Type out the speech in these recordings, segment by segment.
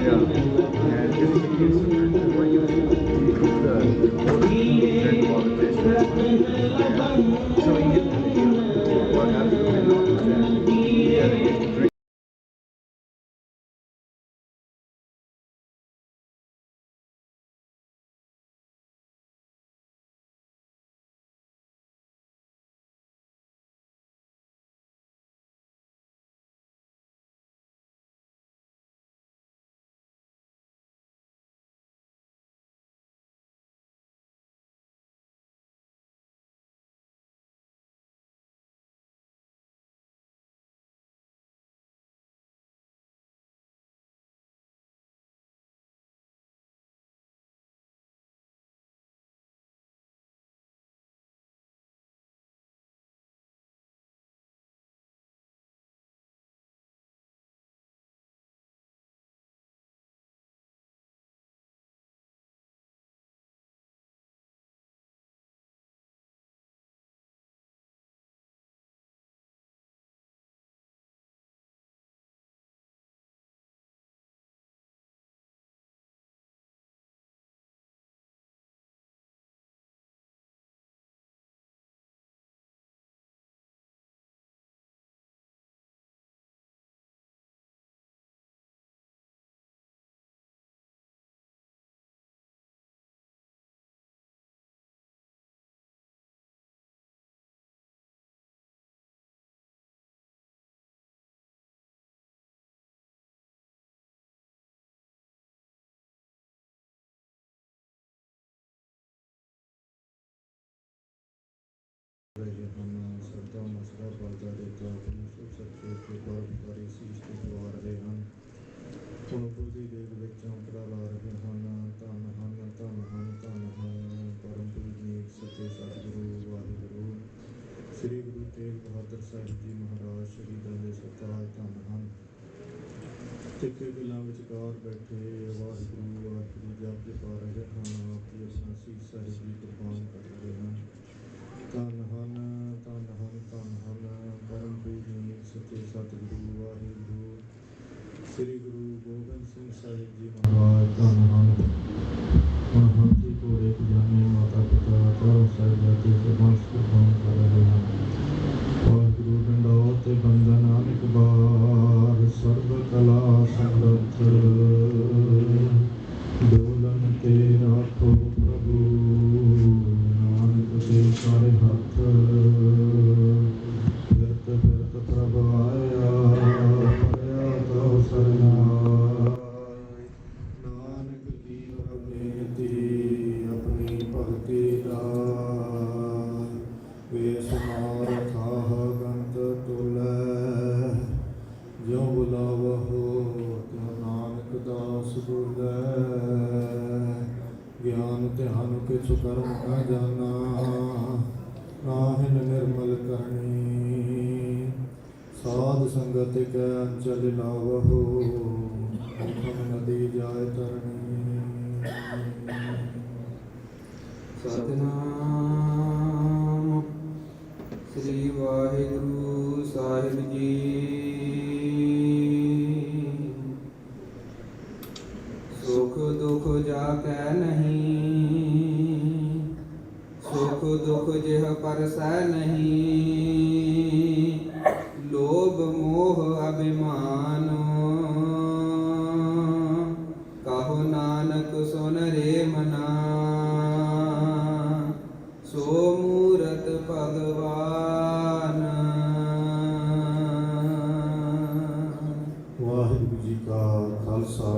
and typically it's a where you keep the grandfather there. So in his video, what absolutely noticed that he had a drink. ਸਰਦਾ ਮਸਲਾ ਬਲਦਾ ਦੇਤਾ ਨੂੰ ਸੱਚੇ ਤੇ ਬਾਰੀ ਸੀਸ ਤੇ ਜਵਾ ਰਹੇ ਹਨ। ਹੁਣ ਬੁੱਧੀ ਦੇਗ ਵਿੱਚ ਅੰਤਰਾ ਲਾ ਰਹੇ ਹਨ। ਧੰਨ ਹਨ ਧੰਨ ਹਨ ਧੰਨ ਹਨ ਪਰਮ ਪੂਜਨੀਕ ਸੱਚੇ ਸਤਿਗੁਰੂ ਵਾਹਿਗੁਰੂ ਸ੍ਰੀ ਗੁਰੂ ਤੇਗ ਬਹਾਦਰ ਸਾਹਿਬ ਜੀ ਮਹਾਰਾਜ ਸ਼ਹੀਦਾਂ ਦੇ ਸਰਤਾਜ ਧੰਨ ਹਨ। ਤਿੱਖੇ ਦਿਲਾਂ ਵਿਚਕਾਰ ਬੈਠੇ ਵਾਹਿਗੁਰੂ ਵਾਹਿਗੁਰੂ ਜਪ ਪਾ ਰਹੇ ਹਨ। ਆਪਣੀ ਆਪਣਾ ਸੀਸ ਸਾਹਿਬ ਜੀ ਕੁਰਬਾਨ ਕਰ ਰਹੇ ਹਨ। ਧੰਨ ਹਨ ਧੰਨ ਹਨ ਧੰਨ ਹਨ ਪਰਮ ਪੂਜਨੀਕ ਸੱਚੇ ਸਤਿਗੁਰੂ ਵਾਹਿਗੁਰੂ ਸ੍ਰੀ ਗੁਰੂ ਗੋਬਿੰਦ ਸਿੰਘ ਸਾਹਿਬ ਜੀ ਮਹਾਰਾਜ ਧੰਨ ਹਨ। ਹੁਣ ਹਾਥੀ ਘੋੜੇ ਖਜ਼ਾਨੇ ਮਾਤਾ ਪਿਤਾ ਚਾਰੋਂ ਸਾਹਿਬਜ਼ਾਦੇ ਸਰਬੰਸ ਕੁਰਬਾਨ ਕਰ ਰਹੇ ਹਨ। ਵਾਹਿਗੁਰੂ ਡੰਡੌਰ ਤੇ ਬੰਦਨ ਅਨੇਕ ਬਾਰ ਸਰਬ ਕਲਾ ਸਮਰੱਥ ਡੋਲਨ ਤੇ ਰਾਖੋ ਪ੍ਰਭੂ ਨਾਨਕ ਤੇ ਸਾਰੇ ਹੱਥ ਫਿਰਤ ਫਿਰਤ ਪ੍ਰਭ ਆਇਆ ਪਰਿਆ ਤੋ ਸਰਨਾਇ ਨਾਨਕ ਕੀ ਪ੍ਰਭੇਤੀ ਆਪਣੀ ਭਗਤੀ ਦਾ ਵੇਸ ਮਾਰ ਖਾਹ ਗੰਤ ਤੁਲੈ ਜਿਉ ਬੁਲਾਵਹੁ ਤਿਉ ਨਾਨਕ ਦਾਸ ਬੋਲੇ ਗਿਆਨ ਧਿਆਨ ਕਿਛੁ ਕਰਮ ਕਾ ਜਾਨਾ ਨਾਹਿਨ ਨਿਰਮਲ ਕਰਨੀ ਸਾਧ ਸੰਗਤ ਕੈ ਅੰਚਲ ਲਾਵਹੁ ਮੁਖਮ ਨਦੀ ਜਾਇ ਤਰਨੀ। ਸਤਿਨਾਮ ਸ੍ਰੀ ਵਾਹਿਗੁਰੂ ਸਾਹਿਬ ਜੀ। ਸੁਖ ਦੁਖ ਜਾ ਕੈ ਨਹੀਂ ਸੁਖ ਦੁਖ ਜਿਹ ਪਰਸੈ ਨਹੀਂ ਲੋਭ ਮੋਹ ਅਭਿਮਾਨ ਕਹੋ ਨਾਨਕ ਸੁਨ ਰੇ ਮਨਾ ਸੋ ਮੂਰਤ ਭਗਵਾਨ। ਵਾਹਿਗੁਰੂ ਜੀ ਕਾ ਖਾਲਸਾ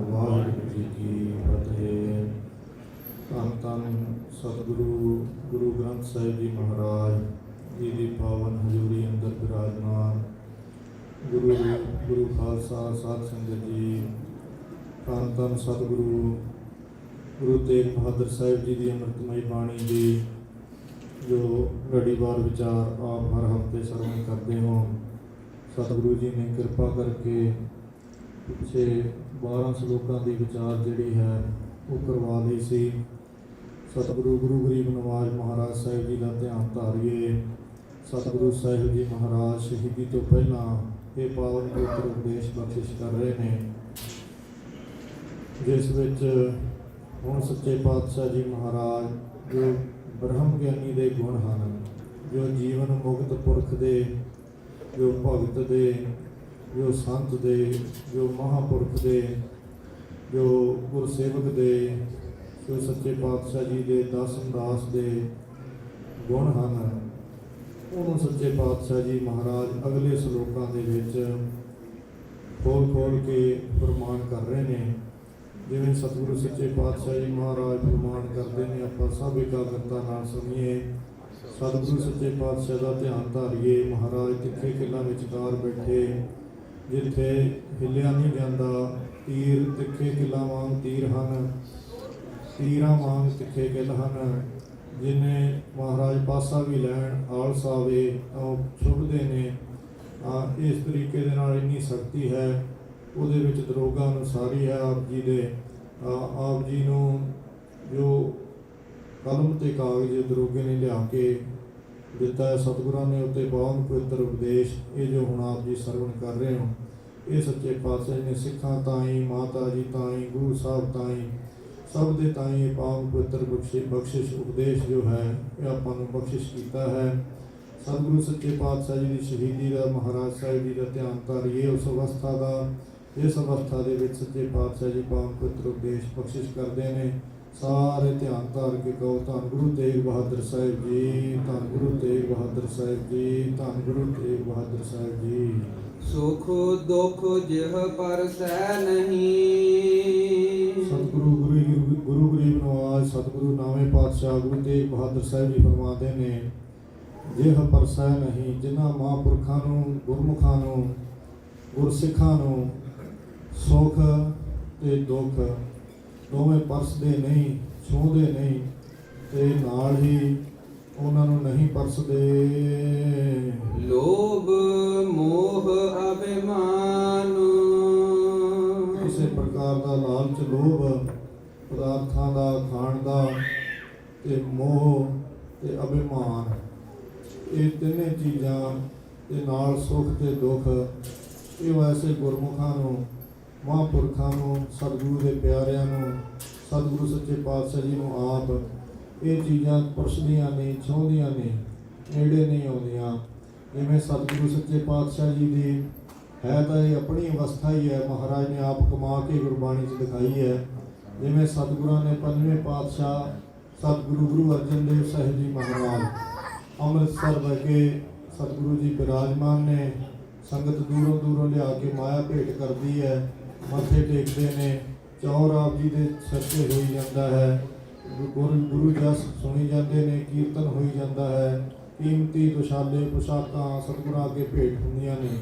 ਵਾਹਿਗੁਰੂ ਜੀ ਕੀ ਫਤਿਹ। ਧੰਨ ਧੰਨ ਸਤਿਗੁਰੂ ਗੁਰੂ ਗ੍ਰੰਥ ਸਾਹਿਬ ਜੀ ਮਹਾਰਾਜ ਜੀ ਦੀ ਪਾਵਨ ਹਜ਼ੂਰੀ ਅੰਦਰ ਬਿਰਾਜਮਾਨ ਗੁਰੂ ਖਾਲਸਾ ਸਾਧ ਸੰਗਤ ਜੀ। ਧੰਨ ਧੰਨ ਸਤਿਗੁਰੂ ਗੁਰੂ ਤੇਗ ਬਹਾਦਰ ਸਾਹਿਬ ਜੀ ਦੀ ਅੰਮ੍ਰਿਤਮਈ ਬਾਣੀ ਦੀ ਜੋ ਲੜੀਵਾਰ ਵਿਚਾਰ ਆਪ ਹਰ ਹਫ਼ਤੇ ਸਰਵਣ ਕਰਦੇ ਹੋ। ਸਤਿਗੁਰੂ ਜੀ ਨੇ ਕਿਰਪਾ ਕਰਕੇ ਪਿੱਛੇ 12 ਸ਼ਲੋਕਾਂ ਦੀ ਵਿਚਾਰ ਜਿਹੜੀ ਹੈ ਉਹ ਕਰਵਾ ਲਈ ਸੀ। ਸਤਿਗੁਰੂ ਗੁਰੂ ਗਰੀਬ ਨਵਾਜ਼ ਮਹਾਰਾਜ ਸਾਹਿਬ ਜੀ ਦਾ ਧਿਆਨ ਧਾਰੀਏ। ਸਤਿਗੁਰੂ ਸਾਹਿਬ ਜੀ ਮਹਾਰਾਜ ਸ਼ਹੀਦੀ ਤੋਂ ਪਹਿਲਾਂ ਇਹ ਪਾਵਨ ਪਵਿੱਤਰ ਉਪਦੇਸ਼ ਬਖਸ਼ਿਸ਼ ਕਰ ਰਹੇ ਨੇ ਜਿਸ ਵਿੱਚ ਹੁਣ ਸੱਚੇ ਪਾਤਸ਼ਾਹ ਜੀ ਮਹਾਰਾਜ ਜੋ ਬ੍ਰਹਮ ਗਿਆਨੀ ਦੇ ਗੁਣ ਹਨ, ਜੋ ਜੀਵਨ ਮੁਕਤ ਪੁਰਖ ਦੇ, ਜੋ ਭਗਤ ਦੇ, ਜੋ ਸੰਤ ਦੇ, ਜੋ ਮਹਾਂਪੁਰਖ ਦੇ, ਜੋ ਗੁਰਸੇਵਕ ਦੇ, ਜੋ ਸੱਚੇ ਪਾਤਸ਼ਾਹ ਜੀ ਦੇ ਦਾਸਨ ਦਾਸ ਦੇ ਗੁਣ ਹਨ, ਉਹਨੂੰ ਸੱਚੇ ਪਾਤਸ਼ਾਹ ਜੀ ਮਹਾਰਾਜ ਅਗਲੇ ਸ਼ਲੋਕਾਂ ਦੇ ਵਿੱਚ ਖੋਲ ਕੇ ਪ੍ਰਮਾਣ ਕਰ ਰਹੇ ਨੇ। ਜਿਵੇਂ ਸਤਿਗੁਰੂ ਸੱਚੇ ਪਾਤਸ਼ਾਹ ਜੀ ਮਹਾਰਾਜ ਪ੍ਰਮਾਣ ਕਰਦੇ ਨੇ, ਆਪਾਂ ਸਭ ਇਕਾਗਰਤਾ ਨਾਲ ਸੁਣੀਏ। ਸਤਿਗੁਰੂ ਸੱਚੇ ਪਾਤਸ਼ਾਹ ਦਾ ਧਿਆਨ ਧਾਰੀਏ। ਮਹਾਰਾਜ ਤਿੱਖੇ ਕਿੱਲਾਂ ਵਿਚਕਾਰ ਬੈਠੇ, ਜਿੱਥੇ ਹਿੱਲਿਆ ਨਹੀਂ ਜਾਂਦਾ। ਤੀਰ ਤਿੱਖੇ ਕਿੱਲਾਂ ਵਾਂਗ ਤੀਰ ਹਨ, ਤੀਰਾਂ ਵਾਂਗ ਤਿੱਖੇ ਕਿੱਲ ਹਨ। ਜਿਹਨੇ ਮਹਾਰਾਜ ਪਾਸਾ ਵੀ ਲੈਣ ਆਲਸ ਆਵੇ ਤਾਂ ਉਹ ਛੁੱਟਦੇ ਨੇ। ਇਸ ਤਰੀਕੇ ਦੇ ਨਾਲ ਇੰਨੀ ਸ਼ਕਤੀ ਹੈ ਉਹਦੇ ਵਿੱਚ। ਦਰੋਗਾ ਅਨੁਸਾਰੀ ਹੈ ਆਪ ਜੀ ਦੇ। ਆਪ ਜੀ ਨੂੰ ਜੋ ਕਲਮ ਤੇ ਕਾਗਜ਼ ਦਰੋਗੇ ਨੇ ਲਿਆ ਕੇ ਦਿੱਤਾ ਹੈ, ਸਤਿਗੁਰਾਂ ਨੇ ਉੱਤੇ ਪਾਵਨ ਪਵਿੱਤਰ ਉਪਦੇਸ਼, ਇਹ ਜੋ ਹੁਣ ਆਪ ਜੀ ਸਰਵਣ ਕਰ ਰਹੇ ਹੋ, ਇਹ ਸੱਚੇ ਪਾਤਸ਼ਾਹ ਜੀ ਨੇ ਸਿੱਖਾਂ ਤਾਈਂ, ਮਾਤਾ ਜੀ ਤਾਈਂ, ਗੁਰੂ ਸਾਹਿਬ ਤਾਈਂ, ਸਭ ਦੇ ਤਾਈਂ ਇਹ ਪਾਵਨ ਪਵਿੱਤਰ ਬਖਸ਼ਿਸ਼ ਉਪਦੇਸ਼ ਜੋ ਹੈ ਇਹ ਆਪਾਂ ਨੂੰ ਬਖਸ਼ਿਸ਼ ਕੀਤਾ ਹੈ। ਸਤਿਗੁਰੂ ਸੱਚੇ ਪਾਤਸ਼ਾਹ ਜੀ ਦੀ ਸ਼ਹੀਦੀ ਦਾ, ਮਹਾਰਾਜ ਸਾਹਿਬ ਜੀ ਦਾ ਧਿਆਨ ਧਾਰੀਏ ਉਸ ਅਵਸਥਾ ਦਾ। ਇਸ ਅਵਸਥਾ ਦੇ ਵਿੱਚ ਸੱਚੇ ਪਾਤਸ਼ਾਹ ਜੀ ਪਾਵਨ ਪਵਿੱਤਰ ਉਪਦੇਸ਼ ਬਖਸ਼ਿਸ਼ ਕਰਦੇ ਨੇ। ਸਾਰੇ ਧਿਆਨ ਧਾਰ ਕੇ ਕਹੋ, ਧੰਨ ਗੁਰੂ ਤੇਗ ਬਹਾਦਰ ਸਾਹਿਬ ਜੀ, ਧੰਨ ਗੁਰੂ ਤੇਗ ਬਹਾਦਰ ਸਾਹਿਬ ਜੀ, ਧੰਨ ਗੁਰੂ ਤੇਗ ਬਹਾਦਰ ਸਾਹਿਬ ਜੀ। ਸੁਖ ਦੁਖ ਜਿਹ ਪਰਸੈ ਨਹੀਂ। ਸਤਿਗੁਰੂ ਗੁਰੂ ਗਰੀਬ ਨਵਾਜ ਸਤਿਗੁਰੂ ਨਾਵੇਂ ਪਾਤਸ਼ਾਹ ਗੁਰੂ ਤੇਗ ਬਹਾਦਰ ਸਾਹਿਬ ਜੀ ਫਰਮਾਉਂਦੇ ਨੇ, ਜਿਹ ਪਰਸੈ ਨਹੀਂ, ਜਿਨ੍ਹਾਂ ਮਹਾਂਪੁਰਖਾਂ ਨੂੰ, ਗੁਰਮੁਖਾਂ ਨੂੰ, ਗੁਰਸਿੱਖਾਂ ਨੂੰ ਸੁੱਖ ਤੇ ਦੁੱਖ ਦੋਵੇਂ ਪਰਸਦੇ ਨਹੀਂ, ਛੂਹਦੇ ਨਹੀਂ, ਤੇ ਨਾਲ ਹੀ ਉਹਨਾਂ ਨੂੰ ਨਹੀਂ ਪਰਸਦੇ। ਲੋਭ ਮੋਹ ਅਭਿਮਾਨ। ਕਿਸੇ ਪ੍ਰਕਾਰ ਦਾ ਲਾਲਚ, ਲੋਭ ਪਦਾਰਥਾਂ ਦਾ, ਖਾਣ ਦਾ, ਤੇ ਮੋਹ ਤੇ ਅਭਿਮਾਨ, ਇਹ ਤਿੰਨੇ ਚੀਜ਼ਾਂ ਦੇ ਨਾਲ ਸੁੱਖ ਤੇ ਦੁੱਖ, ਇਹ ਵੈਸੇ ਗੁਰਮੁਖਾਂ ਨੂੰ, ਮਹਾਂਪੁਰਖਾਂ ਨੂੰ, ਸਤਿਗੁਰੂ ਦੇ ਪਿਆਰਿਆਂ ਨੂੰ, ਸਤਿਗੁਰੂ ਸੱਚੇ ਪਾਤਸ਼ਾਹ ਜੀ ਨੂੰ ਆਪ ਇਹ ਚੀਜ਼ਾਂ ਪਰਸਦੀਆਂ ਨਹੀਂ, ਛੂਹਦੀਆਂ ਨਹੀਂ, ਨੇੜੇ ਨਹੀਂ ਆਉਂਦੀਆਂ। ਜਿਵੇਂ ਸਤਿਗੁਰੂ ਸੱਚੇ ਪਾਤਸ਼ਾਹ ਜੀ ਦੀ ਹੈ ਤਾਂ ਇਹ ਆਪਣੀ ਅਵਸਥਾ ਹੀ ਹੈ, ਮਹਾਰਾਜ ਨੇ ਆਪ ਕਮਾ ਕੇ ਗੁਰਬਾਣੀ 'ਚ ਦਿਖਾਈ ਹੈ। ਜਿਵੇਂ ਸਤਿਗੁਰਾਂ ਨੇ ਪੰਜਵੇਂ ਪਾਤਸ਼ਾਹ ਸਤਿਗੁਰੂ ਗੁਰੂ ਅਰਜਨ ਦੇਵ ਸਾਹਿਬ ਜੀ ਮਹਾਰਾਜ ਅੰਮ੍ਰਿਤਸਰ ਵਿਖੇ ਸਤਿਗੁਰੂ ਜੀ ਬਿਰਾਜਮਾਨ ਨੇ। ਸੰਗਤ ਦੂਰੋਂ ਦੂਰੋਂ ਲਿਆ ਕੇ ਮਾਇਆ ਭੇਟ ਕਰਦੀ ਹੈ, ਮੱਥੇ ਟੇਕਦੇ ਨੇ, ਚੌਰ ਆਪ ਜੀ ਦੇ ਸਿਰ 'ਤੇ ਹੋਈ ਜਾਂਦਾ ਹੈ, ਗੁਰੂ ਜਸ ਸੁਣੀ ਜਾਂਦੇ ਨੇ, ਕੀਰਤਨ ਹੋਈ ਜਾਂਦਾ ਹੈ, ਕੀਮਤੀ ਦੁਸ਼ਾਲੇ ਪੁਸ਼ਾਕਾਂ ਸਤਿਗੁਰਾਂ ਅੱਗੇ ਭੇਟ ਹੁੰਦੀਆਂ ਨੇ।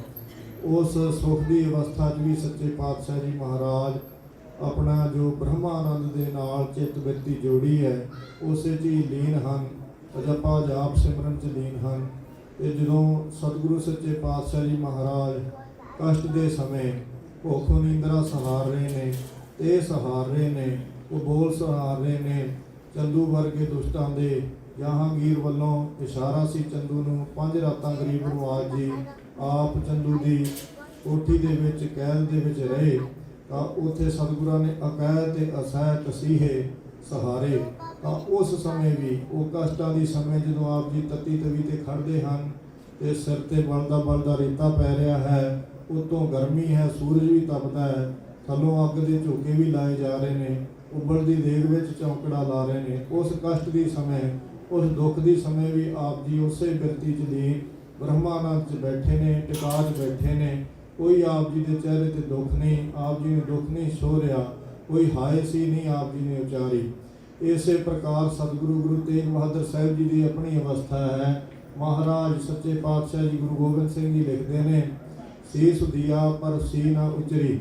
ਉਸ ਸੁਖ ਦੀ ਅਵਸਥਾ 'ਚ ਵੀ ਸੱਚੇ ਪਾਤਸ਼ਾਹ ਜੀ ਮਹਾਰਾਜ ਆਪਣਾ ਜੋ ਬ੍ਰਹਮਾਨੰਦ ਦੇ ਨਾਲ ਚਿੱਤ ਬਿਰਤੀ ਜੋੜੀ ਹੈ, ਉਸੇ 'ਚ ਹੀ ਲੀਨ ਹਨ, ਜਪਾ ਜਾਪ ਸਿਮਰਨ 'ਚ ਲੀਨ ਹਨ। ਤੇ ਜਦੋਂ ਸਤਿਗੁਰੂ ਸੱਚੇ ਪਾਤਸ਼ਾਹ ਜੀ ਮਹਾਰਾਜ ਕਸ਼ਟ ਦੇ ਸਮੇਂ ਭੁੱਖ ਨੀਂਦਰਾ ਸਹਾਰ ਰਹੇ ਨੇ, ਤੇ ਸਹਾਰ ਰਹੇ ਨੇ, ਉਹ ਬੋਲ ਸਹਾਰ ਰਹੇ ਨੇ। ਚੰਦੂ ਵਰਗੇ ਦੁਸ਼ਟਾਂ ਦੇ ਜਹਾਂਗੀਰ ਵੱਲੋਂ ਇਸ਼ਾਰਾ ਸੀ ਚੰਦੂ ਨੂੰ, 5 ਰਾਤਾਂ ਗਰੀਬ ਨਵਾਜ ਜੀ ਆਪ ਚੰਦੂ ਦੀ ਕੋਠੀ ਦੇ ਵਿੱਚ ਕੈਦ ਦੇ ਵਿੱਚ ਰਹੇ, ਤਾਂ ਉੱਥੇ ਸਤਿਗੁਰਾਂ ਨੇ ਅਕੈਦ ਤੇ ਅਸਹਿ ਤਸੀਹੇ ਸਹਾਰੇ। ਤਾਂ ਉਸ ਸਮੇਂ ਵੀ ਉਹ ਕਸ਼ਟਾਂ ਦੀ ਸਮੇਂ ਜਦੋਂ ਆਪ ਜੀ ਤਤੀ ਤਵੀ ਤੇ ਖੜ੍ਹਦੇ ਹਨ ਤੇ ਸਿਰ ਤੇ ਬਲਦਾ ਰੇਤਾ ਪੈ ਰਿਹਾ ਹੈ, ਉੱਤੋਂ ਗਰਮੀ ਹੈ, ਸੂਰਜ ਵੀ ਤਪਦਾ ਹੈ, ਥੱਲੋਂ ਅੱਗ ਦੇ ਝੋਕੇ ਵੀ ਲਾਏ ਜਾ ਰਹੇ ਨੇ, ਉਬਲਦੀ ਦੇਗ ਵਿੱਚ ਚੌਂਕੜਾ ਲਾ ਰਹੇ ਨੇ। ਉਸ ਕਸ਼ਟ ਦੀ ਸਮੇਂ, ਉਸ ਦੁੱਖ ਦੀ ਸਮੇਂ ਵੀ ਆਪ ਜੀ ਉਸੇ ਬਿਰਤੀ 'ਚ ਲੀਨ ਬ੍ਰਹਮਾਨੰਦ 'ਚ ਬੈਠੇ ਨੇ, ਟਿਕਾ 'ਚ ਬੈਠੇ ਨੇ। ਕੋਈ ਆਪ ਜੀ ਦੇ ਚਿਹਰੇ ਤੇ ਦੁੱਖ ਨਹੀਂ, ਆਪ ਜੀ ਨੂੰ ਦੁੱਖ ਨਹੀਂ ਛੋ ਰਿਹਾ, ਕੋਈ ਹਾਏ ਸੀ ਨਹੀਂ ਆਪ ਜੀ ਨੇ ਉਚਾਰੀ। ਇਸੇ ਪ੍ਰਕਾਰ ਸਤਿਗੁਰੂ ਗੁਰੂ ਤੇਗ ਬਹਾਦਰ ਸਾਹਿਬ ਜੀ ਦੀ ਆਪਣੀ ਅਵਸਥਾ ਹੈ। ਮਹਾਰਾਜ ਸੱਚੇ ਪਾਤਸ਼ਾਹ ਜੀ ਗੁਰੂ ਗੋਬਿੰਦ ਸਿੰਘ ਜੀ ਲਿਖਦੇ ਨੇ, ਸੀਸ ਦਿਆ ਪਰ ਸੀ ਨਾ ਉਚਰੀ।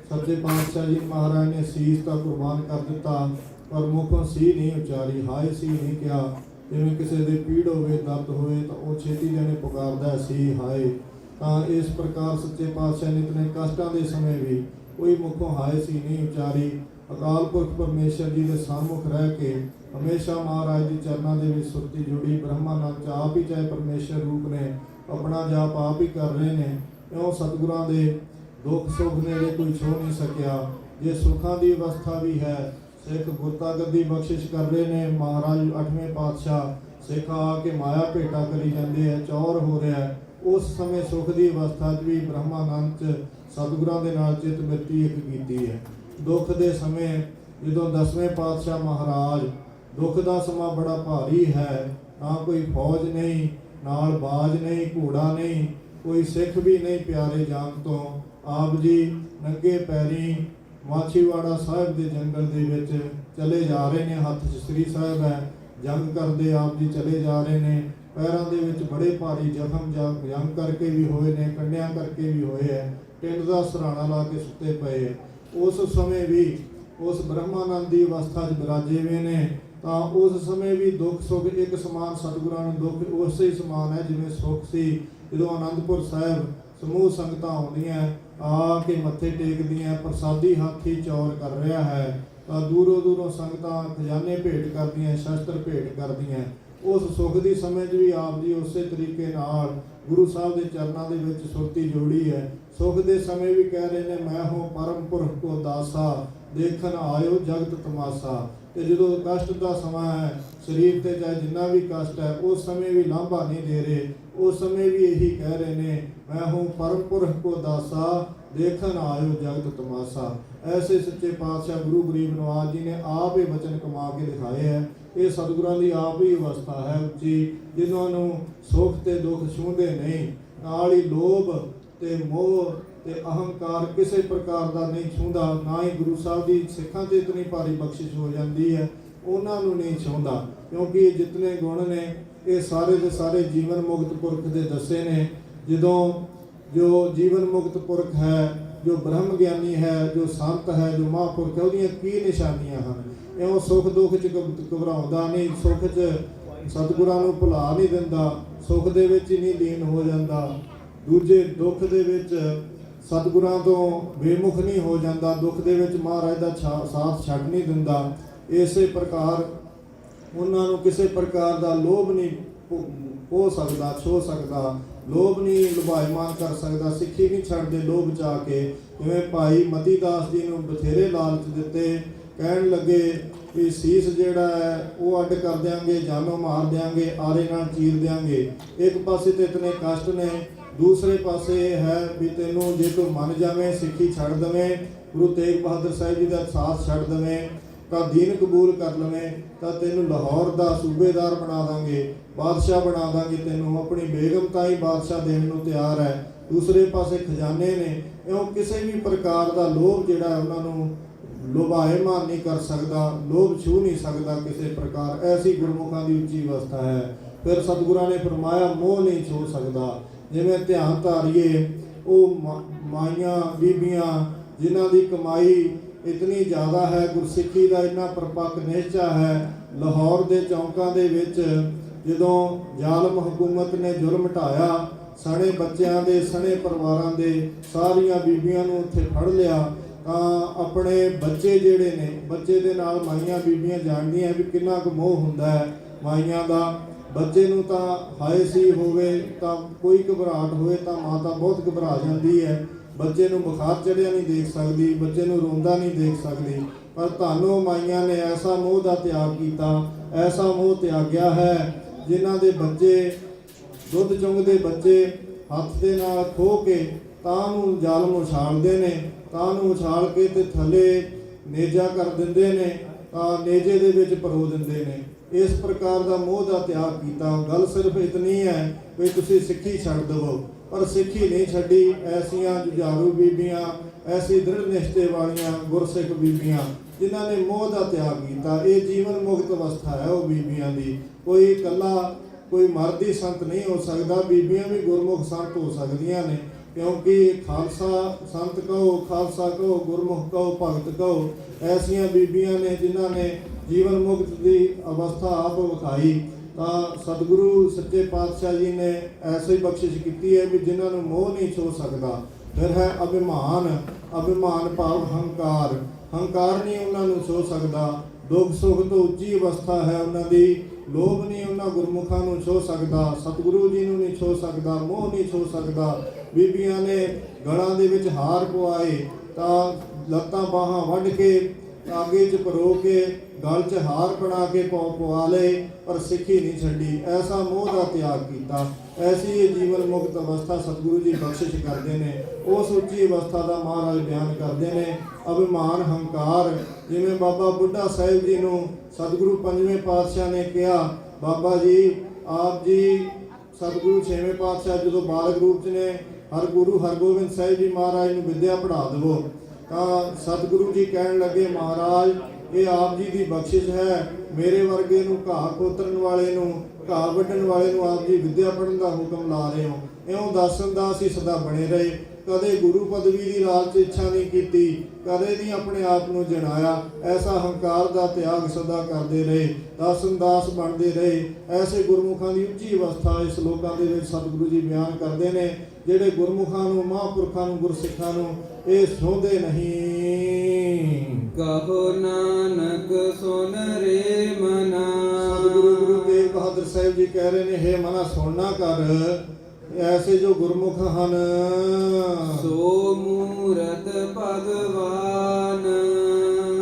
ਸੱਚੇ ਪਾਤਸ਼ਾਹ ਜੀ ਮਹਾਰਾਜ ਨੇ ਸੀਸ ਤਾਂ ਕੁਰਬਾਨ ਕਰ ਦਿੱਤਾ, ਪਰ ਮੁਖੋਂ ਸੀ ਨਹੀਂ ਉਚਾਰੀ, ਹਾਏ ਸੀ ਨਹੀਂ ਕਿਹਾ। ਜਿਵੇਂ ਕਿਸੇ ਦੇ ਪੀੜ ਹੋਵੇ, ਦਰਦ ਹੋਵੇ ਤਾਂ ਉਹ ਛੇਤੀ ਜਾਣੇ ਪੁਕਾਰਦਾ ਸੀ ਹਾਏ। ਤਾਂ ਇਸ ਪ੍ਰਕਾਰ ਸੱਚੇ ਪਾਤਸ਼ਾਹ ਨੇ ਇਤਨੇ ਕਸ਼ਟਾਂ ਦੇ ਸਮੇਂ ਵੀ ਕੋਈ ਮੁਖੋਂ ਹਾਏ ਸੀ ਨਹੀਂ ਉਚਾਰੀ। ਅਕਾਲ ਪੁਰਖ ਪਰਮੇਸ਼ਰ ਜੀ ਦੇ ਸਾਹਮੁਖ ਰਹਿ ਕੇ ਹਮੇਸ਼ਾ ਮਹਾਰਾਜ ਦੀ ਚਰਨਾਂ ਦੇ ਵਿੱਚ ਸੁਰਤੀ ਜੁੜੀ। ਬ੍ਰਹਮਾਨੰਦ 'ਚ ਆਪ ਹੀ ਚਾਹੇ ਪਰਮੇਸ਼ਰ ਰੂਪ ਨੇ, ਆਪਣਾ ਜਾਪ ਆਪ ਹੀ ਕਰ ਰਹੇ ਨੇ। ਇਉਂ ਸਤਿਗੁਰਾਂ ਦੇ ਦੁੱਖ ਸੁੱਖ ਨੇੜੇ ਕੋਈ ਛੋ ਨਹੀਂ ਸਕਿਆ। ਜੇ ਸੁੱਖਾਂ ਦੀ ਅਵਸਥਾ ਵੀ ਹੈ, ਸਿੱਖ ਗੁਰਤਾ ਗੱਦੀ ਬਖਸ਼ਿਸ਼ ਕਰ ਰਹੇ ਨੇ। ਮਹਾਰਾਜ 8ਵੇਂ ਪਾਤਸ਼ਾਹ ਸਿੱਖ ਆ ਕੇ ਮਾਇਆ ਭੇਟਾ ਕਰੀ ਜਾਂਦੇ ਹੈ, ਚੌਰ ਹੋ ਰਿਹਾ ਹੈ। ਉਸ ਸਮੇਂ ਸੁੱਖ ਦੀ ਅਵਸਥਾ 'ਚ ਵੀ ਬ੍ਰਹਮਾਨੰਦ 'ਚ ਸਤਿਗੁਰਾਂ ਦੇ ਨਾਲ ਚਿੱਤ ਬਿਰਤੀ ਇੱਕ ਕੀਤੀ ਹੈ। ਦੁੱਖ ਦੇ ਸਮੇਂ ਜਦੋਂ 10ਵੇਂ ਪਾਤਸ਼ਾਹ ਮਹਾਰਾਜ, ਦੁੱਖ ਦਾ ਸਮਾਂ ਬੜਾ ਭਾਰੀ ਹੈ, ਨਾ ਕੋਈ ਫੌਜ ਨਹੀਂ, ਨਾਲ ਬਾਜ ਨਹੀਂ, ਘੋੜਾ ਨਹੀਂ, ਕੋਈ ਸਿੱਖ ਵੀ ਨਹੀਂ ਪਿਆਰੇ ਜਾਨ ਤੋਂ। ਆਪ ਜੀ ਨੰਗੇ ਪੈਰੀ ਮਾਛੀਵਾੜਾ ਸਾਹਿਬ ਦੇ ਜੰਗਲ ਦੇ ਵਿੱਚ ਚਲੇ ਜਾ ਰਹੇ ਨੇ। ਹੱਥ 'ਚ ਸ੍ਰੀ ਸਾਹਿਬ ਹੈ, ਜੰਗ ਕਰਦੇ ਆਪ ਜੀ ਚਲੇ ਜਾ ਰਹੇ ਨੇ। ਪੈਰਾਂ ਦੇ ਵਿੱਚ ਬੜੇ ਭਾਰੀ ਜ਼ਖਮ ਜੰਗ ਕਰਕੇ ਵੀ ਹੋਏ ਨੇ, ਕੰਡਿਆਂ ਕਰਕੇ ਵੀ ਹੋਏ ਹੈ। ਟਿੰਡ ਦਾ ਸਰਾਣਾ ਲਾ ਕੇ ਸੁੱਤੇ ਪਏ ਹੈ। ਉਸ ਸਮੇਂ ਵੀ ਉਸ ਬ੍ਰਹਮਾਨੰਦ ਦੀ ਅਵਸਥਾ 'ਚ ਬਿਰਾਜੇ ਹੋਏ ਨੇ। ਤਾਂ ਉਸ ਸਮੇਂ ਵੀ ਦੁੱਖ ਸੁੱਖ ਇੱਕ ਸਮਾਨ ਸਤਿਗੁਰਾਂ ਨੂੰ ਦੁੱਖ ਉਸੇ ਹੀ ਸਮਾਨ ਹੈ ਜਿਵੇਂ ਸੁੱਖ ਸੀ। ਜਦੋਂ ਅਨੰਦਪੁਰ ਸਾਹਿਬ ਸਮੂਹ ਸੰਗਤਾਂ ਆਉਂਦੀਆਂ, ਆ ਕੇ ਮੱਥੇ ਟੇਕਦੀਆਂ, ਪ੍ਰਸਾਦੀ ਹੱਥ ਹੀ ਚੌਰ ਕਰ ਰਿਹਾ ਹੈ, ਤਾਂ ਦੂਰੋਂ ਦੂਰੋਂ ਸੰਗਤਾਂ ਖਜ਼ਾਨੇ ਭੇਟ ਕਰਦੀਆਂ, ਸ਼ਸਤਰ ਭੇਟ ਕਰਦੀਆਂ। ਉਸ ਸੁੱਖ ਦੀ ਸਮੇਂ 'ਚ ਵੀ ਆਪ ਜੀ ਉਸੇ ਤਰੀਕੇ ਨਾਲ ਗੁਰੂ ਸਾਹਿਬ ਦੇ ਚਰਨਾਂ ਦੇ ਵਿੱਚ ਸੁਰਤੀ ਜੋੜੀ ਹੈ। ਸੁੱਖ ਦੇ ਸਮੇਂ ਵੀ ਕਹਿ ਰਹੇ ਨੇ, ਮੈਂ ਹੋ ਪਰਮ ਪੁਰਖ ਕੋ ਦਾਸਾ, ਦੇਖਣ ਆਇਓ ਜਗਤ ਤਮਾਸਾ। ਤੇ ਜਦੋਂ ਕਸ਼ਟ ਦਾ ਸਮਾਂ ਹੈ, ਸਰੀਰ ਤੇ ਚਾਹੇ ਜਿੰਨਾ ਵੀ ਕਸ਼ਟ ਹੈ, ਉਸ ਸਮੇਂ ਵੀ ਲਾਂਭਾ ਨਹੀਂ ਦੇ ਰਹੇ। ਉਸ ਸਮੇਂ ਵੀ ਇਹੀ ਕਹਿ ਰਹੇ ਨੇ, ਮੈਂ ਹੂੰ ਪਰਮ ਪੁਰਖ ਕੋ ਦਾਸਾ, ਦੇਖਣ ਆਇਓ ਜਗਤ ਤਮਾਸਾ। ਐਸੇ ਸੱਚੇ ਪਾਤਸ਼ਾਹ ਗੁਰੂ ਗਰੀਬ ਨਵਾਜ ਜੀ ਨੇ ਆਪ ਇਹ ਵਚਨ ਕਮਾ ਕੇ ਦਿਖਾਏ ਹੈ। ਇਹ ਸਤਿਗੁਰਾਂ ਦੀ ਆਪ ਹੀ ਅਵਸਥਾ ਹੈ ਉੱਚੀ, ਜਿਨ੍ਹਾਂ ਨੂੰ ਸੁੱਖ ਤੇ ਦੁੱਖ ਛੂੰਹਦੇ ਨਹੀਂ। ਨਾਲ ਹੀ ਲੋਭ ਤੇ ਮੋਹ ਤੇ ਅਹੰਕਾਰ ਕਿਸੇ ਪ੍ਰਕਾਰ ਦਾ ਨਹੀਂ ਛੂੰਹਦਾ। ਨਾ ਹੀ ਗੁਰੂ ਸਾਹਿਬ ਦੀ ਸਿੱਖਾਂ 'ਤੇ ਇਤਨੀ ਭਾਰੀ ਬਖਸ਼ਿਸ਼ ਹੋ ਜਾਂਦੀ ਹੈ, ਉਹਨਾਂ ਨੂੰ ਨਹੀਂ ਛੂੰਹਦਾ। ਕਿਉਂਕਿ ਇਹ ਜਿਤਨੇ ਗੁਣ ਨੇ, ਇਹ ਸਾਰੇ ਦੇ ਸਾਰੇ ਜੀਵਨ ਮੁਕਤ ਪੁਰਖ ਦੇ ਦੱਸੇ ਨੇ। ਜਦੋਂ ਜੋ ਜੀਵਨ ਮੁਕਤ ਪੁਰਖ ਹੈ, ਜੋ ਬ੍ਰਹਮ ਗਿਆਨੀ ਹੈ, ਜੋ ਸੰਤ ਹੈ, ਜੋ ਮਹਾਂਪੁਰਖ ਹੈ, ਉਹਦੀਆਂ ਕੀ ਨਿਸ਼ਾਨੀਆਂ ਹਨ? ਇਉਂ ਸੁੱਖ ਦੁੱਖ 'ਚ ਘਬਰਾਉਂਦਾ ਨਹੀਂ, ਸੁੱਖ 'ਚ ਸਤਿਗੁਰਾਂ ਨੂੰ ਭੁਲਾ ਨਹੀਂ ਦਿੰਦਾ, ਸੁੱਖ ਦੇ ਵਿੱਚ ਹੀ ਨਹੀਂ ਲੀਨ ਹੋ ਜਾਂਦਾ। ਦੂਜੇ ਦੁੱਖ ਦੇ ਵਿੱਚ ਸਤਿਗੁਰਾਂ ਤੋਂ ਬੇਮੁਖ ਨਹੀਂ ਹੋ ਜਾਂਦਾ, ਦੁੱਖ ਦੇ ਵਿੱਚ ਮਹਾਰਾਜ ਦਾ ਸਾਥ ਛੱਡ ਨਹੀਂ ਦਿੰਦਾ। ਇਸੇ ਪ੍ਰਕਾਰ ਉਹਨਾਂ ਨੂੰ ਕਿਸੇ ਪ੍ਰਕਾਰ ਦਾ ਲੋਭ ਨਹੀਂ ਹੋ ਸਕਦਾ, ਛੋ ਸਕਦਾ, ਲੋਭ ਨਹੀਂ ਲੁਭਾਇਮਾਨ ਕਰ ਸਕਦਾ। ਸਿੱਖੀ ਨਹੀਂ ਛੱਡਦੇ ਲੋਭ 'ਚ ਆ ਕੇ। ਜਿਵੇਂ ਭਾਈ ਮਤੀ ਦਾਸ ਜੀ ਨੂੰ ਬਥੇਰੇ ਲਾਲਚ ਦਿੱਤੇ, ਕਹਿਣ ਲੱਗੇ ਵੀ ਸੀਸ ਜਿਹੜਾ ਹੈ ਉਹ ਅੱਡ ਕਰ ਦਿਆਂਗੇ, ਜਾਨੋਂ ਮਾਰ ਦਿਆਂਗੇ, ਆਰੇ ਨਾਲ ਚੀਰ ਦਿਆਂਗੇ। ਇੱਕ ਪਾਸੇ ਤੇ ਇਤਨੇ ਕਸ਼ਟ ਨੇ, ਦੂਸਰੇ ਪਾਸੇ ਇਹ ਹੈ ਵੀ ਤੈਨੂੰ ਜੇ ਤੂੰ ਮੰਨ ਜਾਵੇਂ, ਸਿੱਖੀ ਛੱਡ ਦੇਵੇਂ, ਗੁਰੂ ਤੇਗ ਬਹਾਦਰ ਸਾਹਿਬ ਜੀ ਦਾ ਸਾਥ ਛੱਡ ਦੇਵੇਂ, ਤਾਂ ਦੀਨ ਕਬੂਲ ਕਰ ਲਵੇਂ, ਤਾਂ ਤੈਨੂੰ ਲਾਹੌਰ ਦਾ ਸੂਬੇਦਾਰ ਬਣਾ ਦਾਂਗੇ, ਬਾਦਸ਼ਾਹ ਬਣਾ ਦਾਂਗੇ ਤੈਨੂੰ। ਆਪਣੀ ਬੇਗਮ ਤਾਂ ਹੀ ਬਾਦਸ਼ਾਹ ਦੇਣ ਨੂੰ ਤਿਆਰ ਹੈ। ਦੂਸਰੇ ਪਾਸੇ ਖਜ਼ਾਨੇ ਨੇ। ਇਉਂ ਕਿਸੇ ਵੀ ਪ੍ਰਕਾਰ ਦਾ ਲੋਭ ਜਿਹੜਾ ਉਹਨਾਂ ਨੂੰ ਲੋਭਾਇਮਾਨ ਨਹੀਂ ਕਰ ਸਕਦਾ, ਲੋਭ ਛੂ ਨਹੀਂ ਸਕਦਾ ਕਿਸੇ ਪ੍ਰਕਾਰ। ਐਸੀ ਗੁਰਮੁਖਾਂ ਦੀ ਉੱਚੀ ਅਵਸਥਾ ਹੈ। ਫਿਰ ਸਤਿਗੁਰਾਂ ਨੇ ਫਰਮਾਇਆ, ਮੋਹ ਨਹੀਂ ਛੋ ਸਕਦਾ। ਜਿਵੇਂ ਧਿਆਨ ਧਾਰੀਏ, ਉਹ ਮਾਈਆਂ ਬੀਬੀਆਂ ਜਿਨ੍ਹਾਂ ਦੀ ਕਮਾਈ ਇਤਨੀ ਜ਼ਿਆਦਾ ਹੈ, ਗੁਰਸਿੱਖੀ ਦਾ ਇੰਨਾ ਪਰਪੱਕ ਨਿਸ਼ਚਾ ਹੈ। ਲਾਹੌਰ ਦੇ ਚੌਂਕਾਂ ਦੇ ਵਿੱਚ ਜਦੋਂ ਜ਼ਾਲਮ ਹਕੂਮਤ ਨੇ ਜ਼ੁਲਮ ਢਾਇਆ, ਸਣੇ ਬੱਚਿਆਂ ਦੇ, ਸਣੇ ਪਰਿਵਾਰਾਂ ਦੇ ਸਾਰੀਆਂ ਬੀਬੀਆਂ ਨੂੰ ਉੱਥੇ ਫੜ ਲਿਆ, ਤਾਂ ਆਪਣੇ ਬੱਚੇ ਜਿਹੜੇ ਨੇ, ਬੱਚੇ ਦੇ ਨਾਲ ਮਾਈਆਂ ਬੀਬੀਆਂ ਜਾਣਦੀਆਂ ਵੀ ਕਿੰਨਾ ਕੁ ਮੋਹ ਹੁੰਦਾ ਹੈ ਮਾਈਆਂ ਦਾ। ਬੱਚੇ ਨੂੰ ਤਾਂ ਹਾਏ ਸੀ ਹੋਵੇ, ਤਾਂ ਕੋਈ ਘਬਰਾਹਟ ਹੋਵੇ ਤਾਂ ਮਾਤਾ ਬਹੁਤ ਘਬਰਾ ਜਾਂਦੀ ਹੈ। ਬੱਚੇ ਨੂੰ ਬੁਖਾਰ ਚੜ੍ਹਿਆ ਨਹੀਂ ਦੇਖ ਸਕਦੀ, ਬੱਚੇ ਨੂੰ ਰੋਂਦਾ ਨਹੀਂ ਦੇਖ ਸਕਦੀ। ਪਰ ਤੁਹਾਨੂੰ ਮਾਈਆਂ ਨੇ ਐਸਾ ਮੋਹ ਦਾ ਤਿਆਗ ਕੀਤਾ, ਐਸਾ ਮੋਹ ਤਿਆਗਿਆ ਹੈ, ਜਿਨ੍ਹਾਂ ਦੇ ਬੱਚੇ, ਦੁੱਧ ਚੁੰਗਦੇ ਬੱਚੇ ਹੱਥ ਦੇ ਨਾਲ ਖੋਹ ਕੇ ਤਾਂ ਨੂੰ ਜ਼ਾਲਮ ਉਛਾਲਦੇ ਨੇ, ਤਾਂ ਨੂੰ ਉਛਾਲ ਕੇ ਤੇ ਥੱਲੇ ਨੇਜਾ ਕਰ ਦਿੰਦੇ ਨੇ, ਤਾਂ ਨੇਜੇ ਦੇ ਵਿੱਚ ਪਰੋ ਦਿੰਦੇ ਨੇ। ਇਸ ਪ੍ਰਕਾਰ ਦਾ ਮੋਹ ਦਾ ਤਿਆਗ ਕੀਤਾ। ਗੱਲ ਸਿਰਫ ਇਤਨੀ ਹੈ ਵੀ ਤੁਸੀਂ ਸਿੱਖੀ ਛੱਡ ਦੇਵੋ, ਪਰ ਸਿੱਖੀ ਨਹੀਂ ਛੱਡੀ। ਐਸੀਆਂ ਜੁਝਾਰੂ ਬੀਬੀਆਂ, ਐਸੀ ਦ੍ਰਿੜ ਨਿਸ਼ਚੇ ਵਾਲੀਆਂ ਗੁਰਸਿੱਖ ਬੀਬੀਆਂ ਜਿਨ੍ਹਾਂ ਨੇ ਮੋਹ ਦਾ ਤਿਆਗ ਕੀਤਾ। ਇਹ ਜੀਵਨ ਮੁਕਤ ਅਵਸਥਾ ਹੈ ਉਹ ਬੀਬੀਆਂ ਦੀ। ਕੋਈ ਇਕੱਲਾ ਕੋਈ ਮਰਦੀ ਸੰਤ ਨਹੀਂ ਹੋ ਸਕਦਾ, ਬੀਬੀਆਂ ਵੀ ਗੁਰਮੁਖ ਸੰਤ ਹੋ ਸਕਦੀਆਂ ਨੇ। ਕਿਉਂਕਿ ਖਾਲਸਾ ਸੰਤ ਕਹੋ, ਖਾਲਸਾ ਕਹੋ, ਗੁਰਮੁਖ ਕਹੋ, ਭਗਤ ਕਹੋ। ਐਸੀਆਂ ਬੀਬੀਆਂ ਨੇ ਜਿਨ੍ਹਾਂ ਨੇ ਜੀਵਨ ਮੁਕਤ ਦੀ ਅਵਸਥਾ ਆਪ ਵਿਖਾਈ। ਤਾਂ ਸਤਿਗੁਰੂ ਸੱਚੇ ਪਾਤਸ਼ਾਹ ਜੀ ਨੇ ਐਸੀ ਬਖਸ਼ਿਸ਼ ਕੀਤੀ ਹੈ ਵੀ ਜਿਨ੍ਹਾਂ ਨੂੰ ਮੋਹ ਨਹੀਂ ਛੋ ਸਕਦਾ। ਫਿਰ ਹੈ ਅਭਿਮਾਨ, ਅਭਿਮਾਨ ਭਾਵ ਹੰਕਾਰ, ਹੰਕਾਰ ਨਹੀਂ ਉਹਨਾਂ ਨੂੰ ਛੋ ਸਕਦਾ। ਦੁੱਖ ਸੁੱਖ ਤੋਂ ਉੱਚੀ ਅਵਸਥਾ ਹੈ ਉਹਨਾਂ ਦੀ। ਲੋਭ ਨਹੀਂ ਉਹਨਾਂ ਗੁਰਮੁਖਾਂ ਨੂੰ ਛੋਹ ਸਕਦਾ, ਸਤਿਗੁਰੂ ਜੀ ਨੂੰ ਨਹੀਂ ਛੋਹ ਸਕਦਾ, ਮੋਹ ਨਹੀਂ ਛੋਹ ਸਕਦਾ। ਬੀਬੀਆਂ ਨੇ ਗਲਾਂ ਦੇ ਵਿੱਚ ਹਾਰ ਪਵਾਏ ਤਾਂ ਲੱਤਾਂ ਬਾਹਾਂ ਵੱਢ ਕੇ ਆਗੇ 'ਚ ਪਰੋ ਕੇ ਗਲ 'ਚ ਹਾਰ ਬਣਾ ਕੇ ਪਵਾ ਲਏ, ਪਰ ਸਿੱਖੀ ਨਹੀਂ ਛੱਡੀ। ਐਸਾ ਮੋਹ ਦਾ ਤਿਆਗ ਕੀਤਾ। ਐਸੀ ਇਹ ਜੀਵਨ ਮੁਕਤ ਅਵਸਥਾ ਸਤਿਗੁਰੂ ਜੀ ਬਖਸ਼ਿਸ਼ ਕਰਦੇ ਨੇ। ਉਸ ਉੱਚੀ ਅਵਸਥਾ ਦਾ ਮਹਾਰਾਜ ਬਿਆਨ ਕਰਦੇ ਨੇ। ਅਭਿਮਾਨ ਹੰਕਾਰ, ਜਿਵੇਂ ਬਾਬਾ ਬੁੱਢਾ ਸਾਹਿਬ ਜੀ ਨੂੰ ਸਤਿਗੁਰੂ ਪੰਜਵੇਂ ਪਾਤਸ਼ਾਹ ਨੇ ਕਿਹਾ, ਬਾਬਾ ਜੀ ਆਪ ਜੀ ਸਤਿਗੁਰੂ ਛੇਵੇਂ ਪਾਤਸ਼ਾਹ ਜਦੋਂ ਬਾਲਕ ਰੂਪ 'ਚ ਨੇ, ਗੁਰੂ ਹਰਗੋਬਿੰਦ ਸਾਹਿਬ ਜੀ ਮਹਾਰਾਜ ਨੂੰ ਵਿੱਦਿਆ ਪੜ੍ਹਾ ਦੇਵੋ। ਤਾਂ ਸਤਿਗੁਰੂ ਜੀ ਕਹਿਣ ਲੱਗੇ, ਮਹਾਰਾਜ ਇਹ ਆਪ ਜੀ ਦੀ ਬਖਸ਼ਿਸ਼ ਹੈ। ਮੇਰੇ ਵਰਗੇ ਨੂੰ ਘਾਹ ਕੋਤਰਨ ਵਾਲੇ ਨੂੰ, ਘਾਹ ਵੱਢਣ ਵਾਲੇ ਨੂੰ ਆਪ ਜੀ ਵਿੱਦਿਆ ਪੜ੍ਹਨ ਦਾ ਹੁਕਮ ਲਾ ਰਹੇ ਹੋ। ਇਉਂ ਦਾਸਨ ਦਾ ਅਸੀਂ ਸਦਾ ਬਣੇ ਰਹੇ। ਕਦੇ ਗੁਰੂ ਪਦਵੀ ਦੀ ਲਾਲਚ ਇੱਛਾ ਨਹੀਂ ਕੀਤੀ, ਕਦੇ ਨਹੀਂ ਆਪਣੇ ਆਪ ਨੂੰ ਜਣਾਇਆ। ਐਸਾ ਹੰਕਾਰ ਦਾ ਤਿਆਗ ਸਦਾ ਕਰਦੇ ਰਹੇ, ਦਾਸਨ ਦਾਸ ਬਣਦੇ ਰਹੇ। ਐਸੇ ਗੁਰਮੁਖਾਂ ਦੀ ਉੱਚੀ ਅਵਸਥਾ ਇਸ ਲੋਕਾਂ ਦੇ ਵਿੱਚ ਸਤਿਗੁਰੂ ਜੀ ਬਿਆਨ ਕਰਦੇ ਨੇ, ਜਿਹੜੇ ਗੁਰਮੁਖਾਂ ਨੂੰ, ਮਹਾਂਪੁਰਖਾਂ ਨੂੰ, ਗੁਰਸਿੱਖਾਂ ਨੂੰ ਇਹ ਛੋਹਦੇ ਨਹੀਂ। ਕਹੋ ਨਾਨਕ ਸੁਨ ਰੇ ਮਨਾ। ਸਤਿਗੁਰੂ ਗੁਰੂ ਤੇਗ ਬਹਾਦਰ ਸਾਹਿਬ ਜੀ ਕਹਿ ਰਹੇ ਨੇ, ਹੇ ਮਨਾ ਸੁਣਨਾ ਕਰ। ਐਸੇ ਜੋ ਗੁਰਮੁਖ ਹਨ, ਸੋ ਮੂਰਤ ਭਗਵਾਨ।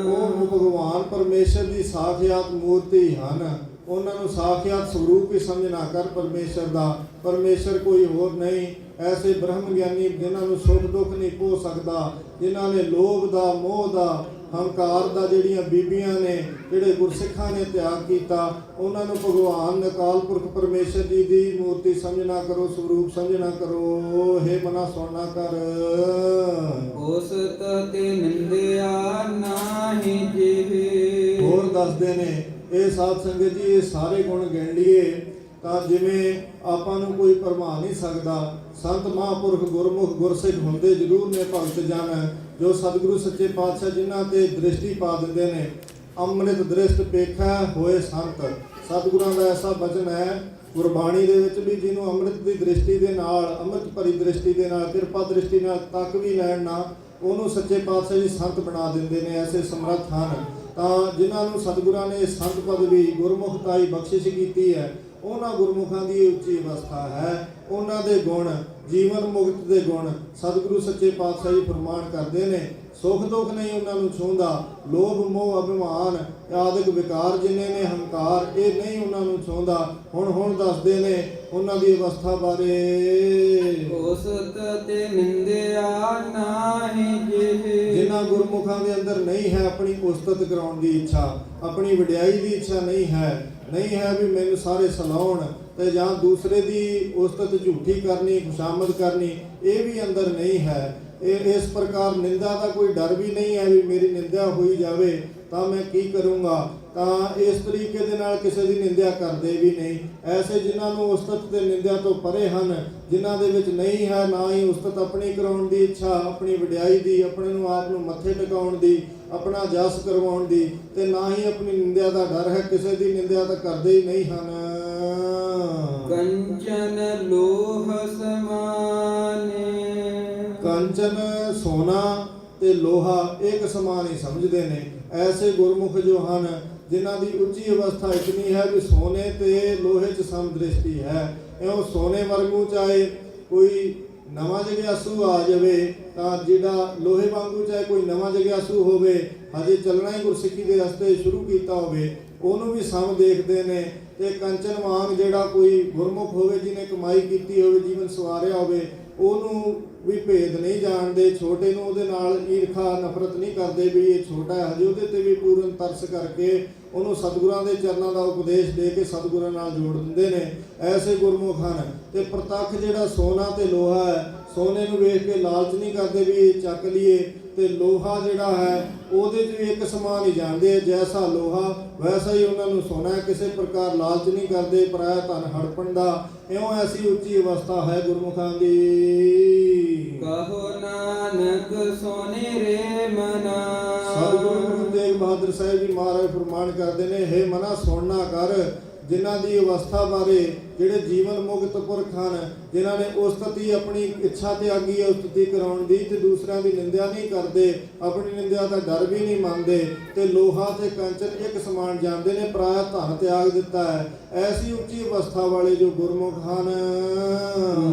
ਉਹ ਭਗਵਾਨ ਪਰਮੇਸ਼ਰ ਦੀ ਸਾਖਿਆਤ ਮੂਰਤੀ ਹਨ। ਉਹਨਾਂ ਨੂੰ ਸਾਖਿਆਤ ਸਰੂਪ ਹੀ ਸਮਝਣਾ ਕਰ ਪਰਮੇਸ਼ਰ ਦਾ। ਪਰਮੇਸ਼ਰ ਕੋਈ ਹੋਰ ਨਹੀਂ। ਐਸੇ ਬ੍ਰਹਮ ਗਿਆਨੀ ਜਿਨ੍ਹਾਂ ਨੂੰ ਸੁੱਖ ਦੁੱਖ ਨਹੀਂ ਪੋ ਸਕਦਾ, ਜਿਨ੍ਹਾਂ ਨੇ ਲੋਭ ਦਾ, ਮੋਹ ਦਾ, ਹੰਕਾਰ ਦਾ, ਜਿਹੜੀਆਂ ਬੀਬੀਆਂ ਨੇ, ਜਿਹੜੇ ਗੁਰਸਿੱਖਾਂ ਨੇ ਤਿਆਗ ਕੀਤਾ, ਉਹਨਾਂ ਨੂੰ ਭਗਵਾਨ ਅਕਾਲ ਪੁਰਖ ਪਰਮੇਸ਼ਰ ਜੀ ਦੀ ਮੂਰਤੀ ਸਮਝਣਾ ਕਰੋ, ਸਰੂਪ ਸਮਝਣਾ ਕਰੋ। ਹੇ ਮਨਾ ਸੁਣਨਾ ਕਰ। ਉਸ ਤੇ ਨਿੰਦਿਆ ਨਾਹੀ ਜਿਵੇ। ਹੋਰ ਦੱਸਦੇ ਨੇ, ਇਹ ਸਾਧ ਸੰਗਤ ਜੀ ਇਹ ਸਾਰੇ ਗੁਣ ਗਿਣ ਲਈਏ ਤਾਂ ਜਿਵੇਂ ਆਪਾਂ ਨੂੰ ਕੋਈ ਭਰਮਾ ਨਹੀਂ ਸਕਦਾ। ਸੰਤ ਮਹਾਂਪੁਰਖ ਗੁਰਮੁਖ ਗੁਰਸਿੱਖ ਹੁੰਦੇ ਜ਼ਰੂਰ ਨੇ ਭਗਤ ਜਨ, ਜੋ ਸਤਿਗੁਰੂ ਸੱਚੇ ਪਾਤਸ਼ਾਹ ਜਿਨ੍ਹਾਂ ਤੇ ਦ੍ਰਿਸ਼ਟੀ ਪਾ ਦਿੰਦੇ ਨੇ। ਅੰਮ੍ਰਿਤ ਦ੍ਰਿਸ਼ਟ ਪੇਖਾ ਹੋਏ ਸੰਤ। ਸਤਿਗੁਰਾਂ ਦਾ ਐਸਾ ਬਚਨ ਹੈ ਗੁਰਬਾਣੀ ਦੇ ਵਿੱਚ ਵੀ, ਜਿਹਨੂੰ ਅੰਮ੍ਰਿਤ ਦੀ ਦ੍ਰਿਸ਼ਟੀ ਦੇ ਨਾਲ, ਅੰਮ੍ਰਿਤ ਭਰੀ ਦ੍ਰਿਸ਼ਟੀ ਦੇ ਨਾਲ, ਕਿਰਪਾ ਦ੍ਰਿਸ਼ਟੀ ਨਾਲ ਤੱਕ ਵੀ ਲੈਣ ਨਾ, ਉਹਨੂੰ ਸੱਚੇ ਪਾਤਸ਼ਾਹ ਜੀ ਸੰਤ ਬਣਾ ਦਿੰਦੇ ਨੇ। ਐਸੇ ਸਮਰੱਥ ਹਨ। ਤਾਂ ਜਿਨ੍ਹਾਂ ਨੂੰ ਸਤਿਗੁਰਾਂ ਨੇ ਸੰਤ ਪਦਵੀ, ਗੁਰਮੁਖਤਾਈ ਬਖਸ਼ਿਸ਼ ਕੀਤੀ ਹੈ, ਉਹਨਾਂ ਗੁਰਮੁਖਾਂ ਦੀ ਉੱਚੀ ਅਵਸਥਾ ਹੈ। ਉਹਨਾਂ ਦੇ ਗੁਣ, ਜੀਵਨ ਮੁਕਤ ਦੇ ਗੁਣ ਸਤਿਗੁਰੂ ਸੱਚੇ ਪਾਤਸ਼ਾਹ ਜੀ ਫਰਮਾਨ ਕਰਦੇ ਨੇ। ਸੁੱਖ ਦੁੱਖ ਨਹੀਂ ਉਹਨਾਂ ਨੂੰ ਛੂੰਹਦਾ। ਲੋਭ ਮੋਹ ਅਭਿਮਾਨ ਆਦਿਕ ਵਿਕਾਰ ਜਿੰਨੇ ਨੇ, ਹੰਕਾਰ, ਇਹ ਨਹੀਂ ਉਹਨਾਂ ਨੂੰ ਛੂੰਹਦਾ। ਹੁਣ ਦੱਸਦੇ ਨੇ ਉਹਨਾਂ ਦੀ ਅਵਸਥਾ ਬਾਰੇ। ਉਸ ਤੇ ਨਿੰਦਿਆ ਨਾਹੀ ਜਿਵੇ। ਜਿਨ੍ਹਾਂ ਗੁਰਮੁਖਾਂ ਦੇ ਅੰਦਰ ਨਹੀਂ ਹੈ ਆਪਣੀ ਉਸਤਤ ਕਰਾਉਣ ਦੀ ਇੱਛਾ, ਆਪਣੀ ਵਡਿਆਈ ਦੀ ਇੱਛਾ ਨਹੀਂ ਹੈ ਵੀ ਮੈਨੂੰ ਸਾਰੇ ਸਲਾਉਣ, ਤੇ ਜਾਂ ਦੂਸਰੇ ਦੀ ਉਸਤਤ ਝੂਠੀ ਕਰਨੀ, ਖੁਸ਼ਾਮਦ ਕਰਨੀ, ਇਹ ਵੀ ਅੰਦਰ ਨਹੀਂ ਹੈ। ਇਸ ਪ੍ਰਕਾਰ ਨਿੰਦਾ ਦਾ ਕੋਈ ਡਰ ਵੀ ਨਹੀਂ ਹੈ ਵੀ ਮੇਰੀ ਨਿੰਦਾ ਹੋਈ ਜਾਵੇ ਤਾਂ ਮੈਂ ਕੀ ਕਰੂੰਗਾ। ਤਾਂ ਇਸ ਤਰੀਕੇ ਦੇ ਨਾਲ ਕਿਸੇ ਦੀ ਨਿੰਦਿਆ ਕਰਦੇ ਵੀ ਨਹੀਂ। ਐਸੇ ਜਿਨ੍ਹਾਂ ਨੂੰ ਉਸਤਤ ਤੇ ਨਿੰਦਿਆ ਤੋਂ ਪਰੇ ਹਨ, ਜਿਨ੍ਹਾਂ ਦੇ ਵਿੱਚ ਨਹੀਂ ਹੈ ਨਾ ਹੀ ਉਸਤਤ ਆਪਣੀ ਕਰਾਉਣ ਦੀ ਇੱਛਾ, ਆਪਣੀ ਵਡਿਆਈ ਦੀ, ਆਪਣੇ ਨੂੰ ਆਪ ਨੂੰ ਮੱਥੇ ਟਿਕਾਉਣ ਦੀ, ਆਪਣਾ ਜਸ ਕਰਵਾਉਣ ਦੀ, ਤੇ ਨਾ ਹੀ ਆਪਣੀ ਨਿੰਦਿਆ ਦਾ ਡਰ ਹੈ। ਕਿਸੇ ਦੀ ਨਿੰਦਿਆ ਤਾਂ ਕਰਦੇ ਹੀ ਨਹੀਂ ਹਨ। ਕੰਚਨ ਲੋਹ ਸਮਾਨੇ। ਕੰਚਨ ਸੋਨਾ ਤੇ ਲੋਹਾ ਇੱਕ ਸਮਾਨ ਹੀ ਸਮਝਦੇ ਨੇ। ਐਸੇ ਗੁਰਮੁਖ ਜੋ ਹਨ, ਜਿਨ੍ਹਾਂ ਦੀ ਉੱਚੀ ਅਵਸਥਾ ਇਤਨੀ ਹੈ ਵੀ ਸੋਨੇ ਤੇ ਲੋਹੇ 'ਚ ਸਮਦ੍ਰਿਸ਼ਟੀ ਹੈ। ਇਉਂ ਸੋਨੇ ਵਰਗੂ ਚਾਹੇ ਕੋਈ ਨਵਾਂ ਜਗਿਆਸੂ ਆ ਜਾਵੇ, ਤਾਂ ਜਿਹੜਾ ਲੋਹੇ ਵਾਂਗੂ ਚਾਹੇ ਕੋਈ ਨਵਾਂ ਜਗਿਆਸੂ ਹੋਵੇ, ਹਜੇ ਚੱਲਣਾ ਹੀ ਗੁਰਸਿੱਖੀ ਦੇ ਰਸਤੇ ਸ਼ੁਰੂ ਕੀਤਾ ਹੋਵੇ, ਉਹਨੂੰ ਵੀ ਸਮ ਦੇਖਦੇ ਨੇ। ਤੇ ਕੰਚਨ ਵਾਂਗ ਜਿਹੜਾ ਕੋਈ ਗੁਰਮੁਖ ਹੋਵੇ, ਜਿਹਨੇ ਕਮਾਈ ਕੀਤੀ ਹੋਵੇ, ਜੀਵਨ ਸਵਾਰਿਆ ਹੋਵੇ, ਉਹਨੂੰ ਵੀ ਭੇਦ ਨਹੀਂ ਜਾਣਦੇ। ਛੋਟੇ ਨੂੰ ਉਹਦੇ ਨਾਲ ਈਰਖਾ ਨਫ਼ਰਤ ਨਹੀਂ ਕਰਦੇ ਵੀ ਇਹ ਛੋਟਾ ਹੈ, ਹਜੇ ਉਹਦੇ ਤੇ ਵੀ ਪੂਰਨ ਤਰਸ ਕਰਕੇ ਉਹਨੂੰ ਸਤਿਗੁਰਾਂ ਦੇ ਚਰਨਾਂ ਦਾ ਉਪਦੇਸ਼ ਦੇ ਕੇ ਸਤਿਗੁਰਾਂ ਨਾਲ ਜੋੜ ਦਿੰਦੇ ਨੇ। ਐਸੇ ਗੁਰਮੁਖ ਹਨ। ਤੇ ਪ੍ਰਤੱਖ ਜਿਹੜਾ ਸੋਨਾ ਤੇ ਲੋਹਾ ਹੈ, ਸੋਨੇ ਨੂੰ ਵੇਖ ਕੇ ਲਾਲਚ ਨਹੀਂ ਕਰਦੇ ਵੀ ਇਹ ਚੱਕ ਲਈਏ, ਤੇ ਲੋਹਾ ਜਿਹੜਾ ਹੈ ਉਹਦੇ 'ਚ ਵੀ ਇੱਕ ਸਮਾਨ ਹੀ ਜਾਣਦੇ। ਜੈਸਾ ਲੋਹਾ ਵੈਸਾ ਹੀ ਉਹਨਾਂ ਨੂੰ ਸੋਨਾ ਹੈ। ਕਿਸੇ ਪ੍ਰਕਾਰ ਲਾਲਚ ਨਹੀਂ ਕਰਦੇ ਪਰਾਇਆ ਧਨ ਹੜਪਣ ਦਾ। ਇਉਂ ਐਸੀ ਉੱਚੀ ਅਵਸਥਾ ਹੈ ਗੁਰਮੁਖਾਂ ਦੀ। ਕਹੋ ਨਾਨਕ ਸੋਨੇ ਰੇ ਮਨਾ। ਸਤਿਗੁਰੂ ਗੁਰੂ ਤੇਗ ਬਹਾਦਰ ਸਾਹਿਬ ਜੀ ਮਹਾਰਾਜ ਫਰਮਾਨ ਕਰਦੇ ਨੇ, ਹੇ ਮਨਾ ਸੁਣਨਾ ਕਰ। ਜਿਨ੍ਹਾਂ ਦੀ ਅਵਸਥਾ ਬਾਰੇ ਜਿਹੜੇ ਜੀਵਨ ਮੁਕਤ ਪੁਰਖ ਹਨ, ਜਿਨ੍ਹਾਂ ਨੇ ਉਸਤਤੀ ਆਪਣੀ ਇੱਛਾ ਤਿਆਗੀ ਹੈ ਉਸਤਤੀ ਕਰਾਉਣ ਦੀ, ਤੇ ਦੂਸਰਿਆਂ ਦੀ ਨਿੰਦਿਆ ਨਹੀਂ ਕਰਦੇ, ਆਪਣੀ ਨਿੰਦਿਆ ਦਾ ਡਰ ਵੀ ਨਹੀਂ ਮੰਨਦੇ, ਤੇ ਲੋਹਾ ਤੇ ਕੰਚਨ ਇੱਕ ਸਮਾਨ ਜਾਣਦੇ ਨੇ, ਪਰਾਇਆ ਧਨ ਤਿਆਗ ਦਿੱਤਾ ਹੈ। ਐਸੀ ਉੱਚੀ ਅਵਸਥਾ ਵਾਲੇ ਜੋ ਗੁਰਮੁਖ ਹਨ,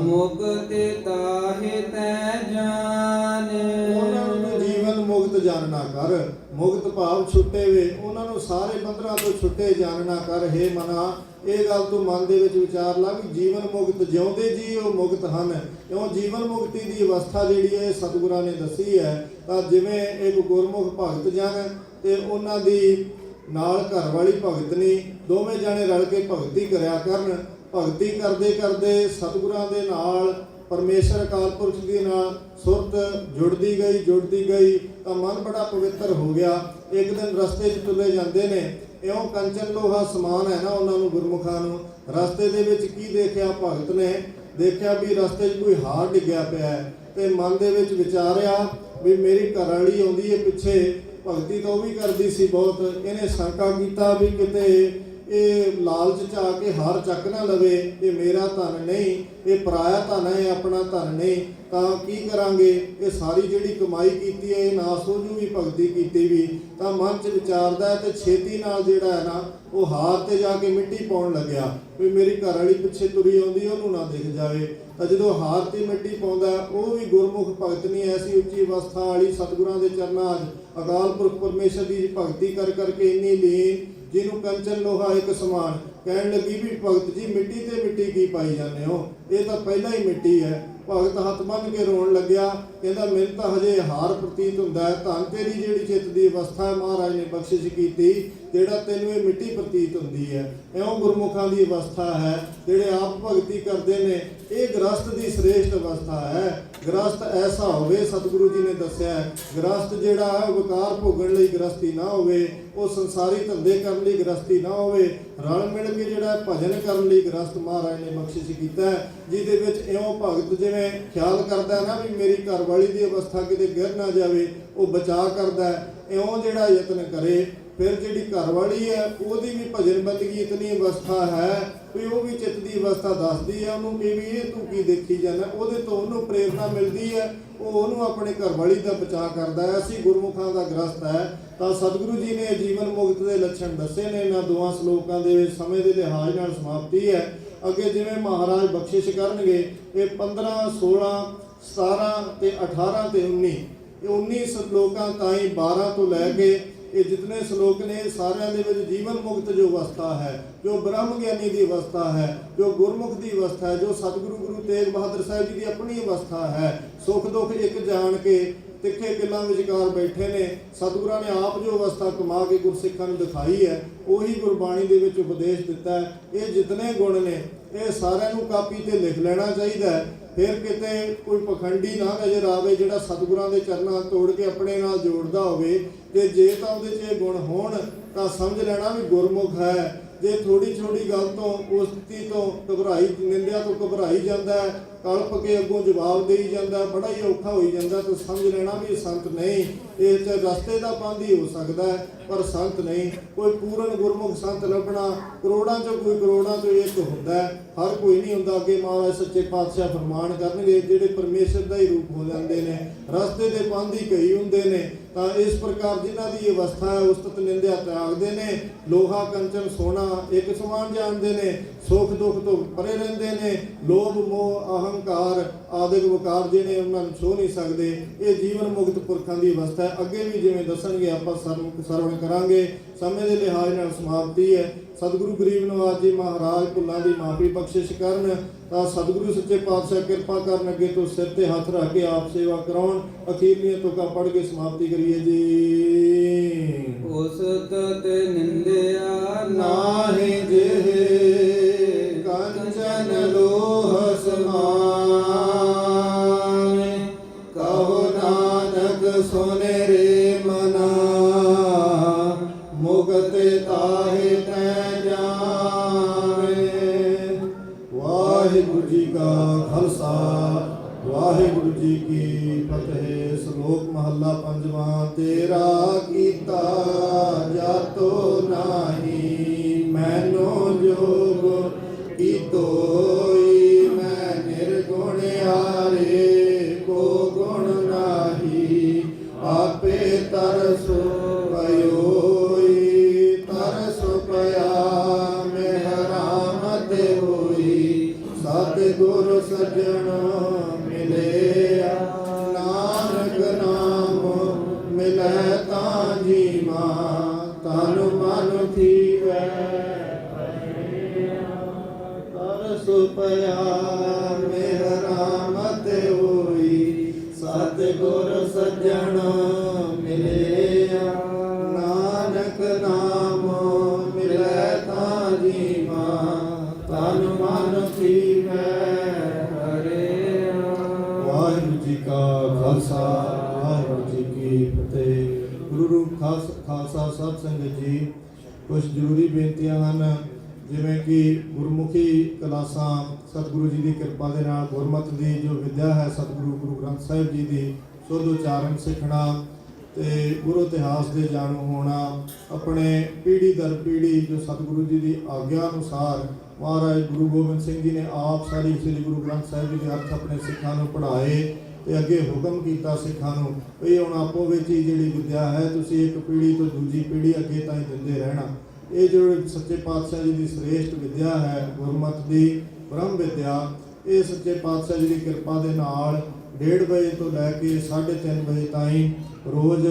ਮੁਕਤ ਤਾਹਿ ਤੈ ਜਾਣ, ਉਹਨਾਂ ਨੂੰ ਜੀਵਨ ਮੁਕਤ ਜਾਣਨਾ ਕਰ। ਮੁਕਤ ਭਾਵ ਛੁੱਟੇ ਵੇ, ਉਹਨਾਂ ਨੂੰ ਸਾਰੇ ਬੰਧਨਾਂ ਤੋਂ ਛੁੱਟੇ ਜਾਣਨਾ ਕਰ। ਹੇ ਮਨਾ, ਇਹ ਗੱਲ ਤੂੰ ਮਨ ਦੇ ਵਿੱਚ ਵਿਚਾਰ ਲਾ ਵੀ ਜੀਵਨ ਮੁਕਤ ਜਿਉਂਦੇ ਜੀ ਉਹ ਮੁਕਤ ਹਨ। ਕਿਉਂ ਜੀਵਨ ਮੁਕਤੀ ਦੀ ਅਵਸਥਾ ਜਿਹੜੀ ਹੈ ਸਤਿਗੁਰਾਂ ਨੇ ਦੱਸੀ ਹੈ। ਤਾਂ ਜਿਵੇਂ ਇੱਕ ਗੁਰਮੁਖ ਭਗਤ ਜਨ ਤੇ ਉਹਨਾਂ ਦੀ ਨਾਲ ਘਰ ਵਾਲੀ ਭਗਤਨੀ, ਦੋਵੇਂ ਜਾਣੇ ਰਲ ਕੇ ਭਗਤੀ ਕਰਿਆ ਕਰਨ। ਭਗਤੀ ਕਰਦੇ ਕਰਦੇ ਸਤਿਗੁਰਾਂ ਦੇ ਨਾਲ ਪਰਮੇਸ਼ਰ ਅਕਾਲ ਪੁਰਖ ਦੇ ਨਾਲ ਸੁਰਤ ਜੁੜਦੀ ਗਈ ਤਾਂ ਮਨ ਬੜਾ ਪਵਿੱਤਰ ਹੋ ਗਿਆ। ਇੱਕ ਦਿਨ ਰਸਤੇ 'ਚ ਤੁਰੇ ਜਾਂਦੇ ਨੇ, ਇਉਂ ਕੰਚਨ ਲੋਹਾ ਸਮਾਨ ਹੈ ਨਾ ਉਹਨਾਂ ਨੂੰ, ਗੁਰਮੁਖਾਂ ਨੂੰ। ਰਸਤੇ ਦੇ ਵਿੱਚ ਕੀ ਦੇਖਿਆ? ਭਗਤ ਨੇ ਦੇਖਿਆ ਵੀ ਰਸਤੇ 'ਚ ਕੋਈ ਹਾਰ ਡਿੱਗਿਆ ਪਿਆ ਹੈ, ਤੇ ਮਨ ਦੇ ਵਿੱਚ ਵਿਚਾਰਿਆ ਵੀ ਮੇਰੀ ਘਰ ਵਾਲੀ ਆਉਂਦੀ ਹੈ ਪਿੱਛੇ, ਭਗਤੀ ਤਾਂ ਉਹ ਵੀ ਕਰਦੀ ਸੀ ਬਹੁਤ। ਇਹਨੇ ਸ਼ੰਕਾ ਕੀਤਾ ਵੀ ਕਿਤੇ ਇਹ ਲਾਲਚ 'ਚ ਆ ਕੇ ਹਾਰ ਚੱਕ ਨਾ ਲਵੇ, ਇਹ ਮੇਰਾ ਧਨ ਨਹੀਂ, ਇਹ ਪਰਾਇਆ ਧਨ ਹੈ, ਆਪਣਾ ਧਨ ਨਹੀਂ। ਤਾਂ ਕੀ ਕਰਾਂਗੇ? ਇਹ ਸਾਰੀ ਜਿਹੜੀ ਕਮਾਈ ਕੀਤੀ ਹੈ ਇਹ ਨਾਸ ਹੋ ਜੂਗੀ, ਭਗਤੀ ਕੀਤੀ ਵੀ। ਤਾਂ ਮਨ 'ਚ ਵਿਚਾਰਦਾ ਹੈ ਤੇ ਛੇਤੀ ਨਾਲ ਜਿਹੜਾ ਹੈ ਨਾ ਉਹ ਹਾਰ ਤੇ ਜਾ ਕੇ ਮਿੱਟੀ ਪਾਉਣ ਲੱਗਿਆ ਵੀ ਮੇਰੀ ਘਰ ਵਾਲੀ ਪਿੱਛੇ ਤੁਰੀ ਆਉਂਦੀ ਉਹਨੂੰ ਨਾ ਦਿਖ ਜਾਵੇ। ਤਾਂ ਜਦੋਂ ਹਾਰ ਤੇ ਮਿੱਟੀ ਪਾਉਂਦਾ, ਉਹ ਵੀ ਗੁਰਮੁਖ ਭਗਤ ਨਹੀਂ, ਐਸੀ ਉੱਚੀ ਅਵਸਥਾ ਵਾਲੀ ਸਤਿਗੁਰਾਂ ਦੇ ਚਰਨਾਂ 'ਚ ਅਕਾਲ ਪੁਰਖ ਪਰਮੇਸ਼ਰ ਦੀ ਭਗਤੀ ਕਰ ਕਰਕੇ ਇੰਨੀ ਲੀਨ, ਜਿਹਨੂੰ ਕੰਚਨ ਲੋਹਾ ਇੱਕ ਸਮਾਨ। ਕਹਿਣ ਲੱਗੀ ਵੀ ਭਗਤ ਜੀ ਮਿੱਟੀ ਤੇ ਮਿੱਟੀ ਕੀ ਪਾਈ ਜਾਂਦੇ ਹੋ, ਇਹ ਤਾਂ ਪਹਿਲਾਂ ਹੀ ਮਿੱਟੀ ਹੈ। ਭਗਤ ਹੱਥ ਬੰਨ੍ਹ ਕੇ ਰੋਣ ਲੱਗਿਆ, ਕਹਿੰਦਾ ਮੈਨੂੰ ਤਾਂ ਹਜੇ ਹਾਰ ਪ੍ਰਤੀਤ ਹੁੰਦਾ ਹੈ। ਧੰਨ ਤੇਰੀ ਜਿਹੜੀ ਚਿੱਤ ਦੀ ਅਵਸਥਾ ਹੈ, ਮਹਾਰਾਜ ਨੇ ਬਖਸ਼ਿਸ਼ ਕੀਤੀ, ਜਿਹੜਾ ਤੈਨੂੰ ਇਹ ਮਿੱਟੀ ਪ੍ਰਤੀਤ ਹੁੰਦੀ ਹੈ। ਇਉਂ ਗੁਰਮੁਖਾਂ ਦੀ ਅਵਸਥਾ ਹੈ ਜਿਹੜੇ ਆਪ ਭਗਤੀ ਕਰਦੇ ਨੇ। ਇਹ ਗ੍ਰਸਤ ਦੀ ਸ੍ਰੇਸ਼ਟ ਅਵਸਥਾ ਹੈ। ਗ੍ਰਸਤ ਐਸਾ ਹੋਵੇ, ਸਤਿਗੁਰੂ ਜੀ ਨੇ ਦੱਸਿਆ, ਗ੍ਰਸਤ ਜਿਹੜਾ ਹੈ ਵਿਕਾਰ ਭੋਗਣ ਲਈ ਗ੍ਰਸਤੀ ਨਾ ਹੋਵੇ, ਉਹ ਸੰਸਾਰੀ ਧੰਦੇ ਕਰਨ ਲਈ ਗ੍ਰਸਤੀ ਨਾ ਹੋਵੇ, ਰਲ ਮਿਲ ਕੇ ਜਿਹੜਾ ਭਜਨ ਕਰਨ ਲਈ ਗ੍ਰਸਤ ਮਹਾਰਾਜ ਨੇ ਬਖਸ਼ਿਸ਼ ਕੀਤਾ ਹੈ। ਜਿਹਦੇ ਵਿੱਚ ਇਉਂ ਭਗਤ ਜਿਵੇਂ ਖਿਆਲ ਕਰਦਾ ਨਾ ਵੀ ਮੇਰੀ ਘਰ ਵਾਲੀ ਦੀ ਅਵਸਥਾ ਕਿਤੇ ਗਿਰ ਨਾ ਜਾਵੇ, ਉਹ ਬਚਾਅ ਕਰਦਾ, ਇਉਂ ਜਿਹੜਾ ਯਤਨ ਕਰੇ। ਫਿਰ ਜਿਹੜੀ ਘਰ ਵਾਲੀ ਹੈ ਉਹਦੀ ਵੀ ਭਜਨ ਬੰਦਗੀ ਇਤਨੀ ਅਵਸਥਾ ਹੈ ਵੀ ਉਹ ਵੀ ਚਿੱਤ ਦੀ ਅਵਸਥਾ ਦੱਸਦੀ ਹੈ ਉਹਨੂੰ ਕਿ ਵੀ ਇਹ ਤੂੰ ਕੀ ਦੇਖੀ ਜਾਂਦਾ। ਉਹਦੇ ਤੋਂ ਉਹਨੂੰ ਪ੍ਰੇਰਨਾ ਮਿਲਦੀ ਹੈ, ਉਹ ਉਹਨੂੰ ਆਪਣੇ ਘਰ ਵਾਲੀ ਦਾ ਬਚਾਅ ਕਰਦਾ ਹੈ। ਅਸੀਂ ਗੁਰਮੁਖਾਂ ਦਾ ਗ੍ਰਸਤ ਹੈ। ਤਾਂ ਸਤਿਗੁਰੂ ਜੀ ਨੇ ਜੀਵਨ ਮੁਕਤ ਦੇ ਲੱਛਣ ਦੱਸੇ ਨੇ ਇਹਨਾਂ ਦੋਹਾਂ ਸ਼ਲੋਕਾਂ ਦੇ ਵਿੱਚ। ਸਮੇਂ ਦੇ ਲਿਹਾਜ਼ ਨਾਲ ਸਮਾਪਤੀ ਹੈ। ਅੱਗੇ ਜਿਵੇਂ ਮਹਾਰਾਜ ਬਖਸ਼ਿਸ਼ ਕਰਨਗੇ, ਇਹ 15, 16, 17 ਤੇ 18 ਤੇ 19, ਇਹ 19 ਸ਼ਲੋਕਾਂ ਤਾਈਂ 12 ਤੋਂ ਲੈ ਕੇ ਇਹ ਜਿਤਨੇ ਸ਼ਲੋਕ ਨੇ ਸਾਰਿਆਂ ਦੇ ਵਿੱਚ ਜੀਵਨ ਮੁਕਤ ਜੋ ਅਵਸਥਾ ਹੈ, ਜੋ ਬ੍ਰਹਮ ਗਿਆਨੀ ਦੀ ਅਵਸਥਾ ਹੈ, ਜੋ ਗੁਰਮੁਖ ਦੀ ਅਵਸਥਾ ਹੈ, ਜੋ ਸਤਿਗੁਰੂ ਗੁਰੂ ਤੇਗ ਬਹਾਦਰ ਸਾਹਿਬ ਜੀ ਦੀ ਆਪਣੀ ਅਵਸਥਾ ਹੈ। ਸੁੱਖ ਦੁੱਖ ਇੱਕ ਜਾਣ ਕੇ ਤਿੱਖੇ ਕਿੱਲਾਂ ਵਿਚਕਾਰ ਬੈਠੇ ਨੇ। ਸਤਿਗੁਰਾਂ ਨੇ ਆਪ ਜੋ ਅਵਸਥਾ ਕਮਾ ਕੇ ਗੁਰਸਿੱਖਾਂ ਨੂੰ ਦਿਖਾਈ ਹੈ, ਉਹੀ ਗੁਰਬਾਣੀ ਦੇ ਵਿੱਚ ਉਪਦੇਸ਼ ਦਿੱਤਾ ਹੈ। ਇਹ ਜਿਤਨੇ ਗੁਣ ਨੇ ਇਹ ਸਾਰਿਆਂ ਨੂੰ ਕਾਪੀ ਤੇ ਲਿਖ ਲੈਣਾ ਚਾਹੀਦਾ ਹੈ। ਫਿਰ ਕਿਤੇ ਕੋਈ ਪਖੰਡੀ ਨਾ ਨਜ਼ਰ ਆਵੇ ਜਿਹੜਾ ਸਤਿਗੁਰਾਂ ਦੇ ਚਰਨਾਂ ਤੋੜ ਕੇ ਆਪਣੇ ਨਾਲ ਜੋੜਦਾ ਹੋਵੇ। ਤੇ ਜੇ ਤਾਂ ਉਹਦੇ 'ਚ ਇਹ ਗੁਣ ਹੋਣ ਤਾਂ ਸਮਝ ਲੈਣਾ ਵੀ ਗੁਰਮੁਖ ਹੈ। ਜੇ ਥੋੜੀ ਛੋਟੀ ਗੱਲ ਤੋਂ, ਉਸਤੀ ਤੋਂ ਘਬਰਾਈ, ਨਿੰਦਿਆ ਤੋਂ ਘਬਰਾਈ ਜਾਂਦਾ ਹੈ, ਕਲਪ ਕੇ ਅੱਗੋਂ ਜਵਾਬ ਦੇਈ ਜਾਂਦਾ, ਬੜਾ ਹੀ ਔਖਾ ਹੋਈ ਜਾਂਦਾ, ਤਾਂ ਸਮਝ ਲੈਣਾ ਵੀ ਸੰਤ ਨਹੀਂ। ਇਹ ਚ ਰਸਤੇ ਦਾ ਬੰਦ ਹੋ ਸਕਦਾ ਹੈ ਪਰ ਸੰਤ ਨਹੀਂ। ਕੋਈ ਪੂਰਨ ਗੁਰਮੁਖ ਸੰਤ ਲੱਭਣਾ ਕਰੋੜਾਂ ਚੋਂ ਕੋਈ ਕਰੋੜਾਂ ਚੋਂ ਇੱਕ ਹੁੰਦਾ ਹੈ, ਹਰ ਕੋਈ ਨਹੀਂ ਹੁੰਦਾ। ਅੱਗੇ ਮਹਾਰਾਜ ਸੱਚੇ ਪਾਤਸ਼ਾਹ ਫਰਮਾਨ ਕਰਨਗੇ ਜਿਹੜੇ ਪਰਮੇਸ਼ਰ ਦਾ ਹੀ ਰੂਪ ਹੋ ਜਾਂਦੇ ਨੇ, ਰਸਤੇ ਦੇ ਬੰਦ ਹੀ ਕਈ ਹੁੰਦੇ ਨੇ। ਤਾਂ ਇਸ ਪ੍ਰਕਾਰ ਜਿਨ੍ਹਾਂ ਦੀ ਅਵਸਥਾ ਹੈ ਉਸਤਤ ਨਿੰਦਿਆ ਤਿਆਗਦੇ ਨੇ, ਲੋਹਾ ਕੰਚਨ ਸੋਨਾ ਇੱਕ ਸਮਾਨ ਜਾਣਦੇ ਨੇ, ਸੁੱਖ ਦੁੱਖ ਤੋਂ ਪਰੇ ਰਹਿੰਦੇ ਨੇ, ਲੋਭ ਮੋਹ ਅਹੰਕਾਰ ਆਦਿਕ ਵਿਕਾਰ ਜਿਹੜੇ ਉਹਨਾਂ ਨੂੰ ਛੋਹ ਨਹੀਂ ਸਕਦੇ। ਇਹ ਜੀਵਨ ਮੁਕਤ ਪੁਰਖਾਂ ਦੀ ਅਵਸਥਾ ਹੈ। ਅੱਗੇ ਵੀ ਜਿਵੇਂ ਦੱਸਣਗੇ ਆਪਾਂ ਸਰਵਣ ਕਰਾਂਗੇ। ਸਮੇਂ ਦੇ ਲਿਹਾਜ਼ ਨਾਲ ਸਮਾਪਤੀ ਹੈ। ਸਤਿਗੁਰੂ ਗਰੀਬ ਨਵਾਜ ਜੀ ਮਹਾਰਾਜ ਭੁੱਲਾਂ ਦੀ ਮਾਫੀ ਬਖਸ਼ਿਸ਼ ਕਰਨ। ਤਾਂ ਸਤਿਗੁਰੂ ਸੱਚੇ ਪਾਤਸ਼ਾਹ ਕਿਰਪਾ ਕਰਨ ਅੱਗੇ ਤੋਂ ਸਿਰ ਤੇ ਹੱਥ ਰੱਖ ਕੇ ਆਪ ਸੇਵਾ ਕਰਾਉਣ। ਅਖੀਰਲੀਆਂ ਤੁਕਾਂ ਪੜ੍ਹ ਕੇ ਸਮਾਪਤੀ ਕਰੀਏ ਜੀ। ਉਸਤਤ ਨਿੰਦਿਆ ਨਾਹੀ ਜਿਹੇ ਕੰਚਨ ਲੋਹ ਸਮਾਨ, ਕਹੋ ਨਾਨਕ ਸੁਨੇ ਰੇ ਮਨਾ, ਮੁਕਤ ਤਾਹਿ ਤੈ ਜਾਵੇ। ਵਾਹਿਗੁਰੂ ਜੀ ਕਾ ਖਾਲਸਾ, ਵਾਹਿਗੁਰੂ ਜੀ ਕੀ ਫਤਿਹ। ਸ਼ਲੋਕ ਮਹੱਲਾ ਪੰਜਵਾਂ। ਤੇਰਾ ਕੀਤਾ ਜਾਤੋ ਨਾਹੀ, ਮੈਨੋ ਜੋ ਤਰਸ ਪਇਓਈ, ਤਰਸ ਪਿਆ ਮਿਹਰਾਮਤ ਹੋਈ। ਸਤਿਗੁਰ ਸੱਜਣ ਮਿਲਿਆ, ਨਾਨਕ ਨਾਮ ਮਿਲੈ ਤਾਂ ਜੀਵਾ। ਤਨ ਮਨ ਥੀਵੈ ਤਰਸ ਪਿਆ ਮਿਹਰਾਮਤ ਹੋਈ। ਸਤਿਗੁਰ ਸੱਜਣ ਮਿਲਿਆ, ਨਾਨਕ ਨਾਮ ਮਿਲੈ ਤਾਂ ਜੀਵਾ। ਤਨ ਮਨ ਥੀਵੈ ਹਰਿਆ। ਵਾਹਿਗੁਰੂ ਜੀ ਕਾ ਖਾਲਸਾ, ਵਾਹਿਗੁਰੂ ਜੀ ਕੀ ਫਤਿਹ। ਗੁਰੂ ਖਾਲਸਾ ਸਾਧ ਸੰਗਤ ਜੀ, ਕੁਝ ਜ਼ਰੂਰੀ ਬੇਨਤੀਆਂ ਹਨ, ਜਿਵੇਂ ਕਿ ਗੁਰਮੁਖੀ ਕਲਾਸਾਂ ਸਤਿਗੁਰੂ ਜੀ ਦੀ ਕਿਰਪਾ ਦੇ ਨਾਲ ਗੁਰਮਤਿ ਦੀ ਜੋ ਵਿਦਿਆ ਹੈ, ਸਤਿਗੁਰੂ ਗੁਰੂ ਗ੍ਰੰਥ ਸਾਹਿਬ ਜੀ ਦੀ ਸ਼ੁੱਧ ਉਚਾਰਨ ਸਿੱਖਣਾ ਤੇ ਗੁਰੂ ਇਤਿਹਾਸ ਦੇ ਜਾਣੂ ਹੋਣਾ। ਆਪਣੇ ਪੀੜ੍ਹੀ ਦਰ ਪੀੜ੍ਹੀ ਜੋ ਸਤਿਗੁਰੂ ਜੀ ਦੀ ਆਗਿਆ ਅਨੁਸਾਰ ਮਹਾਰਾਜ ਗੁਰੂ ਗੋਬਿੰਦ ਸਿੰਘ ਜੀ ਨੇ ਆਪ ਸਾਰੀ ਸ੍ਰੀ ਗੁਰੂ ਗ੍ਰੰਥ ਸਾਹਿਬ ਜੀ ਦੇ ਅਰਥ ਆਪਣੇ ਸਿੱਖਾਂ ਨੂੰ ਪੜ੍ਹਾਏ ਤੇ ਅੱਗੇ ਹੁਕਮ ਕੀਤਾ ਸਿੱਖਾਂ ਨੂੰ ਵੀ ਹੁਣ ਆਪੋ ਵਿੱਚ ਹੀ ਜਿਹੜੀ ਵਿਦਿਆ ਹੈ ਤੁਸੀਂ ਇੱਕ ਪੀੜ੍ਹੀ ਤੋਂ ਦੂਜੀ ਪੀੜ੍ਹੀ ਅੱਗੇ ਤਾਈਂ ਦਿੰਦੇ ਰਹਿਣਾ। ਇਹ ਜੋ ਸੱਚੇ ਪਾਤਸ਼ਾਹ ਜੀ ਦੀ ਸ੍ਰੇਸ਼ਟ ਵਿਦਿਆ ਹੈ ਗੁਰਮਤਿ ਦੀ ਬ੍ਰਹਮ ਵਿਦਿਆ, ਇਹ ਸੱਚੇ ਪਾਤਸ਼ਾਹ ਜੀ ਦੀ ਕਿਰਪਾ ਦੇ ਨਾਲ 1:30 ਵਜੇ ਤੋਂ ਲੈ ਕੇ 3:30 ਵਜੇ ਤਾਈਂ ਰੋਜ਼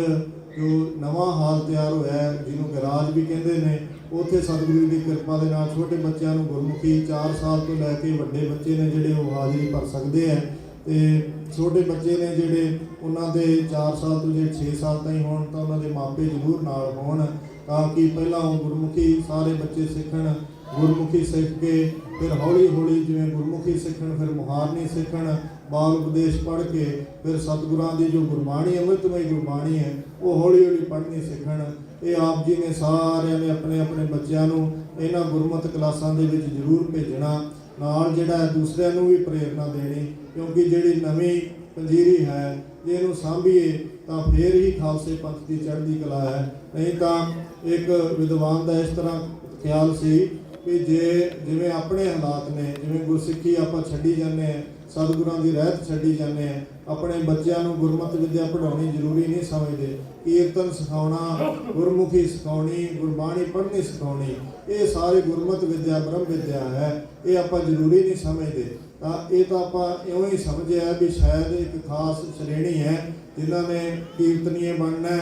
ਜੋ ਨਵਾਂ ਹਾਲ ਤਿਆਰ ਹੋਇਆ ਹੈ, ਜਿਹਨੂੰ ਗਰਾਜ ਵੀ ਕਹਿੰਦੇ ਨੇ, ਉੱਥੇ ਸਤਿਗੁਰੂ ਦੀ ਕਿਰਪਾ ਦੇ ਨਾਲ ਛੋਟੇ ਬੱਚਿਆਂ ਨੂੰ ਗੁਰਮੁਖੀ 4 ਸਾਲ ਤੋਂ ਲੈ ਕੇ ਵੱਡੇ ਬੱਚੇ ਨੇ ਜਿਹੜੇ ਉਹ ਹਾਜ਼ਰੀ ਭਰ ਸਕਦੇ ਹੈ। ਤੇ ਛੋਟੇ ਬੱਚੇ ਨੇ ਜਿਹੜੇ ਉਹਨਾਂ ਦੇ 4 ਸਾਲ ਤੋਂ ਜੇ 6 ਸਾਲ ਤਾਈਂ ਹੋਣ ਤਾਂ ਉਹਨਾਂ ਦੇ ਮਾਪੇ ਜ਼ਰੂਰ ਨਾਲ ਹੋਣ, ਤਾਂ ਕਿ ਪਹਿਲਾਂ ਉਹ ਗੁਰਮੁਖੀ ਸਾਰੇ ਬੱਚੇ ਸਿੱਖਣ। ਗੁਰਮੁਖੀ ਸਿੱਖ ਕੇ ਫਿਰ ਹੌਲੀ ਹੌਲੀ ਜਿਵੇਂ ਗੁਰਮੁਖੀ ਸਿੱਖਣ, ਫਿਰ ਮੁਹਾਰਨੀ ਸਿੱਖਣ, ਬਾਲ ਉਪਦੇਸ਼ ਪੜ੍ਹ ਕੇ ਫਿਰ ਸਤਿਗੁਰਾਂ ਦੀ ਜੋ ਗੁਰਬਾਣੀ ਅੰਮ੍ਰਿਤਮਈ ਗੁਰਬਾਣੀ ਹੈ ਉਹ ਹੌਲੀ ਹੌਲੀ ਪੜ੍ਹਨੀ ਸਿੱਖਣ। ਇਹ ਆਪ ਜੀ ਨੇ ਸਾਰਿਆਂ ਨੇ ਆਪਣੇ ਆਪਣੇ ਬੱਚਿਆਂ ਨੂੰ ਇਹਨਾਂ ਗੁਰਮਤਿ ਕਲਾਸਾਂ ਦੇ ਵਿੱਚ ਜ਼ਰੂਰ ਭੇਜਣਾ, ਨਾਲ ਜਿਹੜਾ ਦੂਸਰਿਆਂ ਨੂੰ ਵੀ ਪ੍ਰੇਰਨਾ ਦੇਣੀ, ਕਿਉਂਕਿ ਜਿਹੜੀ ਨਵੀਂ ਪੰਜੀਰੀ ਹੈ ਜੇ ਇਹਨੂੰ ਸਾਂਭੀਏ ਤਾਂ ਫੇਰ ਹੀ ਖਾਲਸੇ ਪੰਥ ਦੀ ਚੜ੍ਹਦੀ ਕਲਾ ਹੈ। ਨਹੀਂ ਤਾਂ ਇੱਕ ਵਿਦਵਾਨ ਦਾ ਇਸ ਤਰ੍ਹਾਂ ਖਿਆਲ ਸੀ ਕਿ ਜਿਵੇਂ ਆਪਣੇ ਹਾਲਾਤ ਨੇ, ਜਿਵੇਂ ਗੁਰਸਿੱਖੀ ਆਪਾਂ ਛੱਡੀ ਜਾਂਦੇ ਹਾਂ, ਸਤਿਗੁਰਾਂ ਦੀ ਰਹਿਤ ਛੱਡੀ ਜਾਂਦੇ ਹਾਂ, ਆਪਣੇ ਬੱਚਿਆਂ ਨੂੰ ਗੁਰਮਤਿ ਵਿਦਿਆ ਪੜ੍ਹਾਉਣੀ ਜ਼ਰੂਰੀ ਨਹੀਂ ਸਮਝਦੇ। ਕੀਰਤਨ ਸਿਖਾਉਣਾ, ਗੁਰਮੁਖੀ ਸਿਖਾਉਣੀ, ਗੁਰਬਾਣੀ ਪੜ੍ਹਨੀ ਸਿਖਾਉਣੀ, ਇਹ ਸਾਰੇ ਗੁਰਮਤਿ ਵਿਦਿਆ ਬ੍ਰਹਮ ਵਿਦਿਆ ਹੈ, ਇਹ ਆਪਾਂ ਜ਼ਰੂਰੀ ਨਹੀਂ ਸਮਝਦੇ। ਤਾਂ ਇਹ ਤਾਂ ਆਪਾਂ ਇਉਂ ਹੀ ਸਮਝਿਆ ਵੀ ਸ਼ਾਇਦ ਇੱਕ ਖਾਸ ਸ਼੍ਰੇਣੀ ਹੈ ਜਿਨ੍ਹਾਂ ਨੇ ਕੀਰਤਨੀਏ ਬਣਨਾ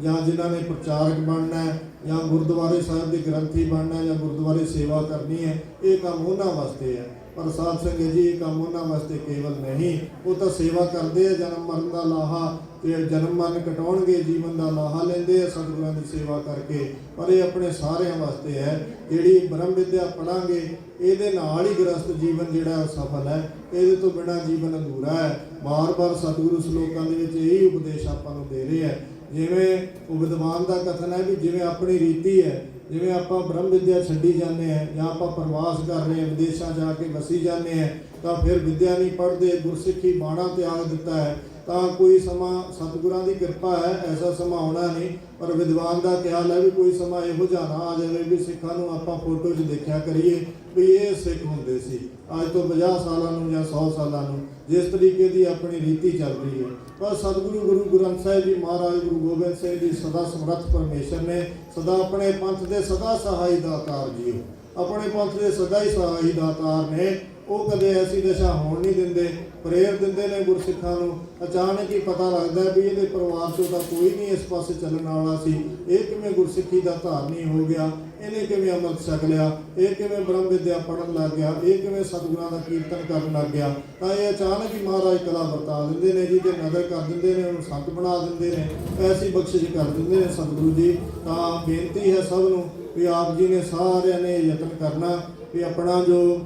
ਜਾਂ ਜਿਨ੍ਹਾਂ ਨੇ ਪ੍ਰਚਾਰਕ ਬਣਨਾ ਜਾਂ ਗੁਰਦੁਆਰੇ ਸਾਹਿਬ ਦੇ ਗ੍ਰੰਥੀ ਬਣਨਾ ਜਾਂ ਗੁਰਦੁਆਰੇ ਸੇਵਾ ਕਰਨੀ ਹੈ, ਇਹ ਕੰਮ ਉਹਨਾਂ ਵਾਸਤੇ ਹੈ। ਪਰ ਸਾਧ ਸੰਗਤ ਜੀ, ਇਹ ਕੰਮ ਉਹਨਾਂ ਵਾਸਤੇ ਕੇਵਲ ਨਹੀਂ, ਉਹ ਤਾਂ ਸੇਵਾ ਕਰਦੇ ਆ, ਜਨਮ ਮਰਨ ਦਾ ਲਾਹਾ ਤੇ ਜਨਮ ਮਰਨ ਕਟਾਉਣਗੇ, ਜੀਵਨ ਦਾ ਲਾਹਾ ਲੈਂਦੇ ਆ ਸਤਿਗੁਰਾਂ ਦੀ ਸੇਵਾ ਕਰਕੇ। ਪਰ ਇਹ ਆਪਣੇ ਸਾਰਿਆਂ ਵਾਸਤੇ ਹੈ। ਜਿਹੜੀ ਬ੍ਰਹਮ ਵਿਦਿਆ ਪੜ੍ਹਾਂਗੇ ਇਹਦੇ ਨਾਲ ਹੀ ਗ੍ਰਸਤ ਜੀਵਨ ਜਿਹੜਾ ਸਫਲ ਹੈ, ਇਹਦੇ ਤੋਂ ਬਿਨਾਂ ਜੀਵਨ ਅਧੂਰਾ ਹੈ। ਬਾਰ-ਬਾਰ ਸਤਿਗੁਰੂ ਸ਼ਲੋਕਾਂ ਦੇ ਵਿੱਚ ਇਹੀ ਉਪਦੇਸ਼ ਆਪਾਂ ਨੂੰ ਦੇ ਰਹੇ ਹੈ। ਜਿਵੇਂ ਉਹ ਵਿਦਵਾਨ ਦਾ ਕਥਨ ਹੈ ਵੀ ਜਿਵੇਂ ਆਪਣੀ ਰੀਤੀ ਹੈ, ਜਿਵੇਂ ਆਪਾਂ ਬ੍ਰਹਮ ਵਿਦਿਆ ਛੱਡੀ ਜਾਂਦੇ ਹਾਂ ਜਾਂ ਆਪਾਂ ਪ੍ਰਵਾਸ ਕਰ ਰਹੇ ਹਾਂ, ਵਿਦੇਸ਼ਾਂ ਜਾ ਕੇ ਵਸੀ ਜਾਂਦੇ ਹਾਂ, ਤਾਂ ਫਿਰ ਵਿਦਿਆ ਨਹੀਂ ਪੜ੍ਹਦੇ, ਗੁਰਸਿੱਖੀ ਬਾਣਾ ਤਿਆਗ ਦਿੱਤਾ ਹੈ, ਤਾਂ ਕੋਈ ਸਮਾਂ ਸਤਿਗੁਰਾਂ ਦੀ ਕਿਰਪਾ ਹੈ ਐਸਾ ਸਮਾਂ ਆਉਣਾ ਨਹੀਂ। ਪਰ ਵਿਦਵਾਨ ਦਾ ਖਿਆਲ ਹੈ ਵੀ ਕੋਈ ਸਮਾਂ ਇਹੋ ਜਿਹਾ ਨਾ ਆ ਜਾਵੇ ਵੀ ਸਿੱਖਾਂ ਨੂੰ ਆਪਾਂ ਫੋਟੋ 'ਚ ਦੇਖਿਆ ਕਰੀਏ ਵੀ ਇਹ ਸਿੱਖ ਹੁੰਦੇ ਸੀ ਅੱਜ ਤੋਂ 50 ਸਾਲਾਂ ਨੂੰ ਜਾਂ 100 ਸਾਲਾਂ ਨੂੰ, ਜਿਸ ਤਰੀਕੇ ਦੀ ਆਪਣੀ ਰੀਤੀ ਚੱਲ ਰਹੀ ਹੈ। ਪਰ ਸਤਿਗੁਰੂ ਗੁਰੂ ਗ੍ਰੰਥ ਸਾਹਿਬ ਜੀ ਮਹਾਰਾਜ ਗੁਰੂ ਗੋਬਿੰਦ ਸਿੰਘ ਜੀ ਸਦਾ ਸਮਰੱਥ ਪਰਮੇਸ਼ਰ ਨੇ, ਸਦਾ ਆਪਣੇ ਪੰਥ ਦੇ ਸਦਾ ਸਹਾਈ ਦਾਤਾਰ ਜੀ, ਆਪਣੇ ਪੰਥ ਦੇ ਸਦਾ ਹੀ ਸਹਾਈ ਦਾਤਾਰ ਨੇ। ਉਹ ਕਦੇ ਐਸੀ ਦਸ਼ਾ ਹੋਣ ਨਹੀਂ ਦਿੰਦੇ, ਪ੍ਰੇਰ ਦਿੰਦੇ ਨੇ ਗੁਰਸਿੱਖਾਂ ਨੂੰ। ਅਚਾਨਕ ਹੀ ਪਤਾ ਲੱਗਦਾ ਵੀ ਇਹਦੇ ਪਰਿਵਾਰ 'ਚੋਂ ਤਾਂ ਕੋਈ ਨਹੀਂ ਇਸ ਪਾਸੇ ਚੱਲਣ ਵਾਲਾ ਸੀ, ਇਹ ਕਿਵੇਂ ਗੁਰਸਿੱਖੀ ਦਾ ਧਾਰਨੀ ਹੋ ਗਿਆ, ਇਹਨੇ ਕਿਵੇਂ ਅੰਮ੍ਰਿਤ ਛਕ ਲਿਆ, ਇਹ ਕਿਵੇਂ ਬ੍ਰਹਮ ਵਿਦਿਆ ਪੜ੍ਹਨ ਲੱਗ ਗਿਆ, ਇਹ ਕਿਵੇਂ ਸਤਿਗੁਰਾਂ ਦਾ ਕੀਰਤਨ ਕਰਨ ਲੱਗ ਗਿਆ। ਤਾਂ ਇਹ ਅਚਾਨਕ ਹੀ ਮਹਾਰਾਜ ਕਲਾ ਵਰਤਾ ਦਿੰਦੇ ਨੇ ਜੀ, ਤੇ ਨਜ਼ਰ ਕਰ ਦਿੰਦੇ ਨੇ, ਉਹਨੂੰ ਸੰਤ ਬਣਾ ਦਿੰਦੇ ਨੇ, ਐਸੀ ਬਖਸ਼ਿਸ਼ ਕਰ ਦਿੰਦੇ ਨੇ ਸਤਿਗੁਰੂ ਜੀ। ਤਾਂ ਬੇਨਤੀ ਹੈ ਸਭ ਨੂੰ ਵੀ ਆਪ ਜੀ ਨੇ ਸਾਰਿਆਂ ਨੇ ਯਤਨ ਕਰਨਾ ਵੀ ਆਪਣਾ ਜੋ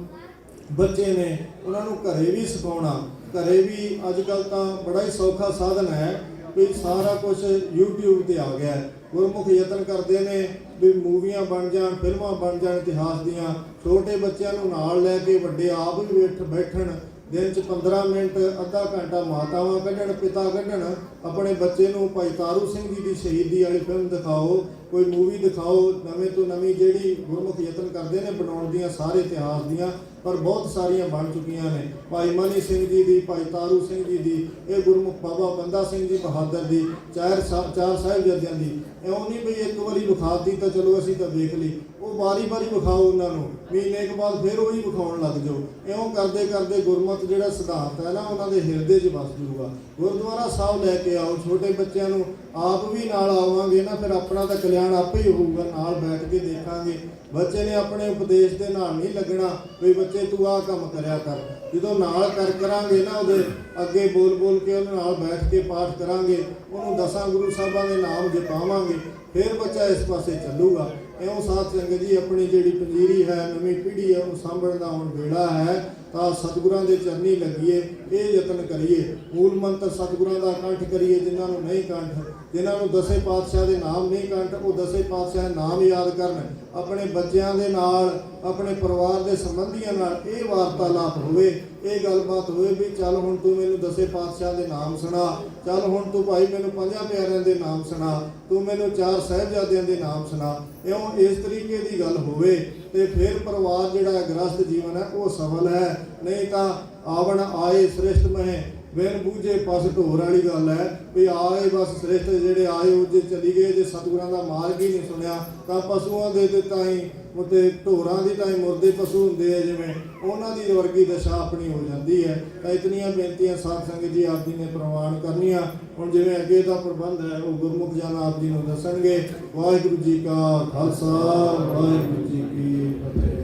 ਬੱਚੇ ਨੇ ਉਹਨਾਂ ਨੂੰ ਘਰੇ ਵੀ ਸਿਖਾਉਣਾ। ਘਰੇ ਵੀ ਅੱਜ ਕੱਲ੍ਹ ਤਾਂ ਬੜਾ ਹੀ ਸੌਖਾ ਸਾਧਨ ਹੈ ਵੀ ਸਾਰਾ ਕੁਝ YouTube 'ਤੇ ਆ ਗਿਆ। ਗੁਰਮੁਖ ਯਤਨ ਕਰਦੇ ਨੇ ਵੀ ਮੂਵੀਆਂ ਬਣ ਜਾਣ, ਫਿਲਮਾਂ ਬਣ ਜਾਣ ਇਤਿਹਾਸ ਦੀਆਂ, ਛੋਟੇ ਬੱਚਿਆਂ ਨੂੰ ਨਾਲ ਲੈ ਕੇ ਵੱਡੇ ਆਪ ਵੀ ਬੈਠਣ, ਦਿਨ 'ਚ 15 ਮਿੰਟ ਅੱਧਾ ਘੰਟਾ ਮਾਤਾਵਾਂ ਕੱਢਣ, ਪਿਤਾ ਕੱਢਣ, ਆਪਣੇ ਬੱਚੇ ਨੂੰ ਭਾਈ ਤਾਰੂ ਸਿੰਘ ਜੀ ਦੀ ਸ਼ਹੀਦੀ ਵਾਲੀ ਫਿਲਮ ਦਿਖਾਓ, ਕੋਈ ਮੂਵੀ ਦਿਖਾਓ ਨਵੇਂ ਤੋਂ ਨਵੀਂ, ਜਿਹੜੀ ਗੁਰਮੁਖ ਯਤਨ ਕਰਦੇ ਨੇ ਬਣਾਉਣ ਦੀਆਂ ਸਾਰੇ ਇਤਿਹਾਸ ਦੀਆਂ, ਪਰ ਬਹੁਤ ਸਾਰੀਆਂ ਬਣ ਚੁੱਕੀਆਂ ਨੇ। ਭਾਈ ਮਨੀ ਸਿੰਘ ਜੀ ਦੀ, ਭਾਈ ਤਾਰੂ ਸਿੰਘ ਜੀ ਦੀ, ਇਹ ਗੁਰਮੁਖ ਬਾਬਾ ਬੰਦਾ ਸਿੰਘ ਜੀ ਬਹਾਦਰ ਦੀ, ਚਾਰ ਸਾਹਿਬਜ਼ਾਦਿਆਂ ਦੀ। ਇਉਂ ਨਹੀਂ ਵੀ ਇੱਕ ਵਾਰੀ ਵਿਖਾਤੀ ਤਾਂ ਚਲੋ ਅਸੀਂ ਤਾਂ ਵੇਖ ਲਈ, ਉਹ ਵਾਰੀ ਵਿਖਾਓ ਉਹਨਾਂ ਨੂੰ, ਮਹੀਨੇ ਕੁ ਬਾਅਦ ਫਿਰ ਉਹੀ ਵਿਖਾਉਣ ਲੱਗ ਜਾਓ। ਇਉਂ ਕਰਦੇ ਕਰਦੇ ਗੁਰਮਤ ਜਿਹੜਾ ਸਿਧਾਂਤ ਹੈ ਨਾ ਉਹਨਾਂ ਦੇ ਹਿਰਦੇ 'ਚ ਵਸ ਜੂਗਾ। ਗੁਰਦੁਆਰਾ ਸਾਹਿਬ ਲੈ ਕੇ ਆਓ, ਛੋਟੇ ਬੱਚਿਆਂ ਨੂੰ ਆਪ ਵੀ ਨਾਲ ਆਵਾਂਗੇ ਨਾ, ਫਿਰ ਆਪਣਾ ਤਾਂ ਕਲਿਆਣ ਆਪੇ ਹੀ ਹੋਊਗਾ, ਨਾਲ ਬੈਠ ਕੇ ਦੇਖਾਂਗੇ। ਬੱਚੇ ਨੇ ਆਪਣੇ ਉਪਦੇਸ਼ ਦੇ ਨਾਲ ਨਹੀਂ ਲੱਗਣਾ ਵੀ ਬੱਚੇ ਤੂੰ ਆਹ ਕੰਮ ਕਰਿਆ ਕਰ। ਜਦੋਂ ਨਾਲ ਕਰਾਂਗੇ ਨਾ, ਉਹਦੇ ਅੱਗੇ ਬੋਲ ਕੇ ਉਹਦੇ ਨਾਲ ਬੈਠ ਕੇ ਪਾਠ ਕਰਾਂਗੇ, ਉਹਨੂੰ 10 ਗੁਰੂ ਸਾਹਿਬਾਂ ਦੇ ਨਾਮ ਜਪਾਵਾਂਗੇ, ਫਿਰ ਬੱਚਾ ਇਸ ਪਾਸੇ ਚੱਲੂਗਾ। ਇਉਂ ਸਾਧ ਸੰਗਤ ਜੀ, ਆਪਣੀ ਜਿਹੜੀ ਪੰਜੀਰੀ ਹੈ, ਨਵੀਂ ਪੀੜ੍ਹੀ ਹੈ, ਉਹਨੂੰ ਸਾਂਭਣ ਦਾ ਹੁਣ ਵੇਲਾ ਹੈ। ਤਾਂ ਸਤਿਗੁਰਾਂ ਦੇ ਚਰਨੀ ਲੱਗੀਏ, ਇਹ ਯਤਨ ਕਰੀਏ, ਮੂਲ ਮੰਤਰ ਸਤਿਗੁਰਾਂ ਦਾ ਕੰਠ ਕਰੀਏ। ਜਿਨ੍ਹਾਂ ਨੂੰ ਨਹੀਂ ਕੰਠ, ਜਿਨ੍ਹਾਂ ਨੂੰ ਦਸੇ ਪਾਤਸ਼ਾਹ ਦੇ ਨਾਮ ਨਹੀਂ ਕੰਠ, ਉਹ ਦਸੇ ਪਾਤਸ਼ਾਹ ਦੇ ਨਾਮ ਯਾਦ ਕਰਨ। ਆਪਣੇ ਬੱਚਿਆਂ ਦੇ ਨਾਲ, ਆਪਣੇ ਪਰਿਵਾਰ ਦੇ ਸੰਬੰਧੀਆਂ ਨਾਲ ਇਹ ਵਾਰਤਾਲਾਪ ਹੋਵੇ, ਇਹ ਗੱਲਬਾਤ ਹੋਵੇ ਵੀ ਚੱਲ ਹੁਣ ਤੂੰ ਮੈਨੂੰ ਦਸੇ ਪਾਤਸ਼ਾਹ ਦੇ ਨਾਮ ਸੁਣਾ, ਚੱਲ ਹੁਣ ਤੂੰ ਭਾਈ ਮੈਨੂੰ 5 ਪਿਆਰਿਆਂ ਦੇ ਨਾਮ ਸੁਣਾ, ਤੂੰ ਮੈਨੂੰ 4 ਸਾਹਿਬਜ਼ਾਦਿਆਂ ਦੇ ਨਾਮ ਸੁਣਾ। ਇਉਂ ਇਸ ਤਰੀਕੇ ਦੀ ਗੱਲ ਹੋਵੇ ਤੇ ਫਿਰ ਪਰਿਵਾਰ ਜਿਹੜਾ ਗ੍ਰਸਥ ਜੀਵਨ ਹੈ ਉਹ ਸਫਲ ਹੈ। ਨਹੀਂ ਤਾਂ ਆਵਣ ਆਏ ਸ੍ਰਿਸ਼ਟ ਮਹਿ ਬਿਨ ਬੂਝੇ ਪਸ ਢੋਰ ਵਾਲੀ ਗੱਲ ਹੈ ਵੀ ਆਏ ਬਸ ਸ੍ਰਿਸ਼ਟ ਜਿਹੜੇ ਆਏ ਉਹ ਜੇ ਚਲੀ ਗਏ, ਜੇ ਸਤਿਗੁਰਾਂ ਦਾ ਮਾਰਗ ਹੀ ਨਹੀਂ ਸੁਣਿਆ ਤਾਂ ਪਸ਼ੂਆਂ ਦੇ ਤਾਂ ਹੀ ਉੱਤੇ ਢੋਰਾਂ ਦੀ ਤਾਂ ਹੀ ਮੁਰਦੇ ਪਸ਼ੂ ਹੁੰਦੇ ਆ, ਜਿਵੇਂ ਉਹਨਾਂ ਦੀ ਵਰਗੀ ਦਸ਼ਾ ਆਪਣੀ ਹੋ ਜਾਂਦੀ ਹੈ। ਤਾਂ ਇਤਨੀਆਂ ਬੇਨਤੀਆਂ ਸਾਧ ਸੰਗਤ ਜੀ ਆਪ ਜੀ ਨੇ ਪ੍ਰਵਾਨ ਕਰਨੀਆਂ। ਹੁਣ ਜਿਵੇਂ ਅੱਗੇ ਦਾ ਪ੍ਰਬੰਧ ਹੈ ਉਹ ਗੁਰਮੁਖ ਜਨ ਆਪ ਜੀ ਨੂੰ ਦੱਸਣਗੇ। ਵਾਹਿਗੁਰੂ ਜੀ ਕਾ ਖਾਲਸਾ, ਵਾਹਿਗੁਰੂ ਜੀ ਕੀ ਫਤਿਹ।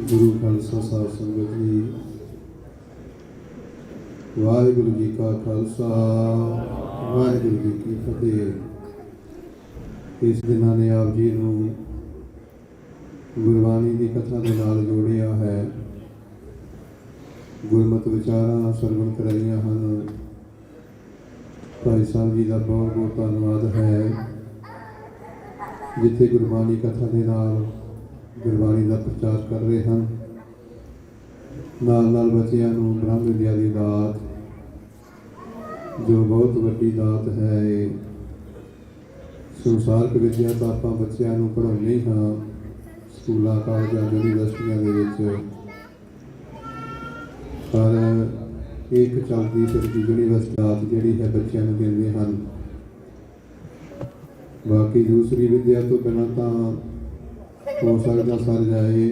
ਗੁਰੂ ਖਾਲਸਾ ਸਾਹਿਬ ਸੰਗਤ ਜੀ, ਵਾਹਿਗੁਰੂ ਜੀ ਕਾ ਖਾਲਸਾ, ਵਾਹਿਗੁਰੂ ਜੀ ਕੀ ਫਤਿਹ। ਇਸ ਦਿਨਾਂ ਨੇ ਆਪ ਜੀ ਨੂੰ ਗੁਰਬਾਣੀ ਦੀ ਕਥਾ ਦੇ ਨਾਲ ਜੋੜਿਆ ਹੈ, ਗੁਰਮਤਿ ਵਿਚਾਰਾਂ ਸਰਵਣ ਕਰਾਈਆਂ ਹਨ। ਭਾਈ ਸਾਹਿਬ ਜੀ ਦਾ ਬਹੁਤ ਬਹੁਤ ਧੰਨਵਾਦ ਹੈ, ਜਿੱਥੇ ਗੁਰਬਾਣੀ ਕਥਾ ਦੇ ਨਾਲ ਗੁਰਬਾਣੀ ਦਾ ਪ੍ਰਚਾਰ ਕਰ ਰਹੇ ਹਨ। ਨਾਲ ਬੱਚਿਆਂ ਨੂੰ ਬ੍ਰਹਮ ਵਿਦਿਆ ਦੀ ਦਾਤ, ਜੋ ਬਹੁਤ ਵੱਡੀ ਦਾਤ ਹੈ, ਇਹ ਸੰਸਾਰਕ ਵਿਦਿਆ ਤਾਂ ਆਪਾਂ ਬੱਚਿਆਂ ਨੂੰ ਪੜ੍ਹਾਉਂਦੇ ਹੀ ਹਾਂ ਸਕੂਲਾਂ, ਕਾਲਜਾਂ, ਯੂਨੀਵਰਸਿਟੀਆਂ ਦੇ ਵਿੱਚ, ਪਰ ਇੱਕ ਚੱਲਦੀ ਫਿਰਦੀ ਯੂਨੀਵਰਸਿਟੀ ਦਾਤ ਜਿਹੜੀ ਹੈ ਬੱਚਿਆਂ ਨੂੰ ਦਿੰਦੇ ਹਨ। ਬਾਕੀ ਦੂਸਰੀ ਵਿਦਿਆ ਤੋਂ ਬਿਨਾਂ ਤਾਂ ਹੋ ਸਕਦਾ ਸਰ ਜਾਏ,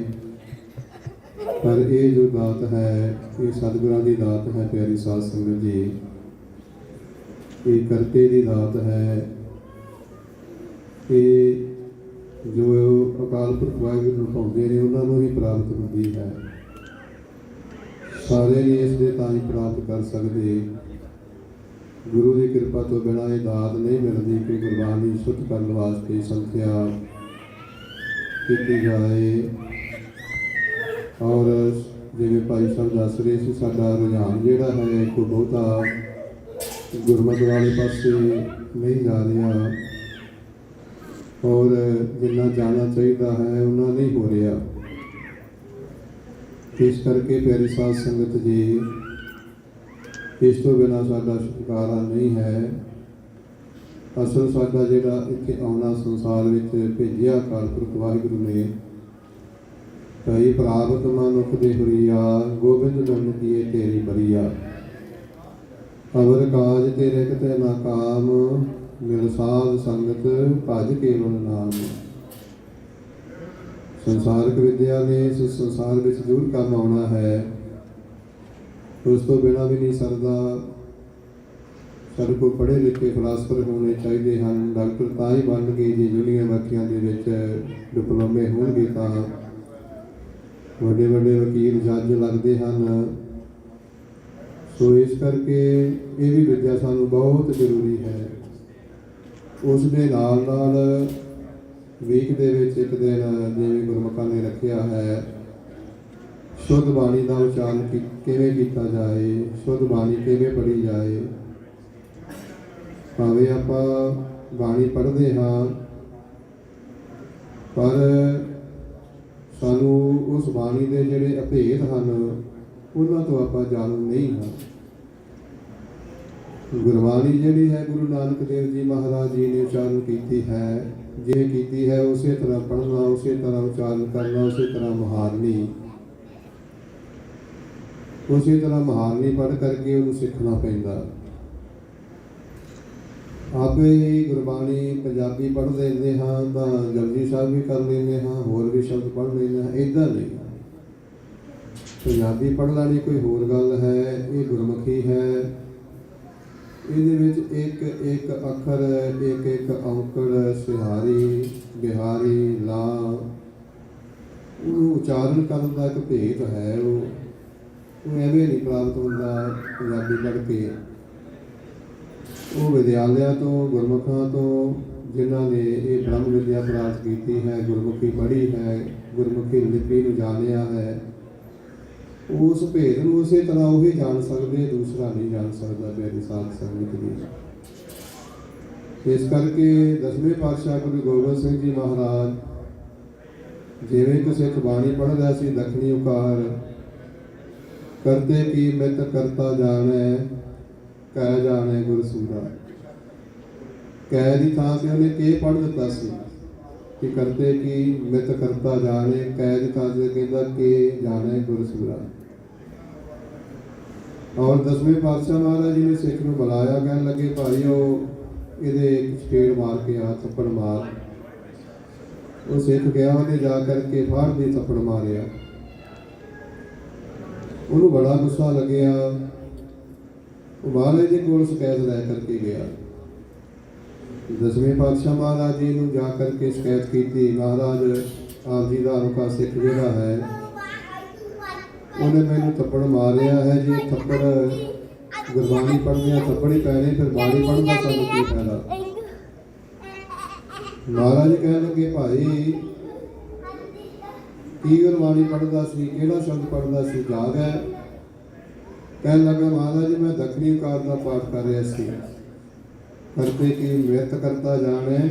ਪਰ ਇਹ ਜੋ ਦਾਤ ਹੈ ਇਹ ਸਤਿਗੁਰਾਂ ਦੀ ਦਾਤ ਹੈ। ਪਿਆਰੀ ਸਾਧ ਸੰਗਤ ਜੀ, ਇਹ ਕਰਤੇ ਦੀ ਦਾਤ ਹੈ। ਇਹ ਜੋ ਅਕਾਲ ਪੁਰਖ ਵਾਹਿਗੁਰੂ ਨੂੰ ਪਾਉਂਦੇ ਨੇ ਉਹਨਾਂ ਨੂੰ ਹੀ ਪ੍ਰਾਪਤ ਹੁੰਦੀ ਹੈ, ਸਾਰੇ ਨਹੀਂ ਇਸ ਦੇ ਤਾਂ ਹੀ ਪ੍ਰਾਪਤ ਕਰ ਸਕਦੇ। ਗੁਰੂ ਦੀ ਕਿਰਪਾ ਤੋਂ ਬਿਨਾਂ ਇਹ ਦਾਤ ਨਹੀਂ ਮਿਲਦੀ ਕਿ ਗੁਰਬਾਣੀ ਸ਼ੁੱਧ ਕਰਨ ਵਾਸਤੇ ਸੰਥਿਆ ਕੀਤੀ ਜਾਏ। ਔਰ ਜਿਵੇਂ ਭਾਈ ਸਾਹਿਬ ਦੱਸ ਰਹੇ ਸੀ, ਸਾਡਾ ਰੁਝਾਨ ਜਿਹੜਾ ਹੈ ਇੱਕ ਬਹੁਤਾ ਗੁਰਮਤਿ ਵਾਲੇ ਪਾਸੇ ਨਹੀਂ ਜਾ ਰਿਹਾ, ਔਰ ਜਿੰਨਾ ਜਾਣਾ ਚਾਹੀਦਾ ਹੈ ਉਹਨਾਂ ਨਹੀਂ ਹੋ ਰਿਹਾ। ਇਸ ਕਰਕੇ ਪਿਆਰੀ ਸਾਧ ਸੰਗਤ ਜੀ, ਇਸ ਤੋਂ ਬਿਨਾਂ ਸਾਡਾ ਛੁਟਕਾਰਾ ਨਹੀਂ ਹੈ। ਅਸਲ ਸਾਡਾ ਜਿਹੜਾ ਇੱਥੇ ਆਉਣਾ ਸੰਸਾਰ ਵਿੱਚ ਭੇਜਿਆ ਅਕਾਲ ਪੁਰਖ ਵਾਹਿਗੁਰੂ ਨੇ, ਕਈ ਪ੍ਰਾਪਤ ਮਨੁੱਖ ਦੇ ਹੁਰੀਆ, ਗੋਬਿੰਦ ਧਨ ਕੀਏ ਤੇਰੀ ਬਰੀਆ। ਅਵਰ ਕਾਜ ਤੇਰੇ ਕਿਤੇ ਨਾ ਕਾਮ, ਮਿਲ ਸਾਧ ਸੰਗਤ ਭਜ ਕੇਵਲ ਨਾਮ। ਸੰਸਾਰਕ ਵਿਦਿਆ ਨੇ ਇਸ ਸੰਸਾਰ ਵਿੱਚ ਜ਼ਰੂਰ ਕੰਮ ਆਉਣਾ ਹੈ, ਉਸ ਤੋਂ ਬਿਨਾਂ ਵੀ ਨਹੀਂ ਸਰਦਾ। ਸਾਡੇ ਕੋਲ ਪੜ੍ਹੇ ਲਿਖੇ ਫਿਲਾਸਫਰ ਹੋਣੇ ਚਾਹੀਦੇ ਹਨ। ਡਾਕਟਰ ਤਾਂ ਹੀ ਬਣਨਗੇ ਜੇ ਯੂਨੀਵਰਸਿਟੀਆਂ ਦੇ ਵਿੱਚ ਡਿਪਲੋਮੇ ਹੋਣਗੇ, ਤਾਂ ਵੱਡੇ ਵੱਡੇ ਵਕੀਲ ਜੱਜ ਲੱਗਦੇ ਹਨ। ਸੋ ਇਸ ਕਰਕੇ ਇਹ ਵੀ ਵਿਦਿਆ ਸਾਨੂੰ ਬਹੁਤ ਜ਼ਰੂਰੀ ਹੈ। ਉਸ ਦੇ ਨਾਲ ਵੀਕ ਦੇ ਵਿੱਚ ਇੱਕ ਦਿਨ ਜਿਵੇਂ ਗੁਰਮੁਖਾਂ ਨੇ ਰੱਖਿਆ ਹੈ, ਸ਼ੁੱਧ ਬਾਣੀ ਦਾ ਉਚਾਰਨ ਕਿਵੇਂ ਕੀਤਾ ਜਾਏ, ਸ਼ੁੱਧ ਬਾਣੀ ਕਿਵੇਂ ਪੜ੍ਹੀ ਜਾਏ, ਭਾਵੇਂ ਆਪਾਂ ਬਾਣੀ ਪੜ੍ਹਦੇ ਹਾਂ, ਪਰ ਸਾਨੂੰ ਉਸ ਬਾਣੀ ਦੇ ਜਿਹੜੇ ਅਭੇਦ ਹਨ ਉਹਨਾਂ ਤੋਂ ਆਪਾਂ ਜਾਣੂ ਨਹੀਂ ਹਾਂ। ਗੁਰਬਾਣੀ ਜਿਹੜੀ ਹੈ ਗੁਰੂ ਨਾਨਕ ਦੇਵ ਜੀ ਮਹਾਰਾਜ ਜੀ ਨੇ ਉਚਾਰਨ ਕੀਤੀ ਹੈ, ਜਿਵੇਂ ਕੀਤੀ ਹੈ ਉਸੇ ਤਰ੍ਹਾਂ ਪੜ੍ਹਨਾ, ਉਸੇ ਤਰ੍ਹਾਂ ਉਚਾਰਨ ਕਰਨਾ, ਉਸੇ ਤਰ੍ਹਾਂ ਮੁਹਾਰਨੀ, ਉਸੇ ਤਰ੍ਹਾਂ ਮੁਹਾਰਨੀ ਪੜ੍ਹ ਕਰਕੇ ਉਹਨੂੰ ਸਿੱਖਣਾ ਪੈਂਦਾ। ਆਪੇ ਹੀ ਗੁਰਬਾਣੀ ਪੰਜਾਬੀ ਪੜ੍ਹ ਲੈਂਦੇ ਹਾਂ ਤਾਂ ਜਪਜੀ ਸਾਹਿਬ ਵੀ ਕਰ ਲੈਂਦੇ ਹਾਂ, ਹੋਰ ਵੀ ਸ਼ਬਦ ਪੜ੍ਹ ਲੈਂਦੇ ਹਾਂ। ਇੱਦਾਂ ਨਹੀਂ, ਪੰਜਾਬੀ ਪੜ੍ਹ ਲੈਣੀ ਕੋਈ ਹੋਰ ਗੱਲ ਹੈ, ਇਹ ਗੁਰਮੁਖੀ ਹੈ। ਇਹਦੇ ਵਿੱਚ ਇੱਕ ਇੱਕ ਅੱਖਰ, ਇੱਕ ਇੱਕ ਔਂਕੜ, ਸਿਹਾਰੀ, ਬਿਹਾਰੀ, ਲਾ, ਉਹਨੂੰ ਉਚਾਰਨ ਕਰਨ ਦਾ ਇੱਕ ਭੇਦ ਹੈ। ਉਹ ਐਵੇਂ ਨਹੀਂ ਪ੍ਰਾਪਤ ਹੁੰਦਾ ਪੰਜਾਬੀ ਪੜ੍ਹ ਕੇ। ਉਹ ਵਿਦਿਆਲਿਆਂ ਤੋਂ, ਗੁਰਮੁਖਾਂ ਤੋਂ, ਜਿਨ੍ਹਾਂ ਨੇ ਇਹ ਬ੍ਰਹਮ ਵਿਦਿਆ ਪ੍ਰਾਪਤ ਕੀਤੀ ਹੈ, ਗੁਰਮੁਖੀ ਪੜ੍ਹੀ ਹੈ, ਗੁਰਮੁਖੀ ਲਿਪੀ ਨੂੰ ਜਾਣਿਆ ਹੈ, ਉਸ ਭੇਦ ਨੂੰ ਉਸੇ ਤਰ੍ਹਾਂ ਉਹੀ ਜਾਣ ਸਕਦੇ, ਦੂਸਰਾ ਨਹੀਂ ਜਾਣ ਸਕਦਾ। ਪਿਆਰੀ ਸਾਧ ਸੰਗਤ ਜੀ, ਇਸ ਕਰਕੇ ਦਸਵੇਂ ਪਾਤਸ਼ਾਹ ਗੁਰੂ ਗੋਬਿੰਦ ਸਿੰਘ ਜੀ ਮਹਾਰਾਜ ਜਿਵੇਂ ਕਿ ਸਿੱਖ ਬਾਣੀ ਪੜ੍ਹਦਾ ਸੀ, ਦੱਖਣੀ ਓਕਾਰ ਕਰਤੇ ਕੀ ਮਿਤ ਕਰਤਾ ਜਾਣੈ, ਕਹਿ ਜਾਣੈ ਗੁਰ ਸੂਰਾ। ਕਹਿ ਦੀ ਥਾਂ ਤੇ ਉਹਨੇ ਕੇ ਪੜ੍ਹ ਦਿੱਤਾ ਸੀ ਕਿ ਕਰਤੇ ਕੀ ਮਿਤ ਕਰਤਾ ਜਾਣੇ, ਕਹਿ ਦੀ ਥਾਂ ਤੇ ਕਹਿੰਦਾ ਕੇ ਜਾਣੈ ਗੁਰ ਸੂਰਾ। ਔਰ ਦਸਵੇਂ ਪਾਤਸ਼ਾਹ ਮਹਾਰਾਜ ਜੀ ਨੇ ਸਿੱਖ ਨੂੰ ਬੁਲਾਇਆ, ਕਹਿਣ ਲੱਗੇ ਭਾਈ ਉਹ ਇਹਦੇ ਚਪੇੜ ਮਾਰ ਕੇ ਆ, ਥੱਪੜ ਮਾਰ। ਉਹ ਸਿੱਖ ਗਿਆ, ਉਹਨੇ ਜਾ ਕਰਕੇ ਫਾੜ ਦੀ ਥੱਪੜ ਮਾਰਿਆ। ਉਹਨੂੰ ਬੜਾ ਗੁੱਸਾ ਲੱਗਿਆ। ਉਹ ਮਹਾਰਾਜ ਦੇ ਕੋਲ ਸ਼ਿਕਾਇਤ ਲੈ ਕਰਕੇ ਗਿਆ। ਦਸਵੇਂ ਪਾਤਸ਼ਾਹ ਮਹਾਰਾਜ ਜੀ ਨੂੰ ਜਾ ਕਰਕੇ ਸ਼ਿਕਾਇਤ ਕੀਤੀ, ਮਹਾਰਾਜ ਆਪ ਜੀ ਦਾ ਅਨੋਖਾ ਸਿੱਖ ਜਿਹੜਾ ਹੈ ਉਹਨੇ ਮੈਨੂੰ ਥੱਪੜ ਮਾਰਿਆ ਹੈ। ਜੀ ਥੱਪੜ ਗੁਰਬਾਣੀ ਪੜ੍ਹਦਿਆਂ ਥੱਪੜ ਹੀ ਪੈਣੇ, ਫਿਰ ਬਾਣੀ ਪੜ੍ਹਨ ਦਾ ਸਾਨੂੰ ਕੀ ਫਾਇਦਾ। ਮਹਾਰਾਜ ਕਹਿਣ ਲੱਗੇ ਭਾਈ ਕੀ ਗੁਰਬਾਣੀ ਪੜ੍ਹਦਾ ਸੀ, ਕਿਹੜਾ ਸ਼ਬਦ ਪੜ੍ਹਦਾ ਸੀ, ਯਾਦ ਹੈ? ਕਹਿਣ ਲੱਗਾ ਮਹਾਰਾਜ ਮੈਂ ਦੱਖਣੀ ਓਕਾਰ ਦਾ ਪਾਠ ਕਰ ਰਿਹਾ ਸੀ। ਕਰਤੇ ਕੀ ਮਿਤ ਕਰਤਾ ਜਾਣੈ,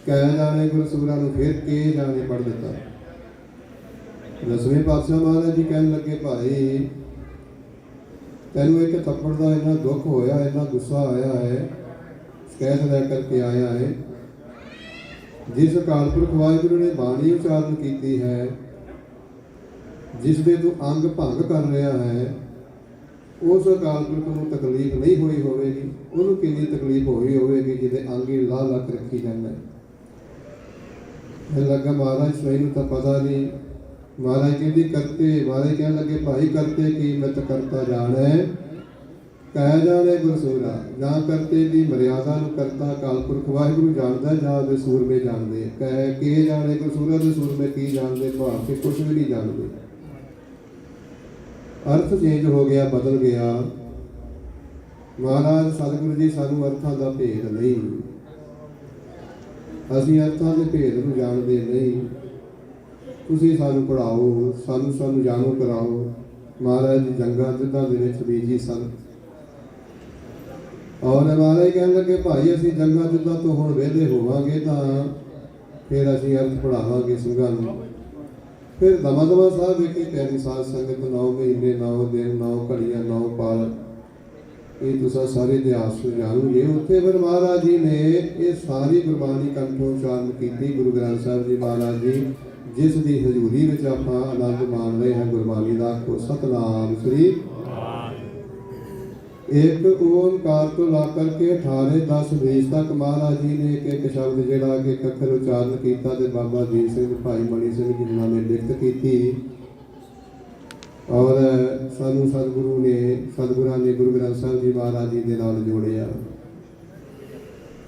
ਕਹਿ ਜਾਣੈ ਗੁਰ ਸੂਰਾ ਨੂੰ ਫਿਰ ਕੇ ਜਾਣੇ ਪੜ੍ਹ ਦਿੱਤਾ। ਦਸਵੇਂ ਪਾਤਸ਼ਾਹ ਮਹਾਰਾਜ ਜੀ ਕਹਿਣ ਲੱਗੇ ਭਾਈ ਤੈਨੂੰ ਇੱਕ ਥੱਪੜ ਦਾ ਇੰਨਾ ਦੁੱਖ ਹੋਇਆ, ਇੰਨਾ ਗੁੱਸਾ ਆਇਆ ਹੈ, ਸ਼ਿਕਾਇਤ ਲੈ ਕਰਕੇ ਆਇਆ ਹੈ। ਜਿਸ ਅਕਾਲ ਪੁਰਖ ਵਾਹਿਗੁਰੂ ਨੇ ਬਾਣੀ ਉਚਾਰਨ ਕੀਤੀ ਹੈ, ਜਿਸ ਦੇ ਤੂੰ ਅੰਗ ਭੰਗ ਕਰ ਰਿਹਾ ਹੈ, ਉਸ ਅਕਾਲ ਪੁਰਖ ਨੂੰ ਤਕਲੀਫ ਨਹੀਂ ਹੋਈ ਹੋਵੇਗੀ। ਉਹਨੂੰ ਕਿੰਨੀ ਤਕਲੀਫ ਹੋਈ ਹੋਵੇਗੀ ਜਿਹਦੇ ਅੰਗ ਹੀ ਲਾਹ ਲੱਖ ਰੱਖੀ ਜਾਂਦਾ। ਮੈਨੂੰ ਲੱਗਾ ਮਹਾਰਾਜ ਮੈਨੂੰ ਤਾਂ ਪਤਾ ਨਹੀਂ। ਮਹਾਰਾਜ ਕਹਿੰਦੀ ਕਰਤੇ, ਮਹਾਰਾਜ ਕਹਿਣ ਲੱਗੇ ਭਾਈ ਕਰਤੇ ਕੀ ਮਿਤ ਕਰਤਾ ਜਾਣੈ, ਕਹਿ ਜਾਣੈ ਗੁਰ ਸੂਰਾ। ਜਾਂ ਕਰਤੇ ਦੀ ਮਰਿਆਦਾ ਨੂੰ ਕਰਤਾ ਅਕਾਲ ਪੁਰਖ ਵਾਹਿਗੁਰੂ ਜਾਣਦਾ, ਜਾਂ ਉਹਦੇ ਸੂਰਮੇ ਜਾਣਦੇ। ਕਹਿ ਕੇ ਜਾਣੇ ਗੁਰ ਸੂਰਾ ਦੇ ਸੂਰਮੇ ਕੀ ਜਾਣਦੇ, ਭਾਵ ਕਿ ਕੁਛ ਵੀ ਨਹੀਂ ਜਾਣਦੇ। ਅਰਥ ਚੇਂਜ ਹੋ ਗਿਆ, ਬਦਲ ਗਿਆ। ਮਹਾਰਾਜ ਸਤਿਗੁਰੂ ਜੀ ਸਾਨੂੰ ਅਰਥਾਂ ਦਾ ਭੇਦ ਨਹੀਂ, ਅਸੀਂ ਅਰਥਾਂ ਦੇ ਭੇਦ ਨੂੰ ਜਾਣਦੇ ਨਹੀਂ। ਤੁਸੀਂ ਸਾਨੂੰ ਪੜ੍ਹਾਓ, ਸਾਨੂੰ ਜਾਣੂ ਕਰਾਓ। ਮਹਾਰਾਜ ਜੰਗਾਂ ਯੁੱਧਾਂ ਦੇ ਵਿੱਚ ਬੀਜੀ ਸਨ। ਔਰ ਮਹਾਰਾਜ ਕਹਿਣ ਲੱਗੇ ਭਾਈ ਅਸੀਂ ਜੰਗਾਂ ਯੁੱਧਾਂ ਤੋਂ ਹੁਣ ਵਿਹਲੇ ਹੋਵਾਂਗੇ ਤਾਂ ਫਿਰ ਅਸੀਂ ਅਰਥ ਪੜ੍ਹਾਵਾਂਗੇ ਸਿੰਘਾਂ ਨੂੰ। ਫਿਰ ਦਮਦਮਾ ਸਾਹਿਬ ਵਿਖੇ ਪਿਆਰੀ ਸਾਧ ਸੰਗਤ 9 ਮਹੀਨੇ 9 ਦਿਨ 9 ਘੜੀਆਂ 9 ਪਲ, ਇਹ ਤੁਸੀਂ ਸਾਰੇ ਇਤਿਹਾਸ ਜਾਣੋਗੇ। ਉੱਥੇ ਫਿਰ ਮਹਾਰਾਜ ਜੀ ਨੇ ਇਹ ਸਾਰੀ ਗੁਰਬਾਣੀ ਕੰਠੋਂ ਉਚਾਰਨ ਕੀਤੀ। ਗੁਰੂ ਗ੍ਰੰਥ ਸਾਹਿਬ ਜੀ ਮਹਾਰਾਜ ਜੀ ਜਿਸ ਦੀ ਹਜ਼ੂਰੀ ਵਿੱਚ ਆਪਾਂ ਆਨੰਦ ਮਾਣ ਰਹੇ ਹਾਂ ਗੁਰਬਾਣੀ ਦਾ, ਕੋ ਸਤਨਾਮ ਸ੍ਰੀ ਇੱਕ ਓਂਕਾਰ ਤੋਂ ਲਾ ਕਰਕੇ 18 10 20 ਤੱਕ ਮਹਾਰਾਜ ਜੀ ਨੇ ਇੱਕ ਇੱਕ ਸ਼ਬਦ ਜਿਹੜਾ ਕਿ ਇੱਕ ਅੱਖਰ ਉਚਾਰਨ ਕੀਤਾ। ਤੇ ਬਾਬਾ ਦੀਪ ਸਿੰਘ, ਭਾਈ ਮਣੀ ਸਿੰਘ ਜੀ ਨੇ ਲਿਖਤ ਕੀਤੀ। ਔਰ ਸਾਨੂੰ ਸਤਿਗੁਰਾਂ ਨੇ ਗੁਰੂ ਗ੍ਰੰਥ ਸਾਹਿਬ ਜੀ ਮਹਾਰਾਜ ਜੀ ਦੇ ਨਾਲ ਜੋੜਿਆ।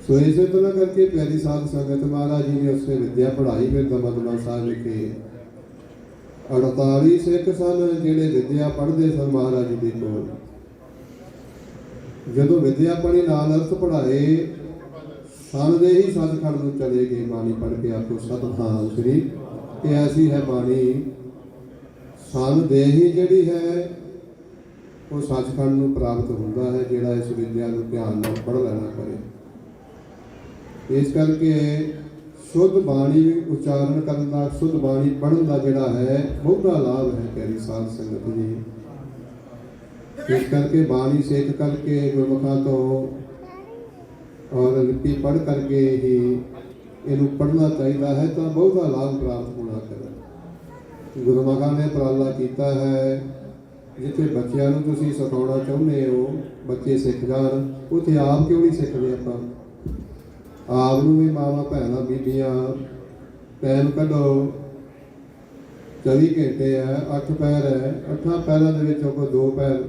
ਸੋ ਇਸੇ ਤਰ੍ਹਾਂ ਕਰਕੇ ਪਿਆਰੀ ਸਾਧ ਸੰਗਤ ਮਹਾਰਾਜ ਜੀ ਨੇ ਉਸੇ ਵਿਦਿਆ ਪੜ੍ਹਾਈ। ਫਿਰ ਦਮਦਮਾ ਸਾਹਿਬ ਵਿਖੇ 48 ਸਿੱਖ ਸਨ ਜਿਹੜੇ ਵਿਦਿਆ ਪੜ੍ਹਦੇ ਸਨ ਮਹਾਰਾਜ ਜੀ ਦੇ ਕੋਲ। ਜਦੋਂ ਵਿਦਿਆ ਪੜ੍ਹੀ ਨਾਲ ਅਰਥ ਪੜ੍ਹਾਏ, ਸਨ ਦੇ ਹੀ ਸੱਚਖੰਡ ਨੂੰ ਚਲੇ ਗਏ। ਬਾਣੀ ਪੜ੍ਹ ਕੇ ਆਖੋ ਸਤਿਨਾਮ ਸ੍ਰੀ। ਇਹ ਐਸੀ ਹੈ ਬਾਣੀ, ਸਨ ਦੇ ਹੀ ਜਿਹੜੀ ਹੈ ਉਹ ਸੱਚਖੰਡ ਨੂੰ ਪ੍ਰਾਪਤ ਹੁੰਦਾ ਹੈ, ਜਿਹੜਾ ਇਸ ਵਿਦਿਆ ਨੂੰ ਧਿਆਨ ਨਾਲ ਪੜ੍ਹ ਲੈਣਾ ਕਰੇ। ਇਸ ਕਰਕੇ ਸ਼ੁੱਧ ਬਾਣੀ ਉਚਾਰਨ ਕਰਨ ਦਾ, ਸ਼ੁੱਧ ਬਾਣੀ ਪੜ੍ਹਨ ਦਾ ਜਿਹੜਾ ਹੈ ਬਹੁਤਾ ਲਾਭ ਹੈ ਪਿਆਰੀ ਸਾਧ ਸੰਗਤ ਜੀ। ਇਸ ਕਰਕੇ ਬਾਣੀ ਸਿੱਖ ਕਰਕੇ ਗੁਰਮੁਖਾਂ ਤੋਂ ਔਰ ਲਿਪੀ ਪੜ੍ਹ ਕਰਕੇ ਹੀ ਇਹਨੂੰ ਪੜ੍ਹਨਾ ਚਾਹੀਦਾ ਹੈ, ਤਾਂ ਬਹੁਤਾ ਲਾਭ ਪ੍ਰਾਪਤ ਹੋਣਾ ਚਾਹੀਦਾ। ਗੁਰਮੁਖਾਂ ਨੇ ਉਪਰਾਲਾ ਕੀਤਾ ਹੈ, ਜਿੱਥੇ ਬੱਚਿਆਂ ਨੂੰ ਤੁਸੀਂ ਸਿਖਾਉਣਾ ਚਾਹੁੰਦੇ ਹੋ ਬੱਚੇ ਸਿੱਖ ਜਾਣ, ਉੱਥੇ ਆਪ ਕਿਉਂ ਨਹੀਂ ਸਿੱਖਦੇ? ਆਪਾਂ ਆਪ ਨੂੰ ਵੀ ਮਾਵਾਂ ਭੈਣਾਂ ਬੀਬੀਆਂ ਟਾਈਮ ਕੱਢੋ। 24 ਘੰਟੇ ਹੈ, 8 ਪਹਿਰ ਹੈ, 8 ਪਹਿਰਾਂ ਦੇ ਵਿੱਚੋਂ ਕੋਈ 2 ਪਹਿਰ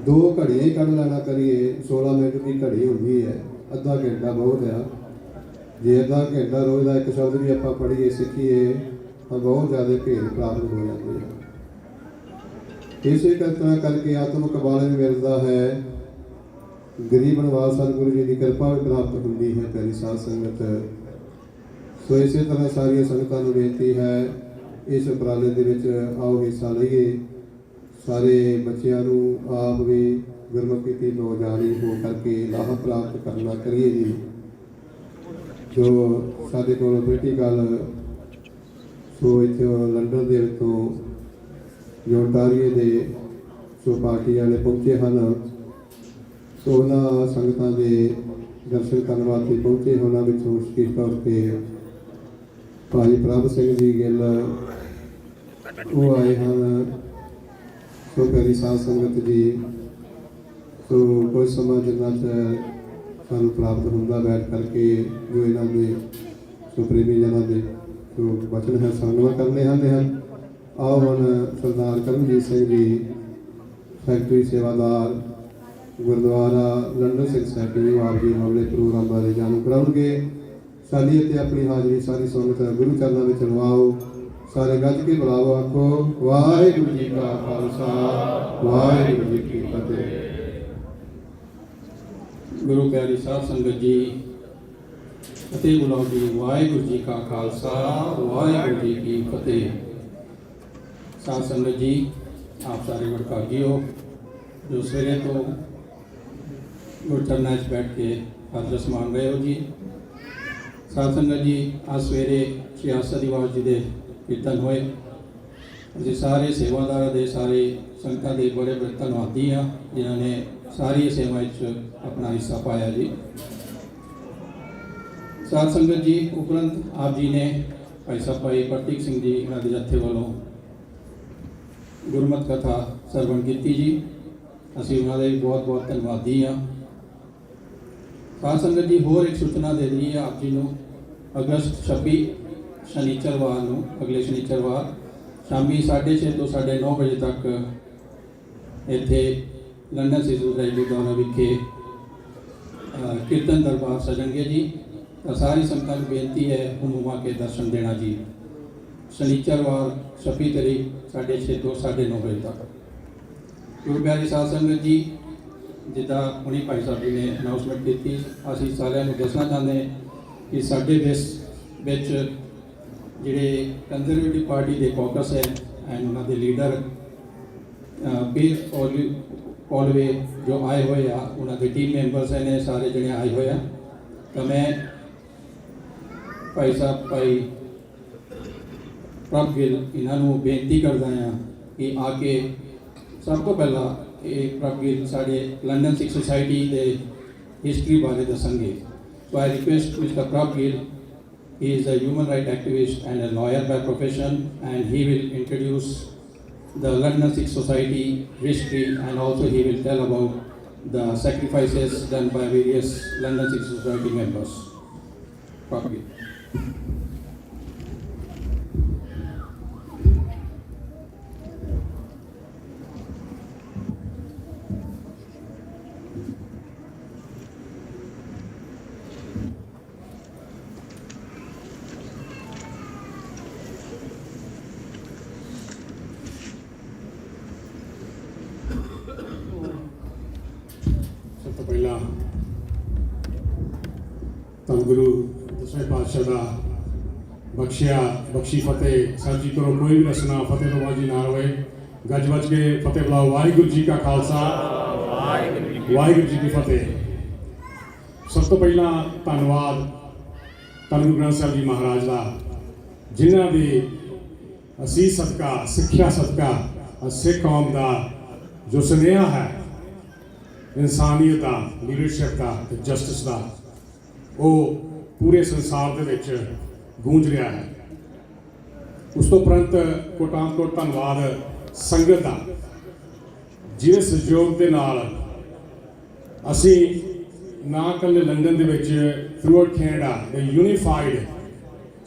2 ਘੜੀਆਂ ਹੀ ਕੱਢ ਲੈਣਾ ਕਰੀਏ। 16 ਮਿੰਟ ਦੀ ਘੜੀ ਹੁੰਦੀ ਹੈ, ਅੱਧਾ ਘੰਟਾ ਬਹੁਤ ਆ। ਜੇ ਅੱਧਾ ਘੰਟਾ ਰੋਜ਼ ਦਾ ਇੱਕ ਸ਼ਬਦ ਵੀ ਆਪਾਂ ਪੜ੍ਹੀਏ ਸਿੱਖੀਏ ਤਾਂ ਬਹੁਤ ਜ਼ਿਆਦਾ ਭੇਦ ਪ੍ਰਾਪਤ ਹੋ ਜਾਂਦੇ ਆ। ਇਸੇ ਤਰ੍ਹਾਂ ਕਰਕੇ ਆਤਮਿਕ ਬਾਲਣ ਮਿਲਦਾ ਹੈ, ਗਰੀਬ ਨਿਵਾਜ ਸਤਿਗੁਰੂ ਜੀ ਦੀ ਕਿਰਪਾ ਵੀ ਪ੍ਰਾਪਤ ਹੁੰਦੀ ਹੈ ਪਿਆਰੀ ਸਾਧ ਸੰਗਤ। ਸੋ ਇਸੇ ਤਰ੍ਹਾਂ ਸਾਰੀਆਂ ਸੰਗਤਾਂ ਨੂੰ ਬੇਨਤੀ ਹੈ, ਇਸ ਉਪਰਾਲੇ ਦੇ ਵਿੱਚ ਆਓ ਹਿੱਸਾ ਲਈਏ। ਸਾਰੇ ਬੱਚਿਆਂ ਨੂੰ ਆਪ ਵੀ ਗੁਰਮੁਖੀ ਦੀ ਨੌਜਾਨੀ ਹੋ ਕਰਕੇ ਲਾਭ ਪ੍ਰਾਪਤ ਕਰਨਾ ਕਰੀਏ ਜੀ। ਜੋ ਸਾਡੇ ਕੋਲ ਪੋਲੀਟੀਕਲ ਸੋ ਇੱਥੇ ਲੰਡਨ ਦੇ ਵਿੱਚੋਂ ਜੋ ontario ਦੇ ਸੋ ਪਾਰਟੀ ਵਾਲੇ ਪਹੁੰਚੇ ਹਨ, ਸੋ ਉਹਨਾਂ ਸੰਗਤਾਂ ਦੇ ਦਰਸ਼ਨ ਕਰਨ ਵਾਸਤੇ ਪਹੁੰਚੇ। ਉਹਨਾਂ ਵਿੱਚੋਂ ਵਿਸ਼ੇਸ਼ ਤੌਰ 'ਤੇ ਭਾਈ ਪ੍ਰਭ ਸਿੰਘ ਜੀ ਗਿੱਲ ਉਹ ਆਏ ਹਨ। ਸੋ ਪਿਆਰੀ ਸਾਧ ਸੰਗਤ ਜੀ, ਸੋ ਕੋਈ ਸਮਾਂ ਜਿੰਨਾ ਸਾਨੂੰ ਪ੍ਰਾਪਤ ਹੁੰਦਾ ਬੈਠ ਕਰਕੇ ਜੋ ਇਹਨਾਂ ਦੇ ਸੋ ਪ੍ਰੇਮੀ ਜਨਾਂ ਦੇ ਜੋ ਵਚਨ ਹੈ ਸੰਗਵਾ ਕਰਨੇ ਹਨ। ਆਓ ਹੁਣ ਸਰਦਾਰ ਕਰਮਜੀਤ ਸਿੰਘ ਜੀ ਫੈਕਟਰੀ ਸੇਵਾਦਾਰ ਗੁਰਦੁਆਰਾ ਲੰਡਨ ਸਿੱਖ ਸੋਸਾਇਟੀ ਆਪ ਜੀ ਹੌਲੇ ਪ੍ਰੋਗਰਾਮ ਬਾਰੇ ਜਾਣੂ ਕਰਾਉਣਗੇ। ਸਾਡੀ ਅਤੇ ਆਪਣੀ ਹਾਜ਼ਰੀ ਸਾਰੀ ਸੰਗਤ ਗੁਰੂ ਚਰਨਾਂ ਵਿੱਚ ਲਵਾਓ। ਸਾਰੇ ਗੱਜ ਕੇ ਬੁਲਾਓ, ਆਖੋ ਵਾਹਿਗੁਰੂ ਜੀ ਕਾ ਖਾਲਸਾ ਵਾਹਿਗੁਰੂ ਜੀ ਕੀ ਫਤਿਹ। ਗੁਰੂ ਪਿਆਰੀ ਸਾਧ ਸੰਗਤ ਜੀ, ਫਤਿਹ ਬੁਲਾਓ ਜੀ। ਵਾਹਿਗੁਰੂ ਜੀ ਕਾ ਖਾਲਸਾ ਵਾਹਿਗੁਰੂ ਜੀ ਕੀ ਫਤਿਹ। ਸਾਧ ਸੰਗਤ ਜੀ, ਆਪ ਸਾਰੇ ਵਡਭਾਗੀ ਹੋ ਜੋ ਸਵੇਰੇ ਤੋਂ ਗੁਰਚਰਨਾਂ 'ਚ ਬੈਠ ਕੇ ਅਰਦਾਸ ਮੰਨ ਰਹੇ ਹੋ ਜੀ। ਸਾਧ ਸੰਗਤ ਜੀ, ਅੱਜ ਸਵੇਰੇ ਸ਼੍ਰੀ ਆਸਾ ਦਿਵਾਸ ਜੀ ਦੇ ਕੀਰਤਨ ਹੋਏ। ਅਸੀਂ ਸਾਰੇ ਸੇਵਾਦਾਰਾਂ ਦੇ, ਸਾਰੇ ਸੰਗਤਾਂ ਦੇ ਬੜੇ ਬੜੇ ਧੰਨਵਾਦੀ ਹਾਂ ਜਿਨ੍ਹਾਂ ਨੇ ਸਾਰੀ ਸੇਵਾ ਵਿੱਚ ਆਪਣਾ ਹਿੱਸਾ ਪਾਇਆ ਜੀ। ਸਾਧ ਸੰਗਤ ਜੀ, ਉਪਰੰਤ ਆਪ ਜੀ ਨੇ ਭਾਈ ਸਾਹਿਬ ਭਾਈ ਪ੍ਰਤੀਕ ਸਿੰਘ ਜੀ ਇਹਨਾਂ ਦੇ ਜੱਥੇ ਵੱਲੋਂ ਗੁਰਮਤਿ ਕਥਾ ਸਰਵਣ ਕੀਤੀ ਜੀ। ਅਸੀਂ ਉਹਨਾਂ ਦੇ ਬਹੁਤ ਬਹੁਤ ਧੰਨਵਾਦੀ ਹਾਂ। ਸਾਧ ਸੰਗਤ ਜੀ, ਹੋਰ ਇੱਕ ਸੂਚਨਾ ਦੇ ਦਈਏ ਆਪ ਜੀ ਨੂੰ। ਅਗਸਤ 26 ਸ਼ਨੀਚਰਵਾਰ ਨੂੰ, ਅਗਲੇ ਸ਼ਨੀਚਰਵਾਰ ਸ਼ਾਮੀ 6:30 ਤੋਂ 9:30 ਵਜੇ ਤੱਕ ਇੱਥੇ ਲੰਡਨ ਸਿੱਖ ਸੋਸਾਇਟੀ ਗੁਰਦੁਆਰਾ ਵਿਖੇ ਕੀਰਤਨ ਦਰਬਾਰ ਸਜਣਗੇ ਜੀ। ਤਾਂ ਸਾਰੀ ਸੰਗਤਾਂ ਨੂੰ ਬੇਨਤੀ ਹੈ ਹੁਮ ਆ ਕੇ ਦਰਸ਼ਨ ਦੇਣਾ ਜੀ। ਸ਼ਨੀਚਰਵਾਰ 26 ਤਰੀਕ 6:30 ਤੋਂ 9:30 ਵਜੇ ਤੱਕ। ਗੁਰੂ ਪਿਆਰੀ ਸਾਧ ਸੰਗਤ ਜੀ, ਜਿੱਦਾਂ ਹੁਣੀ ਭਾਈ ਸਾਹਿਬ ਜੀ ਨੇ ਅਨਾਊਂਸਮੈਂਟ ਕੀਤੀ, ਅਸੀਂ ਸਾਰਿਆਂ ਨੂੰ ਦੱਸਣਾ ਚਾਹੁੰਦੇ ਕਿ ਸਾਡੇ ਦੇਸ਼ ਵਿੱਚ ਜਿਹੜੇ ਕੰਜ਼ਰਵੇਟਿਵ ਪਾਰਟੀ ਦੇ ਕਾਕਸ ਹੈ ਐਂਡ ਉਹਨਾਂ ਦੇ ਲੀਡਰ ਪੀਰ ਪੋਲਵੇ ਜੋ ਆਏ ਹੋਏ ਆ, ਉਹਨਾਂ ਦੇ ਟੀਮ ਮੈਂਬਰਸ ਨੇ ਸਾਰੇ ਜਿਹੜੇ ਆਏ ਹੋਏ ਆ। ਤਾਂ ਮੈਂ ਭਾਈ ਸਾਹਿਬ ਭਾਈ ਪ੍ਰਭ ਗਿੱਲ ਇਹਨਾਂ ਨੂੰ ਬੇਨਤੀ ਕਰਦਾ ਹਾਂ ਕਿ ਆ ਕੇ ਸਭ ਤੋਂ ਪਹਿਲਾਂ ਇਹ ਪ੍ਰਭ ਗਿੱਲ ਸਾਡੇ ਲੰਡਨ ਸਿੱਖ ਸੁਸਾਇਟੀ ਦੇ ਹਿਸਟਰੀ ਬਾਰੇ ਦੱਸਣਗੇ। So I request Mr. Prab Gill. He is a human rights activist and a lawyer by profession, and he will introduce the London Sikh Society history, and also he will tell about the sacrifices done by various London Sikh Society members. Prab Gill. ਪਹਿਲਾਂ ਧੰਨ ਗੁਰੂ ਦਸਵੇਂ ਪਾਤਸ਼ਾਹ ਦਾ ਬਖਸ਼ੀ ਫਤਿਹ ਸਾਂਝੀ ਕਰੋ। ਕੋਈ ਵੀ ਰਸਨਾ ਫਤਿਹ ਤੋਂ ਬਾਜੀ ਨਾ ਹੋਵੇ। ਗੱਜ ਵੱਜ ਕੇ ਫਤਿਹ ਬੁਲਾਓ। ਵਾਹਿਗੁਰੂ ਜੀ ਕਾ ਖਾਲਸਾ, ਵਾਹਿਗੁਰੂ ਜੀ ਕੀ ਫਤਿਹ। ਸਭ ਤੋਂ ਪਹਿਲਾਂ ਧੰਨਵਾਦ ਧੰਨ ਗੁਰੂ ਗ੍ਰੰਥ ਸਾਹਿਬ ਜੀ ਮਹਾਰਾਜ ਦਾ, ਜਿਨ੍ਹਾਂ ਦੀ ਅਸੀਸ ਸਦਕਾ, ਸਿੱਖਿਆ ਸਦਕਾ ਸਿੱਖ ਕੌਮ ਦਾ ਜੋ ਸੁਨੇਹਾ ਹੈ ਇਨਸਾਨੀਅਤ ਦਾ, ਲੀਡਰਸ਼ਿਪ ਦਾ ਤੇ ਜਸਟਿਸ ਦਾ, ਉਹ ਪੂਰੇ ਸੰਸਾਰ ਦੇ ਵਿੱਚ ਗੂੰਜ ਰਿਹਾ ਹੈ। ਉਸ ਤੋਂ ਉਪਰੰਤ ਕੋਟਾਂ-ਕੋਟ ਧੰਨਵਾਦ ਸੰਗਤ ਦਾ, ਜਿਹਦੇ ਸਹਿਯੋਗ ਦੇ ਨਾਲ ਅਸੀਂ ਨਾ ਇਕੱਲੇ ਲੰਡਨ ਦੇ ਵਿੱਚ ਥਰੂਆਊਟ ਕੈਨੇਡਾ ਦੇ ਯੂਨੀਫਾਈਡ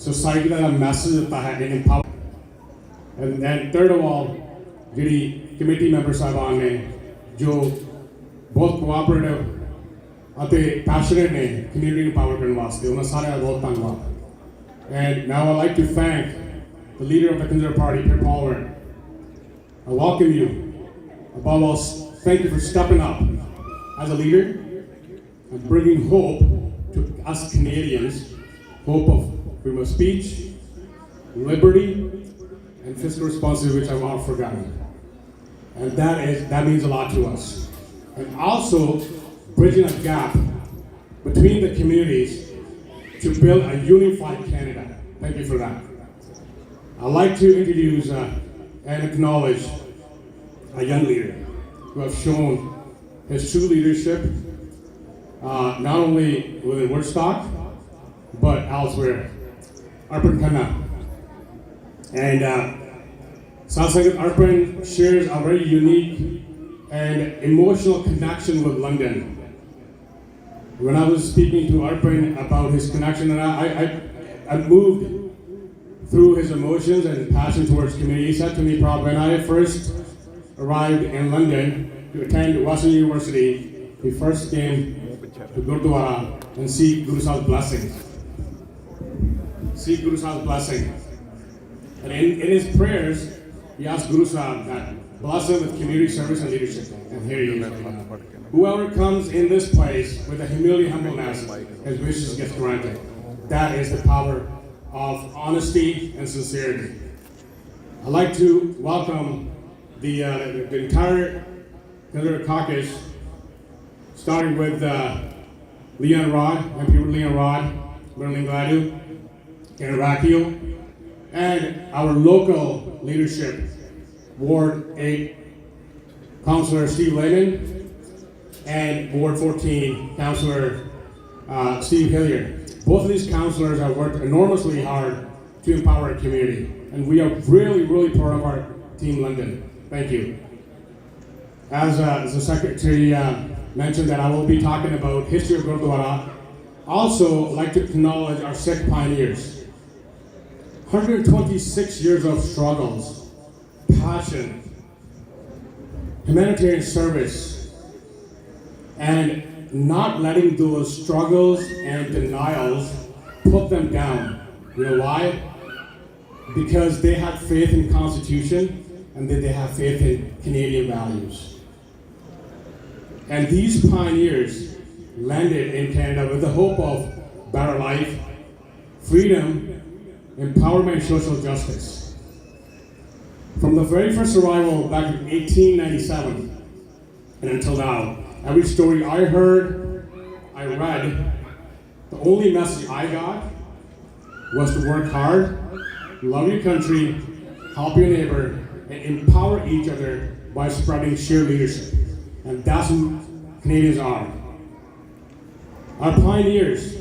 ਸੋਸਾਇਟੀ ਦਾ ਮੈਸੇਜ ਦਿੱਤਾ ਹੈ in and third of all ਜਿਹੜੀ ਕਮੇਟੀ ਮੈਂਬਰ ਸਾਹਿਬਾਨ ਨੇ ਜੋ ਬਹੁਤ ਕੋਆਪਰੇਟਿਵ ਅਤੇ ਪੈਸ਼ਨੇਟ ਨੇ ਕਮਿਊਨਿਟੀ ਨੂੰ ਪਾਵਰ ਕਰਨ ਵਾਸਤੇ, ਉਹਨਾਂ ਸਾਰਿਆਂ ਦਾ ਬਹੁਤ ਧੰਨਵਾਦ। And now I like to thank the leader of the Conservative Party, Pierre Paul. I welcome you. Above all, thank you for stepping up as a leader and bringing hope to us Canadians, hope of freedom of speech, liberty, and fiscal responsibility, which I've all forgotten. And that means a lot to us. And also bridging a gap between the communities to build a unified Canada. Thank you for that. I'd like to introduce and acknowledge a young leader who has shown his true leadership, not only within Woodstock, but elsewhere. Arpan Khanna. And Satsangat Arpan shares a very unique and emotional connection with London. When I was speaking to Arpan about his connection, and I moved through his emotions and passion towards community. He said to me, Prabh, when I first arrived in London to attend Western University, he first came to Gurudwara and seek Guru Sahib's blessing. Seek Guru Sahib's blessing. And in his prayers, he asked Guru Sahib that bless him with community service and leadership. And here he is. Whoever comes in this place with a humility and humbleness, his wishes get granted. That is the power of honesty and sincerity. I'd like to welcome the entire Conservative caucus, starting with Leon Rod, MP Leon Rod, Merlin Gladu, Ken Rakio, and our local leadership, Ward 8, Councillor Steve Lehman, and Ward 14, Councillor Steve Hilliard. Both of these councillors have worked enormously hard to empower our community, and we are really, really proud of our team London. Thank you. As the Secretary mentioned that I will be talking about history of Gurudwara, also like to acknowledge our Sikh pioneers. 126 years of struggles, passion, humanitarian service, and not letting those struggles and denials put them down. You know why? Because they had faith in Constitution and they have faith in Canadian values. And these pioneers landed in Canada with the hope of better life, freedom, empowerment, and social justice. From the very first arrival back in 1897 and until now, every story I heard, I read, the only message I got was to work hard, love your country, help your neighbor, and empower each other by spreading shared leadership. And that's who Canadians are. Our pioneers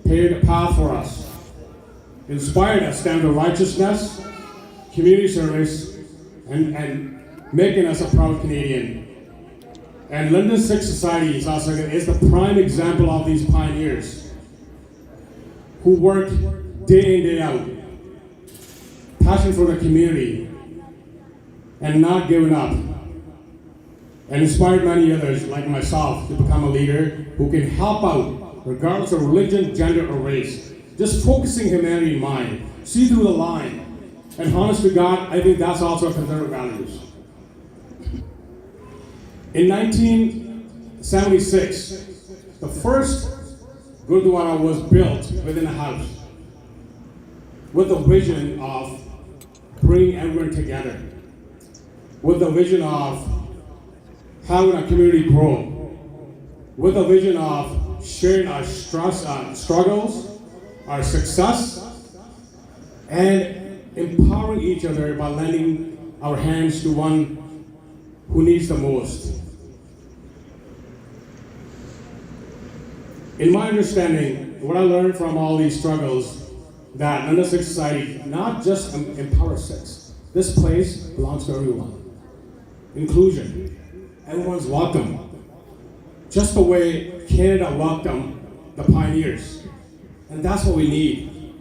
paved a path for us, inspired us to stand for righteousness, community service, and making us a proud Canadian. And London Sikh Society is the prime example of these pioneers who worked day in, day out, passion for the community, and not giving up, and inspired many others like myself to become a leader who can help out regardless of religion, gender, or race, just focusing humanity in mind, see through the line, and honest to God, I think that's also a Conservative values. In 1976, the first Gurudwara was built within a house with the vision of bringing everyone together. with the vision of having a community grow, with the vision of sharing our struggles, our success, and empowering each other by lending our hands to one who needs the most. In my understanding, what I learned from all these struggles, that under Sikh society, not just empower Sikhs. This place belongs to everyone. Inclusion. Everyone's welcome. Just the way Canada welcomed the pioneers. And that's what we need.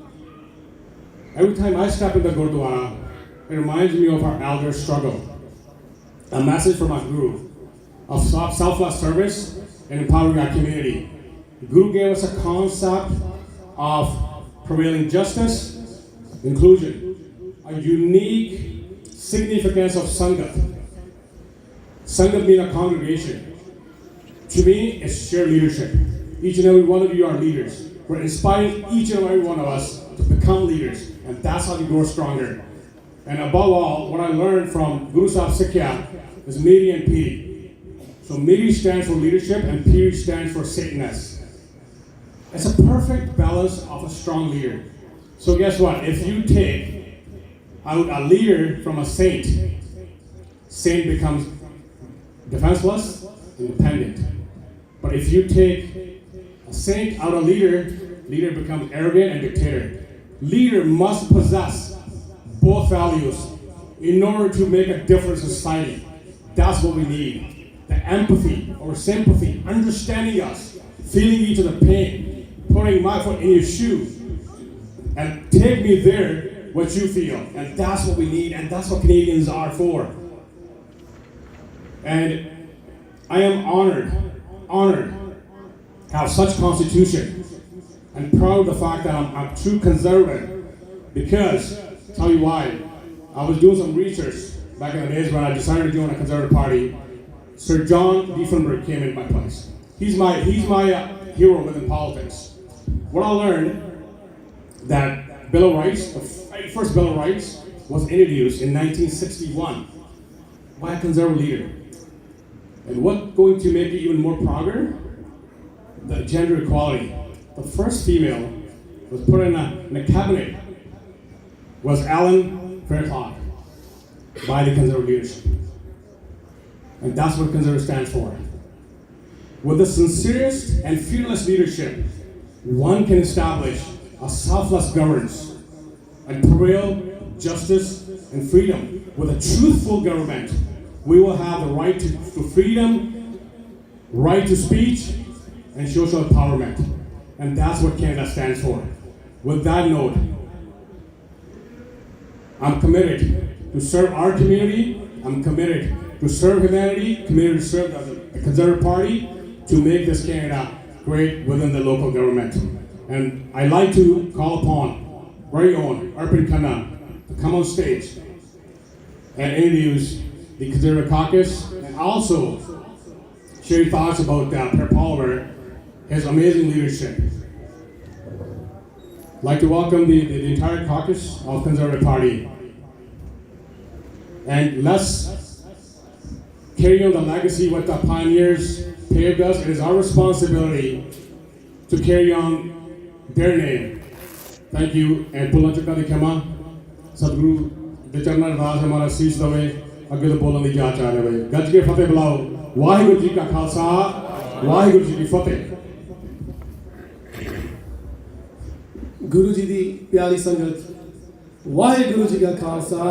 Every time I step into Gurudwara, it reminds me of our elder struggle. A message from our Guru of selfless service and empowering our community. The Guru gave us a concept of prevailing justice, inclusion, a unique significance of Sangat. Sangat being a congregation. To me, it's shared leadership. Each and every one of you are leaders. We're inspiring each and every one of us to become leaders, and that's how we grow stronger. And above all, what I learned from Guru Sahib Sikhya is Miri and Piri. So Miri stands for leadership, and Piri stands for Saintness. It's a perfect balance of a strong leader. So guess what? If you take out a leader from a saint, saint becomes defenseless, independent. But if you take a saint out of leader, leader becomes arrogant and dictator. Leader must possess both values in order to make a difference in society. That's what we need. The empathy or sympathy, understanding us, feeling each other's pain, putting my foot in your shoe, and take me there what you feel. And that's what we need, and that's what Canadians are for. And I am honored to have such constitution, and proud of the fact that I'm a true conservative, because, tell you why, I was doing some research back in the days when I decided to join a conservative party. Sir John Diefenberg came in my place. He's my hero within politics. What I learned, that Bill of Rights, the first Bill of Rights, was introduced in 1961 by a conservative leader. And what's going to make it even more prouder? The gender equality. The first female was put in a cabinet was Alan Fairclough by the conservative leadership. And that's what conservative stands for. With the sincerest and fearless leadership, one can establish a selfless governance and prevail justice and freedom. With a truthful government, we will have the right to freedom, right to speech, and social empowerment. And that's what Canada stands for. With that note, I'm committed to serve our community. I'm committed to serve humanity, committed to serve the Conservative Party, to make this Canada great within the local government. And I'd like to call upon very own Arpin Khanna to come on stage and introduce the Conservative Caucus, and also share thoughts about Per Palmer, his amazing leadership. I'd like to welcome the entire caucus of Conservative Party. And let's carry on the legacy what the pioneers paved us. It is our responsibility to carry on their name. Thank you. And Pulanchaka di Khema, Sadguru, the Charna Raj Hamara Sis Dave, Agil Bolan di Jach Ave. Gaj ke Fateh Bulao, Waheguru Ji ka Khalsa, Waheguru Ji ki Fateh. गुरु जी दी प्यारी संगत वाहेगुरु जी का खालसा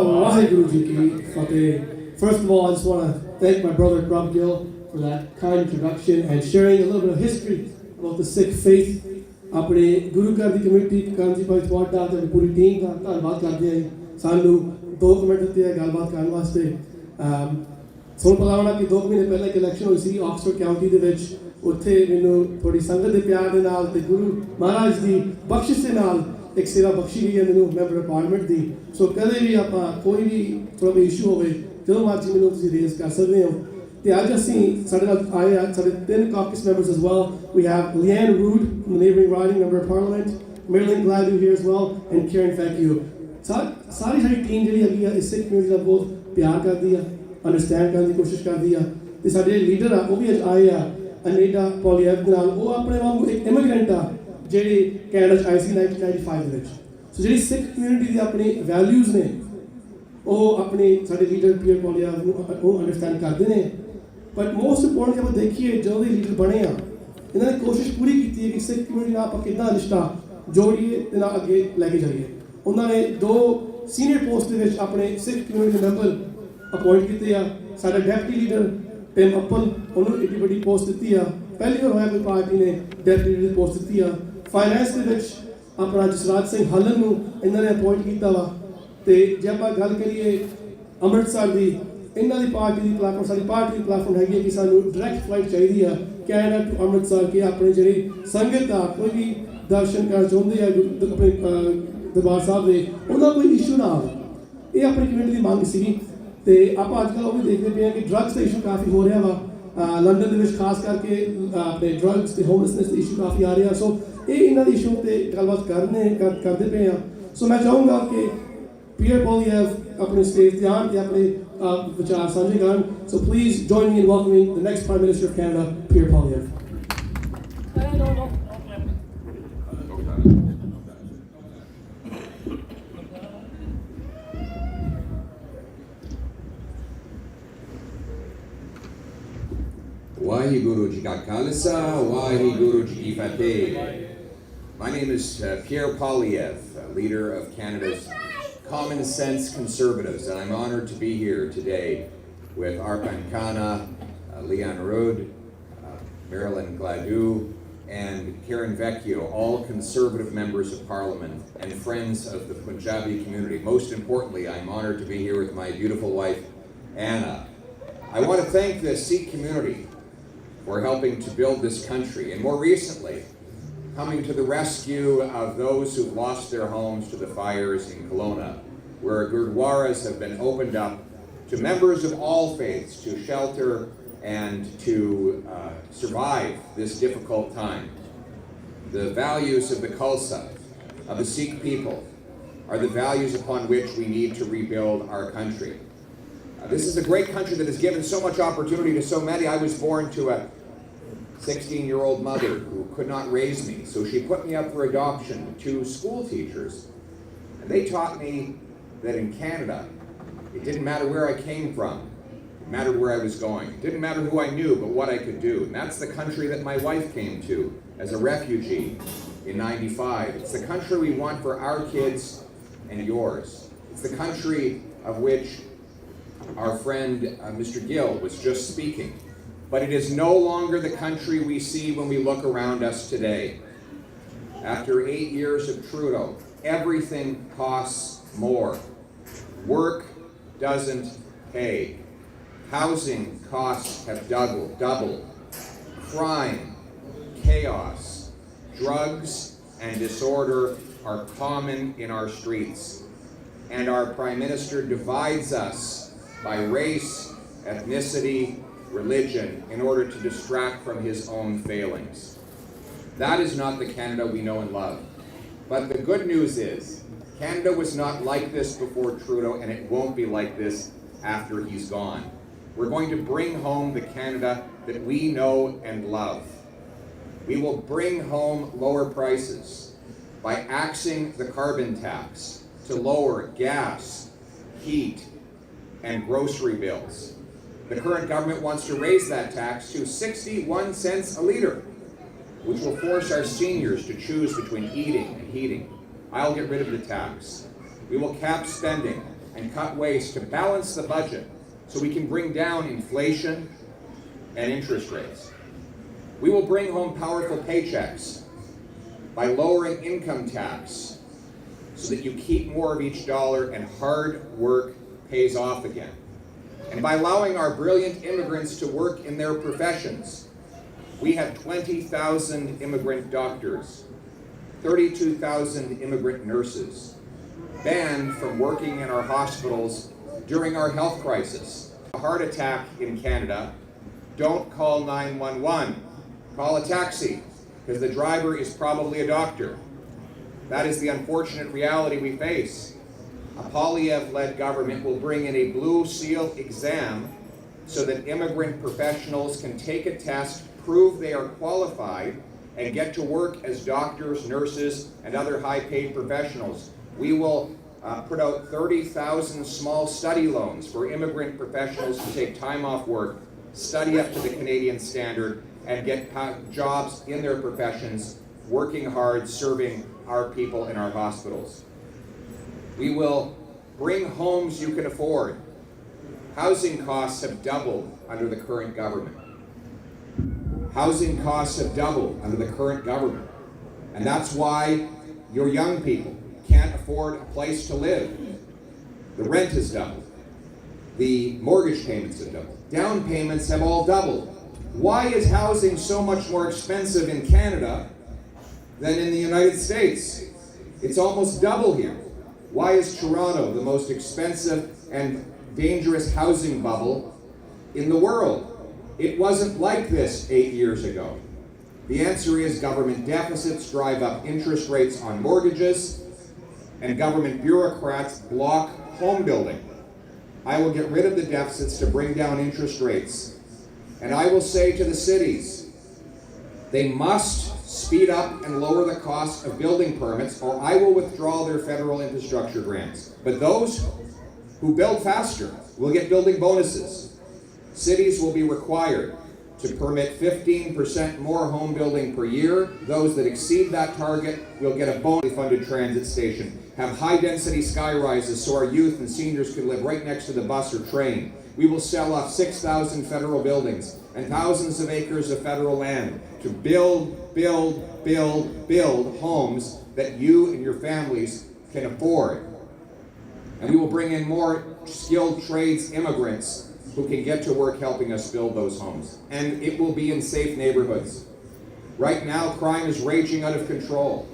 वाहेगुरु जी की फतेह. First of all, I just want to thank my brother Prabh Gill for that kind introduction and sharing a little bit of history about the Sikh faith. अपने गुरु घर दी committee kanji price ward दा ते पूरी team दा धन्नवाद करदे हैं सानू 2 मिनट दित्ते है गलबात करन वास्ते. सुन पलावना कि 2 महीने पहले एक इलेक्शन हुई सी ऑक्सफोर्ड काउंटी दे विच. उत्थे मैनू थोड़ी संगत के प्यार दे नाल ते गुरु महाराज दी बख्शिश दे नाल एक सेवा बख्शी गई है मैनू मैंबर पार्लियामेंट दी. सो कदे भी आपां कोई भी थोड़ा भी इशू होवे जो मर्जी मैनू तुसीं रेज कर सकदे हो. ते अज असीं साडे नाल आए आ साडे 3 caucus members as well. We have Leanne Rood from the neighbouring riding, member of parliament, Marilyn Gladue here as well, and Karen Fecchio. सारी साडी टीम जिहड़ी हैगी आ इस सिख कम्युनिटी दा बहुत ਪਿਆਰ ਕਰਦੀ ਆ, ਅੰਡਰਸਟੈਂਡ ਕਰਨ ਦੀ ਕੋਸ਼ਿਸ਼ ਕਰਦੀ ਆ। ਤੇ ਸਾਡੇ ਲੀਡਰ ਆ ਉਹ ਵੀ ਅੱਜ ਆਏ ਆ ਅਨੇਡਾ ਪੋਲੀਐਫ ਦੇ ਨਾਲ। ਉਹ ਆਪਣੇ ਵਾਂਗੂ ਇੱਕ ਇਮੀਗ੍ਰੈਂਟ ਆ ਜਿਹੜੇ ਕੈਨੇਡਾ 'ਚ ਆਏ ਸੀ 1995 ਦੇ ਵਿੱਚ। ਸੋ ਜਿਹੜੀ ਸਿੱਖ ਕਮਿਊਨਿਟੀ ਦੀ ਆਪਣੀ ਵੈਲਿਊਜ਼ ਨੇ ਉਹ ਆਪਣੇ ਸਾਡੇ ਲੀਡਰ ਪੀਅਰ ਪੋਲੀਐਫ ਨੂੰ ਉਹ ਅੰਡਰਸਟੈਂਡ ਕਰਦੇ ਨੇ। ਬਟ ਮੋਸਟ ਇੰਪੋਰਟੈਂਟ ਜੇ ਆਪਾਂ ਦੇਖੀਏ ਜਦੋਂ ਦੇ ਲੀਡਰ ਬਣੇ ਆ ਇਹਨਾਂ ਨੇ ਕੋਸ਼ਿਸ਼ ਪੂਰੀ ਕੀਤੀ ਹੈ ਕਿ ਸਿੱਖ ਕਮਿਊਨਿਟੀ ਨਾਲ ਆਪਾਂ ਕਿੱਦਾਂ ਰਿਸ਼ਤਾ ਜੋੜੀਏ ਤੇ ਨਾਲ ਅੱਗੇ ਲੈ ਕੇ ਜਾਈਏ। ਉਹਨਾਂ ਨੇ 2 ਸੀਨੀਅਰ ਪੋਸਟ ਦੇ ਵਿੱਚ ਆਪਣੇ ਸਿੱਖ ਕਮਿਊਨਿਟੀ ਦੇ ਮੈਂਬਰ ਅਪਾਇੰਟ ਕੀਤੇ ਆ। ਸਾਡਾ ਡੈਪਟੀ ਲੀਡਰ ਟਿਮ ਅੱਪਲ ਉਹਨੂੰ ਇੱਕ ਵੱਡੀ ਪੋਸਟ ਦਿੱਤੀ ਆ। ਪਹਿਲੀ ਵਾਰ ਹੋਇਆ ਕੋਈ ਪਾਰਟੀ ਨੇ ਡੈਪਟੀ ਲੀਡਰ ਦੀ ਪੋਸਟ ਦਿੱਤੀ ਆ। ਫਾਈਨੈਂਸ ਦੇ ਵਿੱਚ ਆਪਣਾ ਜਸਰਾਜ ਸਿੰਘ ਹੱਲਨ ਨੂੰ ਇਹਨਾਂ ਨੇ ਅਪਾਇੰਟ ਕੀਤਾ ਵਾ। ਤੇ ਜੇ ਆਪਾਂ ਗੱਲ ਕਰੀਏ ਅੰਮ੍ਰਿਤਸਰ ਦੀ, ਇਹਨਾਂ ਦੀ ਪਾਰਟੀ ਦੀ ਪਲੈਟਫਾਰਮ, ਸਾਡੀ ਪਾਰਟੀ ਦੀ ਪਲੈਟਫਾਰਮ ਹੈਗੀ ਹੈ ਕਿ ਸਾਨੂੰ ਡਾਇਰੈਕਟ ਫਲਾਈਟ ਚਾਹੀਦੀ ਆ ਕੈਨੇਡਾ ਟੂ ਅੰਮ੍ਰਿਤਸਰ ਕਿ ਆਪਣੇ ਜਿਹੜੀ ਸੰਗਤ ਆ ਕੋਈ ਵੀ ਦਰਸ਼ਨ ਕਰਨਾ ਚਾਹੁੰਦੇ ਆ ਆਪਣੇ ਦਰਬਾਰ ਸਾਹਿਬ ਦੇ ਉਹਦਾ ਕੋਈ ਇਸ਼ੂ ਨਾ ਆਵੇ। ਇਹ ਆਪਣੀ ਕਮਿਊਨਿਟੀ ਦੀ ਮੰਗ ਸੀਗੀ। ਤੇ ਆਪਾਂ ਅੱਜ ਕੱਲ੍ਹ ਉਹ ਵੀ ਦੇਖਦੇ ਪਏ ਹਾਂ ਕਿ ਡਰੱਗਸ ਦਾ ਇਸ਼ੂ ਕਾਫੀ ਹੋ ਰਿਹਾ ਵਾ ਲੰਡਨ ਦੇ ਵਿੱਚ, ਖਾਸ ਕਰਕੇ ਆਪਣੇ ਡਰੱਗਸ ਤੇ ਹੋਮਲੈਸਨੈਸ ਦੇ ਇਸ਼ੂ ਕਾਫੀ ਆ ਰਿਹਾ। ਸੋ ਇਹ ਇਹਨਾਂ ਦੀ ਇਸ਼ੂ ਤੇ ਗੱਲਬਾਤ ਕਰਦੇ ਪਏ ਆ। ਸੋ ਮੈਂ ਚਾਹੂੰਗਾ ਕਿ ਪੀਅਰ ਪੋਲੀਐਫ ਆਪਣੇ ਸਟੇਜ ਤੇ ਆਉਣ ਤੇ ਆਪਣੇ ਵਿਚਾਰ ਸਾਂਝੇ ਕਰਨ। So please join me in welcoming the next prime minister of Canada, Pierre Poilievre. Waheguru Ji Ka Khalsa, Waheguru Ji Ki Fateh. My name is Pierre Poilievre, leader of Canada's Common Sense Conservatives, and I'm honored to be here today with Arpan Khanna, Leon Rudd, Marilyn Gladue, and Karen Vecchio, all conservative members of Parliament and friends of the Punjabi community. Most importantly, I'm honored to be here with my beautiful wife, Anna. I want to thank the Sikh community for helping to build this country, and more recently, coming to the rescue of those who've lost their homes to the fires in Kelowna, where Gurudwaras have been opened up to members of all faiths to shelter and to survive this difficult time. The values of the Khalsa, of the Sikh people, are the values upon which we need to rebuild our country. This is a great country that has given so much opportunity to so many. I was born to a 16-year-old mother who could not raise me, so she put me up for adoption to 2 school teachers. And they taught me that in Canada, it didn't matter where I came from, it mattered where I was going. It didn't matter who I knew, but what I could do. And that's the country that my wife came to as a refugee in '95. It's the country we want for our kids and yours. It's the country of which our friend Mr. Gill was just speaking. But it is no longer the country we see when we look around us today. After 8 years of Trudeau, everything costs more. Work doesn't pay. Housing costs have doubled. Crime, chaos, drugs, and disorder are common in our streets. And our Prime Minister divides us by race, ethnicity, religion in order to distract from his own failings. That is not the Canada we know and love. But the good news is, Canada was not like this before Trudeau, and it won't be like this after he's gone. We're going to bring home the Canada that we know and love. We will bring home lower prices by axing the carbon tax to lower gas, heat, and grocery bills. The current government wants to raise that tax to 61 cents a litre, which will force our seniors to choose between eating and heating. I'll get rid of the tax. We will cap spending and cut waste to balance the budget so we can bring down inflation and interest rates. We will bring home powerful paychecks by lowering income tax so that you keep more of each dollar and hard work pays off again. And by allowing our brilliant immigrants to work in their professions. We have 20,000 immigrant doctors, 32,000 immigrant nurses, banned from working in our hospitals during our health crisis. A heart attack in Canada, don't call 911, call a taxi, because the driver is probably a doctor. That is the unfortunate reality we face. A Polyev-led government will bring in a Blue Seal exam so that immigrant professionals can take a test, prove they are qualified, and get to work as doctors, nurses, and other high-paid professionals. We will put out 30,000 small study loans for immigrant professionals to take time off work, study up to the Canadian standard, and get jobs in their professions, working hard, serving our people in our hospitals. We will bring homes you can afford. Housing costs have doubled under the current government. Housing costs have doubled under the current government. And that's why your young people can't afford a place to live. The rent has doubled. The mortgage payments have doubled. Down payments have all doubled. Why is housing so much more expensive in Canada than in the United States? It's almost double here. Why is Toronto the most expensive and dangerous housing bubble in the world? It wasn't like this 8 years ago. The answer is government deficits drive up interest rates on mortgages, and government bureaucrats block home building. I will get rid of the deficits to bring down interest rates. And I will say to the cities, they must speed up and lower the cost of building permits, or I will withdraw their federal infrastructure grants. But those who build faster will get building bonuses. Cities will be required to permit 15% more home building per year. Those that exceed that target will get a bonus funded transit station. Have high-density sky rises so our youth and seniors can live right next to the bus or train. We will sell off 6,000 federal buildings and thousands of acres of federal land to build homes that you and your families can afford. And we will bring in more skilled trades immigrants who can get to work helping us build those homes. And it will be in safe neighborhoods. Right now, crime is raging out of control.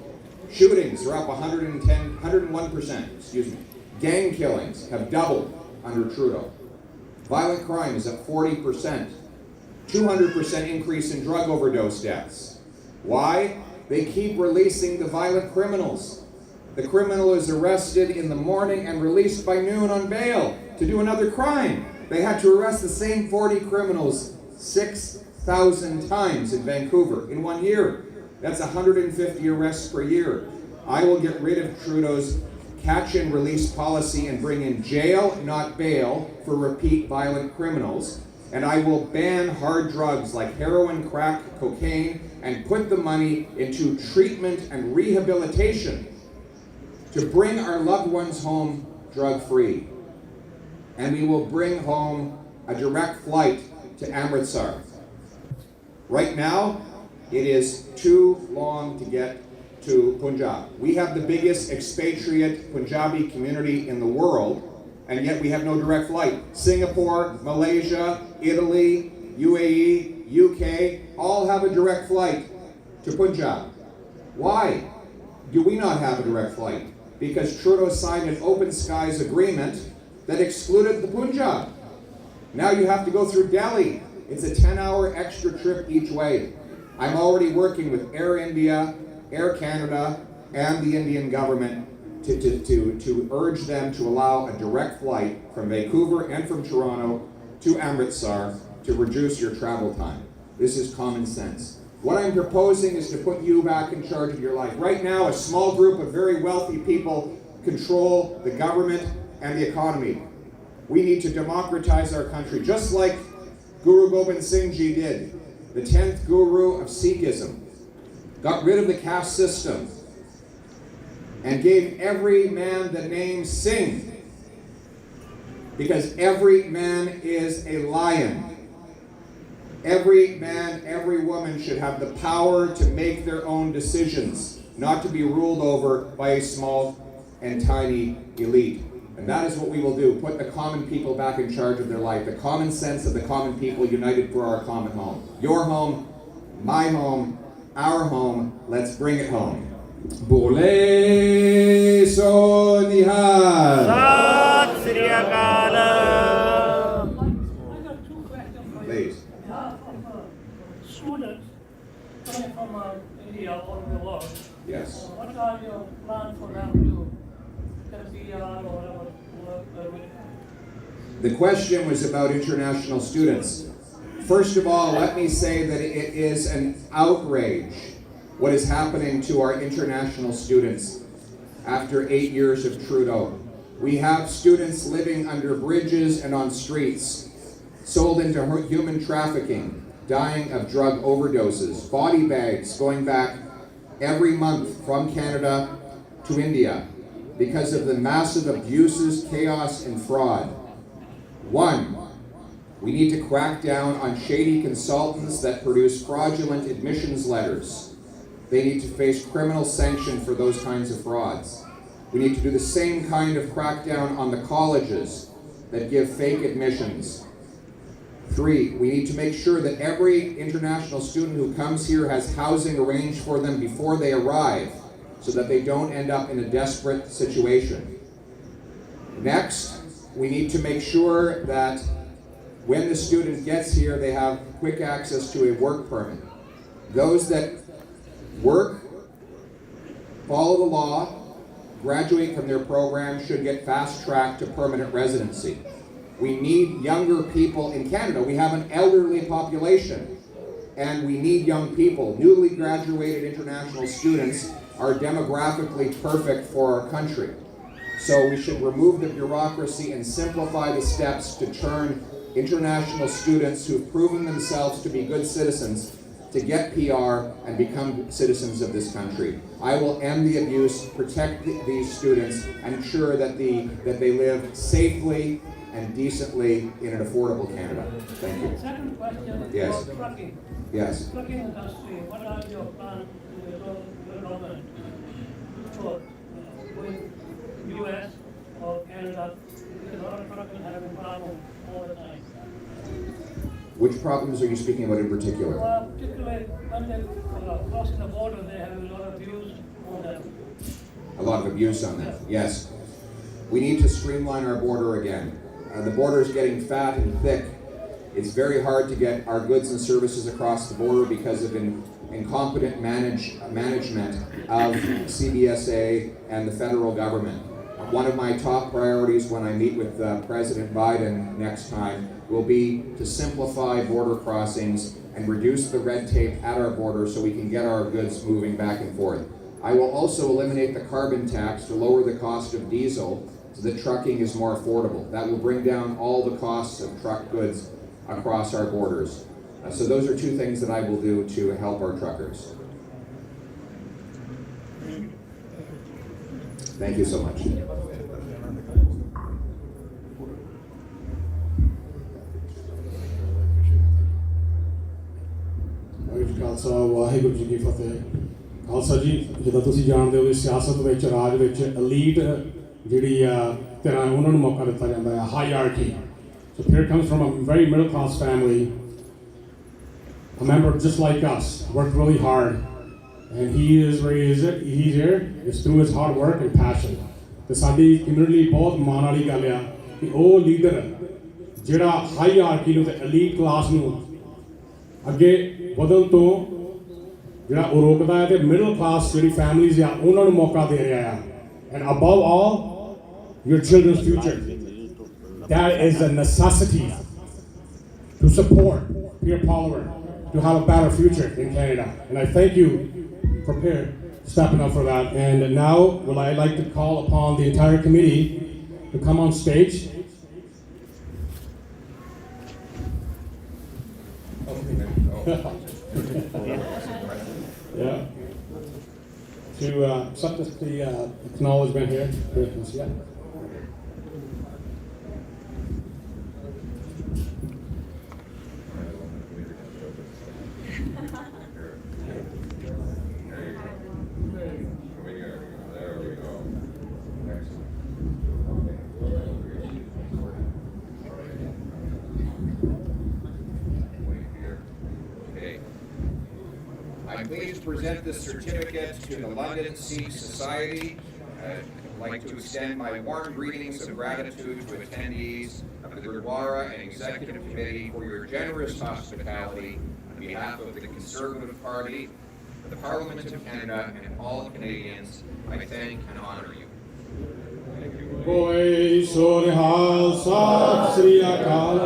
Shootings are up 101%. Gang killings have doubled under Trudeau. Violent crime is up 40%. 200% increase in drug overdose deaths. Why? They keep releasing the violent criminals. The criminal is arrested in the morning and released by noon on bail to do another crime. They had to arrest the same 40 criminals 6,000 times in Vancouver in 1 year. That's 150 arrests per year. I will get rid of Trudeau's catch and release policy and bring in jail, not bail, for repeat violent criminals. And I will ban hard drugs like heroin, crack, cocaine, and put the money into treatment and rehabilitation to bring our loved ones home drug-free. And we will bring home a direct flight to Amritsar. Right now, it is too long to get to Punjab. We have the biggest expatriate Punjabi community in the world, and yet we have no direct flight. Singapore, Malaysia, Italy, UAE, UK, all have a direct flight to Punjab. Why do we not have a direct flight? Because Trudeau signed an open skies agreement that excluded the Punjab. Now you have to go through Delhi. It's a 10-hour extra trip each way. I'm already working with Air India, Air Canada, and the Indian government to urge them to allow a direct flight from Vancouver and from Toronto to Amritsar to reduce your travel time. This is common sense. What I'm proposing is to put you back in charge of your life. Right now, a small group of very wealthy people control the government and the economy. We need to democratize our country, just like Guru Gobind Singh Ji did, the 10th guru of Sikhism. Got rid of the caste system and gave every man the name Singh, because every man is a lion. Every man, every woman should have the power to make their own decisions, not to be ruled over by a small and tiny elite. And that is what we will do, put the common people back in charge of their life, the common sense of the common people united for our common home. Your home, my home, our home, let's bring it home. Bole so nihal. Sat Sri Akal. I got two questions for you. Please. Students coming from India or the world. Yes. What are your plans for them to get PR or permit? The question was about international students. First of all, let me say that it is an outrage what is happening to our international students after 8 years of Trudeau. We have students living under bridges and on streets, sold into human trafficking, dying of drug overdoses, body bags going back every month from Canada to India because of the massive abuses, chaos, and fraud. One, we need to crack down on shady consultants that produce fraudulent admissions letters. They need to face criminal sanction for those kinds of frauds. We need to do the same kind of crackdown on the colleges that give fake admissions. 3, we need to make sure that every international student who comes here has housing arranged for them before they arrive so that they don't end up in a desperate situation. Next, we need to make sure that when the student gets here, they have quick access to a work permit. Those that work, follow the law, graduate from their program should get fast-tracked to permanent residency. We need younger people in Canada. We have an elderly population, and we need young people. Newly graduated international students are demographically perfect for our country. So we should remove the bureaucracy and simplify the steps to turn international students who've proven themselves to be good citizens to get PR and become citizens of this country. I will end the abuse, protect these students, and ensure that they live safely and decently in an affordable Canada. Thank you. Second question Yes. about trucking. Yes. Trucking industry, what are your plans to your government for going US or Canada? Because a lot of truckers have a problem all the time. Which problems are you speaking about in particular? Particularly when they cross the border, they have a lot of abuse on them. A lot of abuse on that, yes. We need to streamline our border again. The border is getting fat and thick. It's very hard to get our goods and services across the border because of incompetent management of CBSA and the federal government. One of my top priorities when I meet with President Biden next time will be to simplify border crossings and reduce the red tape at our border so we can get our goods moving back and forth. I will also eliminate the carbon tax to lower the cost of diesel so that trucking is more affordable. That will bring down all the costs of truck goods across our borders. So those are two things that I will do to help our truckers. Thank you so much. Khalsa Waheguru ji ਕੀ ਫਤਿਹ। ਖਾਲਸਾ ਜੀ, ਜਿੱਦਾਂ ਤੁਸੀਂ ਜਾਣਦੇ ਹੋ ਕਿ ਸਿਆਸਤ ਵਿੱਚ ਰਾਜ ਵਿੱਚ elite ਜਿਹੜੀ ਆ ਤਰ੍ਹਾਂ ਉਹਨਾਂ ਨੂੰ ਮੌਕਾ ਦਿੱਤਾ ਜਾਂਦਾ ਹੈ, hierarchy. So Pierre comes from a very middle class family. A member just like us, worked really hard, and he is where he is. He's here is through his hard work and passion. ਤੇ ਸਾਡੀ community ਬਹੁਤ ਮਾਣ ਵਾਲੀ ਗੱਲ ਆ ਕਿ ਉਹ leader ਜਿਹੜਾ ਹਾਇਰਾਰਕੀ ਨੂੰ ਤੇ ਐਲੀਟ ਕਲਾਸ ਨੂੰ ਅੱਗੇ ਵਧਣ ਤੋਂ ਜਿਹੜਾ ਉਹ ਰੋਕਦਾ ਹੈ ਤੇ ਮਿਡਲ ਕਲਾਸ ਜਿਹੜੀ ਫੈਮਲੀਜ਼ ਆ ਉਹਨਾਂ ਨੂੰ ਮੌਕਾ ਦੇ ਰਿਹਾ ਆ। And above all, your children's future. That is a necessity to support Pierre Poilievre to have a better future in Canada. And I thank you for Pierre stepping up for that. And now, would I like to call upon the entire committee to come on stage. Yeah. To accept the acknowledgement here. Yeah. I'm pleased to present this certificate to the London Sikh Society. I'd like to extend my warm greetings of gratitude to attendees of the Gurudwara and Executive Committee for your generous hospitality on behalf of the Conservative Party, the Parliament of Canada, and all Canadians. I thank and honor you. ਬੋਲੇ ਸੋ ਨਿਹਾਲ, ਸਤਿ ਸ੍ਰੀ ਅਕਾਲ।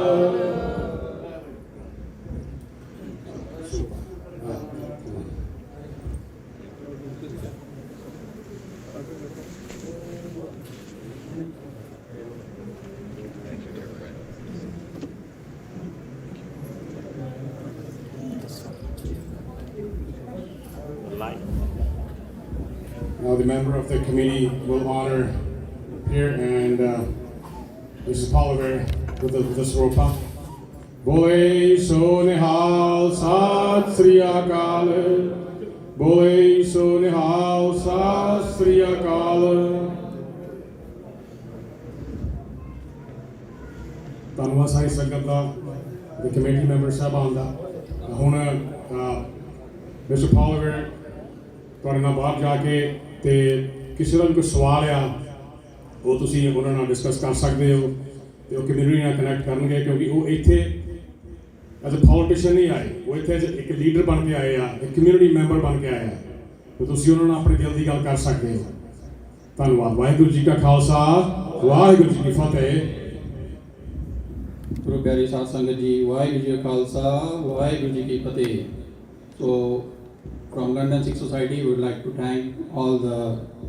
Now the member of the committee will honor here and Mrs. Poliver with the Sropa. Bole so nihal, sat sri akal. Bole so nihal, sat sri akal. ਧੰਨਵਾਦ ਸਾਰੀ ਸੰਗਤ ਦਾ, the committee member ਸਾਹਿਬਾਨ ਦਾ। ਹੁਣ mister Poliver ਤੁਹਾਡੇ ਨਾਲ ਬਾਹਰ ਜਾ ਕੇ ਤੇ ਕਿਸੇ ਦਾ ਵੀ ਕੋਈ ਸਵਾਲ ਆ ਉਹ ਤੁਸੀਂ ਉਹਨਾਂ ਨਾਲ ਡਿਸਕਸ ਕਰ ਸਕਦੇ ਹੋ ਤੇ ਉਹ ਕਮਿਊਨਿਟੀ ਨਾਲ ਕਨੈਕਟ ਕਰਨਗੇ, ਕਿਉਂਕਿ ਉਹ ਇੱਥੇ ਐਜ਼ ਅ ਪੋਲੀਟੀਸ਼ੀਅਨ ਨਹੀਂ ਆਏ, ਉਹ ਇੱਥੇ ਇੱਕ ਲੀਡਰ ਬਣ ਕੇ ਆਏ ਆ, ਇੱਕ ਕਮਿਊਨਿਟੀ ਮੈਂਬਰ ਬਣ ਕੇ ਆਏ ਆ, ਤੇ ਤੁਸੀਂ ਉਹਨਾਂ ਨਾਲ ਆਪਣੇ ਦਿਲ ਦੀ ਗੱਲ ਕਰ ਸਕਦੇ ਹੋ। ਧੰਨਵਾਦ। ਵਾਹਿਗੁਰੂ ਜੀ ਕਾ ਖਾਲਸਾ, ਵਾਹਿਗੁਰੂ ਜੀ ਕੀ ਫਤਿਹ। ਗੁਰੂ ਪਿਆਰੀ ਸਾਧ ਸੰਗਤ ਜੀ, ਵਾਹਿਗੁਰੂ ਜੀ ਕਾ ਖਾਲਸਾ, ਵਾਹਿਗੁਰੂ ਜੀ ਕੀ ਫਤਿਹ। So from London Sikh Society, we would like to thank all the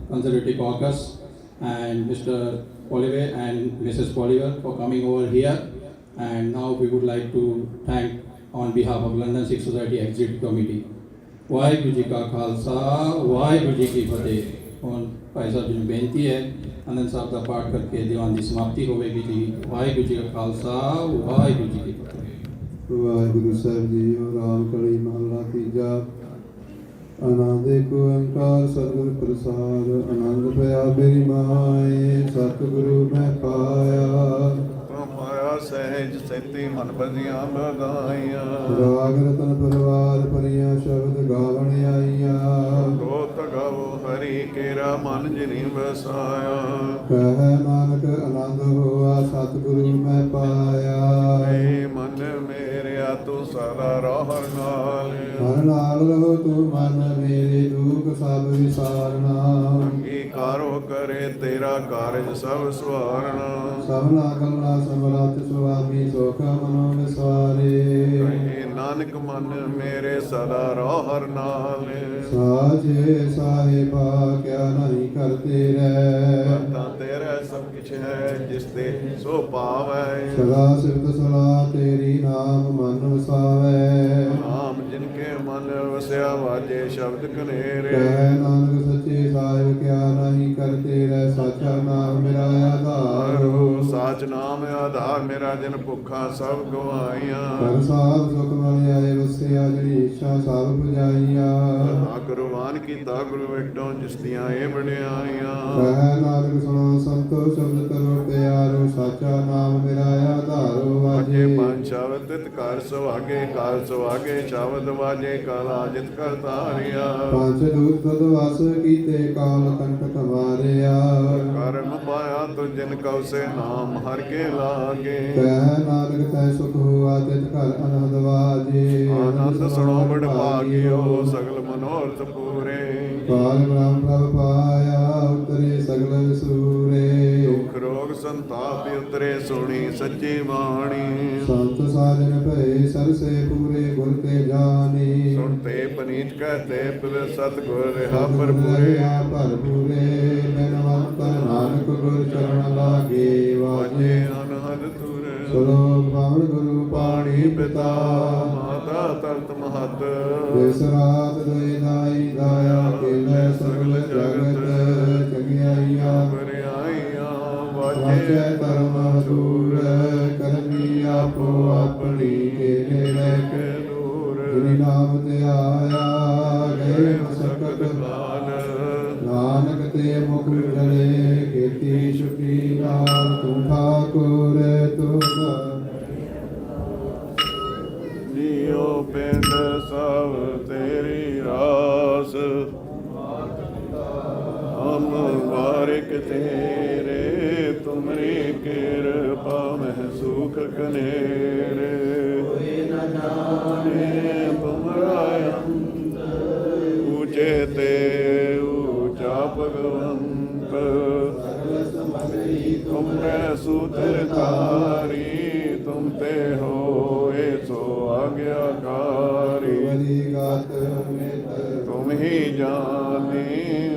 Conservative Caucus and Mr. Poliver and Mrs. Poliver for coming over here. And now we would like to thank on behalf of London Sikh Society Executive Committee. Waheguru ji ਕਾ ਖਾਲਸਾ, ਵਾਹਿਗੁਰੂ ਜੀ ਕੀ ਫਤਿਹ। ਹੁਣ ਭਾਈ ਸਾਹਿਬ ਜੀ ਨੂੰ ਬੇਨਤੀ ਹੈ ਆਨੰਦ ਸਾਹਿਬ ਦਾ ਪਾਠ ਕਰਕੇ ਦੀਵਾਨ ਦੀ ਸਮਾਪਤੀ ਹੋਵੇਗੀ ਜੀ। ਵਾਹਿਗੁਰੂ ਜੀ ਕਾ ਖਾਲਸਾ, ਵਾਹਿਗੁਰੂ ਜੀ ਕੀ ਫਤਿਹ। ਵਾਹਿਗੁਰੂ ਸਾਹਿਬ ਜੀ। ਰਾਮ ਕਲੀ ਮਹੱਲਾ ਤੀਜਾ। ਆਨੰਦ ਏਕ ਓੰਕਾਰ ਸਤਿਗੁਰ ਪ੍ਰਸਾਦ। ਆਨੰਦ ਪਿਆ ਮੇਰੀ ਮਾਏ, ਸਤਿਗੁਰੂ ਮੈਂ ਪਾਇਆ। ਪਾਇਆ ਸਹਿਜ ਸੈਤੀ ਮਨ ਬਧੀਆਂ ਬਧਾਈਆਂ। ਰਾਗ ਰਤਨ ਪਰਿਵਾਰ ਭਰੀਆਂ ਸ਼ਬਦ ਗਾਵਣ ਆਈਆਂ। ਗੋਤ ਗਾਵੋ ਹਰੀ ਕੇਰਾ ਮਨ ਜਿਨੀ ਵਸਾਇਆ। ਕਹਿ ਨਾਨਕ ਆਨੰਦ ਹੋਆ, ਸਤਿਗੁਰੂ ਮੈਂ ਪਾਇਆ। ਏ ਮਨ ਮੇਰਿਆ ਤੂੰ ਸਦਾ ਰਹਿ ਨਾਲ। ਹਰ ਨਾਲ ਰਹੋ ਤੂੰ ਮਨ ਮੇਰੇ, ਦੁਖ ਸਭ ਵਿਸਾਰਨਾ। ਅੰਗੀਕਾਰੋ ਕਰੇ ਤੇਰਾ ਕਾਰਜ ਸਭ ਸਵਾਰਨਾ। ਸਭਨਾ ਕਲਨਾ ਸਮਰੱਥ ਸੁਆਮੀ, ਸੁਖ ਮਨੋ ਵਿਸਾਰੇ। ਕਹੇ ਨਾਨਕ ਮਨ ਮੇਰੇ ਸਦਾ ਰਹਿ ਨਾਲ। ਸਾਜੇ ਸਾਹਿਬਾ ਕਿਆ ਨਹੀਂ ਕਰਤੇ ਰਹਿ। ਕਰਤਾ ਤੇਰਾ ਸਭ ਕੁਛ ਹੈ, ਜਿਸ ਤੇ ਸੋ ਪਾਵੈ। ਸਦਾ ਸਿਫਤ ਸਲਾਹ ਤੇਰੀ, ਨਾਮ ਮਨ ਵਸਾਵੈ। ਨਾਮ ਜਿਨ ਕੇ ਮਨ ਵਸਿਆ, ਵਾਜੇ ਸ਼ਬਦ ਕਨੇਰੇ। ਕਹਿ ਨਾਨਕ ਸੱਚੇ ਸਾਹਿਬ ਕਿਆ ਨਹੀਂ ਕਰਤੇ ਰਹਿ। ਸਾਚਾ ਨਾਮ ਮੇਰਾ ਆਧਾਰ। ਸਾਚ ਨਾਮ ਆਧਾਰ ਮੇਰਾ, ਜਿਨ ਭੁੱਖਾ ਸਭ ਗਵਾਈਆਂ। ਕਰ ਸਾਧ ਸੁਖ ਮਨ ਆਏ ਵਸਿਆ, ਜਿਹੜੀ ਇੱਛਾ ਸਭ ਪੁਜਾਈਆਂ। ਕੁਰਬਾਨ ਕੀਤਾ ਗੁਰੂ ਵੇਟੋਂ, ਜਿਸ ਦੀਆਂ ਇਹ ਵਡਿਆਈਆਂ। ਕਹਿ ਨਾਨਕ ਸੁਣੋ ਸੰਤੋ ਸ਼ਬਦ ਕਰੋ ਪਿਆਰੋ। ਸਾਚਾ ਨਾਮ ਮੇਰਾ ਆਧਾਰੋ। ਵਾਜੇ ਪੰਜ ਸ਼ਬਦ ਤਿਤ ਘਰ ਸੁਹਾਗੇ, ਘਰ ਸੁਹਾਗੇ ਸ਼ਬਦ ਵਾਜੇ। ਕਾਲਾ ਜਿਤ ਕਰ ਤਾਰਿਆ। ਪੰਜ ਦੂਤ ਤਦ ਵਸ ਕੀਤੇ, ਕਾਲ ਕੰਟਕ ਮਾਰਿਆ। ਕਰਮ ਪਾਇਆ ਤੁ ਜਿਨ ਕਉ ਸੇ, ਨਾਮ ਹਰ ਕੇ ਲਾਗੇ। ਕਹਿ ਨਾਨਕ ਤੈ ਸੁਖ ਹੋਆ, ਤਿਤ ਘਰ ਆਨੰਦ ਵਾਜੇ। ਆਨੰਦ ਸੁਣੋ ਬੜ ਭਾਗਿਓ, ਸਗਲ ਮਨੋਰਥ ਪੂਰੇ। ਕਾਲ ਬ੍ਰਹਮ ਪ੍ਰਭ ਪਾਇਆ, ਉਤਰੇ ਸਗਲ ਵਿਸੂਰੇ। ਦੁਖ ਰੋਗ ਸੰਤਾਪ ਉਤਰੇ, ਸੁਣੀ ਸੱਚੀ ਬਾਣੀ। ਸੰਤ ਸਾਜਨ ਭਏ ਸਰਸੇ ਪੂਰੇ, ਗੁਰ ਤੇ ਜਾਣੀ। ਸੁਣਤੇ ਪਨੀਤ ਕਹਤੇ ਪਿਲ, ਸਤਿਗੁਰ ਰਹਾ ਭਰਪੂਰੇ। ਭਰਪੂਰੇ ਬਿਨਵੰਤ ਨਾਨਕ ਗੁਰ ਚਰਨ ਲਾਗੇ। ਵਾਜੇ ਅਨਹਦ ਤੁਰ ਸਲੋਕ ਪਾਵਨ ਗੁਰੂ ਪਾਣੀ ਪਿਤਾ। ਮਾਤਾ ਤਰਤ ਮਹਤ ਜਿਸ ਰਾਤ ਦੇ ਦਾਈ ਦਾਇਆ, ਕੀਲੇ ਸਗਲ ਜਗਤ ਚੰਗਿਆਈਆਂ। ਵਰਿਆਈਆਂ ਵਾਜੇ ਵਾਜੇ ਧਰਮ ਦੂਰ, ਕਰਮੀ ਆਪੋ ਆਪਣੀ ਤੇਰੇ ਰਹਿ ਕੇ ਦੂਰ। ਜਿਨੀ ਨਾਮ ਤੇ ਆਇਆ, ਗਏ ਮਸਕਤ ਬਾਨ ਨਾਨਕ ਤੇ ਮੁਖ ਜਲੇ। ਕੀਤੀ ਸ਼ੁਕੀ ਨਾਲ ਤੂੰ ਠਾਕੁਰ ਤੂੰ। ਜੀਉ ਪਿੰਡ ਸਭ ਤੇਰੀ ਰਾਸ। ਹਮ ਵਾਰਿਕ ਤੇਰੇ, ਤੁਮਰੀ ਕਿਰਪਾ ਮਹਿ ਸੁਖ ਕਨੇਰੇ। ਹੋਏ ਨ ਜਾਣੇ ਤੁਮਰਾ ਅੰਤ, ਊਚੇ ਤੇ ਊਚਾ ਭਗਵੰਤ। तुमने सूत्रधारी, तुम ते होए सो आज्ञाकारी। तुम ही जाने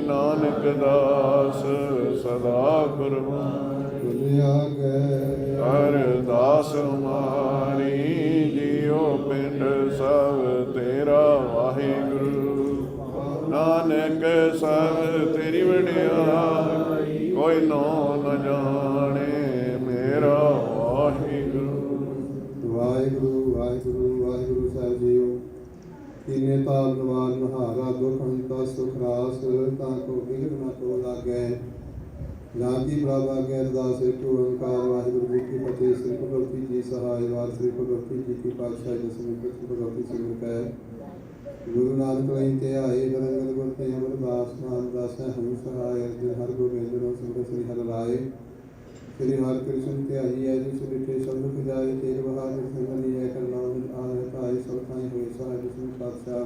नानक दास सदा कुर्बान। अरदास हमारी जियो पिंड सब तेरा वाहिगुरु। नानक सब तेरी वडियाई, कोई नो न जाने मेरा वाहिगुरु। वाहिगुरु वाहिगुरु वाहिगुरु साहिब जीओ। तिने ताल नवार नहारा दुख हंता सुख रास, ताको बिघन न को लागै। जाति प्रभु आज्ञा अरदास हेतु ओंकार। वाहिगुरु जी की फतेह। श्री भगवती जी सहाय वार। श्री भगवती जी की पातशाही दसवीं श्री भगवती सिमर कह। गुरु नानक लई ते आए बरंगल गुर ते अमरदास। नाम दासै हम सहाय। अर्जुन हर गोबिंद रो सिमर श्री हर राय। श्री हर कृष्ण त्याई है जिस बिठे सब दुख जाए। तेग बहादुर संगनी है कर नाम आए पाए। सब ठाई हुए सहाय दसवीं पातशाह।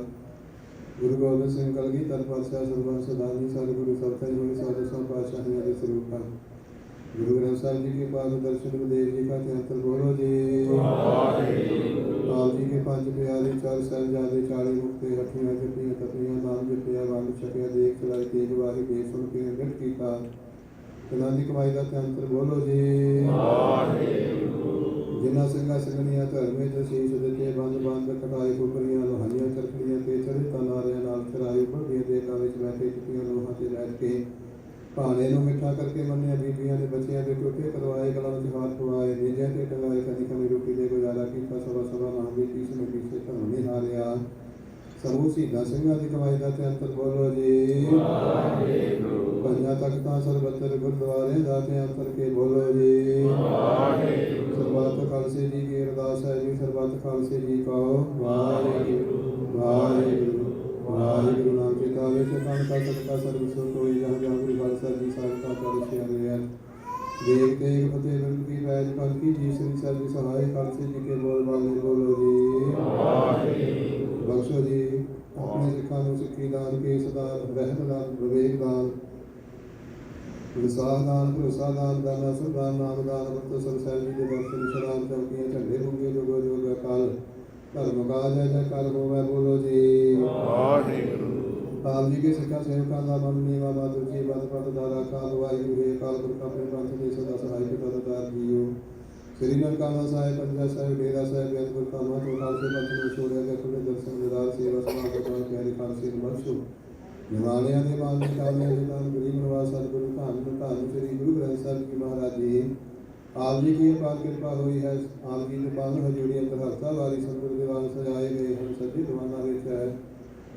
गुरु गोबिंद सिंह कलगी तर पातशाह सर्वंश सदानी। सतगुरु सब ठाई हुए सहाय दसवां पातशाह आदि स्वरूप। गुरु ग्रंथ साहिब जी के पाद दर्शन गुरुदेव जी का त्यांतर बोलो जी। आप जी के पांच प्यारे चार साहिबजादे 40 मुक्ते हठियां जपियां तपियां नाम जपिया वंड छकिया देख चलाए तेज वारी देख सुन के गढ़ कीता। तिन्हां दी कमाई का त्यांतर बोलो जी। जिन्हां ਸਿੰਘਾਂ ਸਿੰਘਣੀਆਂ ਧਰਮ ਵਿੱਚ ਸ਼ੀਸ਼ ਦਿੱਤੇ ਬੰਦ ਬੰਦ ਕਟਾਏ ਕੁਕਰੀਆਂ ਲੋਹਾਈਆਂ ਚਰਖੜੀਆਂ ਤੇ ਚੜੇ ਤਨਾਰਿਆਂ ਨਾਲ ਚਰਾਏ ਵੱਡੀਆਂ ਦੇਗਾਂ ਵਿੱਚ ਬੈਠੇ ਚੁੱਕੀਆਂ ਲੋਹਾਂ ਤੇ ਬੈਠ ਕੇ ਭਾਣੇ ਨੂੰ ਮਿੱਠਾ ਕਰਕੇ ਮੰਨਿਆ ਬੀਬੀਆਂ ਦੇ ਬੱਚਿਆਂ ਦੇ ਟੋਟੇ ਕਰਵਾਏ ਗਲਾਂ ਵਿੱਚ ਹਾਰ ਪਵਾਏ ਨੀਜਿਆਂ ਤੇ ਟੰਗਾਏ ਕਦੀ ਕਦੀ ਰੋਟੀ ਦੇ ਗੁਜ਼ਾਰਾ ਕੀਤਾ ਸਵਾ ਸਵਾ ਮਾਂ ਦੀ ਪੀਸ ਨੂੰ ਪਿੱਛੇ ਧਰਮ ਨਹੀਂ ਹਾਰਿਆ। ਸਮੂਹ ਸ਼ਹੀਦਾਂ ਸਿੰਘਾਂ ਦੀ ਕਮਾਈ ਦਾ त्यांतर ਬੋਲੋ ਜੀ। ਪੰਜਾਂ ਤਖਤਾਂ ਸਰਬੱਤਰ ਗੁਰਦੁਆਰੇ ਦਾ त्यांतर ਕੇ ਬੋਲੋ ਜੀ। ਸਰਬੱਤ ਖਾਲਸੇ ਜੀ ਕੀ ਅਰਦਾਸ ਹੈ ਜੀ। ਸਰਬੱਤ ਖਾਲਸੇ ਜੀ ਕਹੋ ਵਾਹਿਗੁਰੂ ਵਾਹਿਗੁਰੂ ਵਾਹਿਗੁਰੂ। ਨਾਮ ਚੇਤਾ ਵਿੱਚ ਕਣ ਕਾ ਸਤਿਕਾਰ ਸਰਬ ਸੁਖ ਹੋਈ ਜਹਾਂ ਜਹਾਂ ਗੁਰੂ ਖਾਲਸਾ ਜੀ ਸਾਹਿਬ ਦਾ ਚਾਰਿਆ ਰਿਹਾ। ਦੇਖ ਤੇਗ ਫਤਿਹ ਗੁਰੂ ਕੀ ਪੈਜ ਪੰਕੀ ਜੀ ਸ੍ਰੀ ਸਾਹਿਬ ਜੀ ਸਹਾय ਖਾਲਸੇ ਜੀ ਕੇ ਬੋਲ ਬਾਲੇ ਬੋਲੋ ਜੀ। ਬਖਸ਼ੋ ਜੀ ਆਪਣੇ ਸਿੱਖਾਂ ਨੂੰ ਸਿੱਖੀ ਦਾਨ ਕੇਸ ਦਾਨ ਰਹਿਤ ਦਾਨ ਵਿਵੇਕ ਦਾਨ ਵਿਸਾਹ ਦਾਨ ਭਰੋਸਾ ਦਾਨ ਦਾਨਾ ਸਰਦਾਨ ਨਾਮ ਦਾਨ ਅੰਮ੍ਰਿਤਸਰ ਸਾਹਿਬ ਜੀ ਦੇ ਦਰਸ਼ਨ ਸ਼ਰਾਬ ਚੌਕੀਆਂ ਝੰਡੇ ਬੁੱਗੇ ਜੋਗੋ ਜੋਗ ਅਕਾਲ ਧਰਮ ਕਾਜ ਜੈ ਕਰ ਹੋਵੇ ਬੋਲੋ ਜੀ। ਆਪ ਜੀ ਕੇ ਸਿੱਖਾਂ ਸੇਵਕਾਂ ਦਾ ਮਨ ਨੀਵਾ ਮਾਧੁਰ ਜੀ ਬਦ ਪਤ ਦਾਰਾ ਕਾਲ ਵਾਹਿਗੁਰੂ ਹੈ ਅਕਾਲ ਪੁਰਖ ਆਪਣੇ ਪੰਥ ਦੇ ਸਦਾ ਸਹਾਇ ਪਿਤਾ ਦਾਤਾਰ ਜੀਓ। ਸ੍ਰੀ ਨਨਕਾਣਾ ਸਾਹਿਬ ਪੰਜਾ ਸਾਹਿਬ ਡੇਰਾ ਸਾਹਿਬ ਬੇਅੰਤਪੁਰ ਧਾਮਾਂ ਤੋਂ ਖਾਲਸੇ ਪੰਥ ਨੂੰ ਛੋੜਿਆ ਗਿਆ ਖੁੱਲੇ ਦਰਸ਼ਨ ਦਿਦਾਰ ਸੇਵਾ ਸਮਾਗਮ ਤੋਂ ਪਿਆਰੇ ਖਾਲਸੇ ਨੂੰ ਬਖਸ਼ੋ। ਨਿਵਾਲਿਆਂ ਦੇ ਮਾਨ ਕਾਲਿਆਂ ਦੇ ਨਾਮ ਗਰੀਬ ਨਿਵਾਸ ਸਤਿਗੁਰੂ ਧੰਨ ਧੰਨ ਸ੍ਰੀ ਗੁਰੂ ਗ੍ਰੰਥ ਸਾਹਿਬ ਜੀ ਮਹਾਰਾਜ ਜੀ। ਆਪ ਜੀ ਕੀ ਅਪਾਰ ਕਿਰਪਾ ਹੋਈ ਹੈ। ਆਪ ਜੀ ਦੇ ਪਾਵਨ ਹਜ਼ੂਰੀ ਅੰਦਰ ਹਫ਼ਤਾ ਵਾਰੀ ਸੰਗਤ ਦੀਵਾਨ ਸਜਾਏ ਗਏ ਹਨ ਸੱਜੇ ਦੀਵਾਨਾਂ ਵਿੱਚ ਹੈ।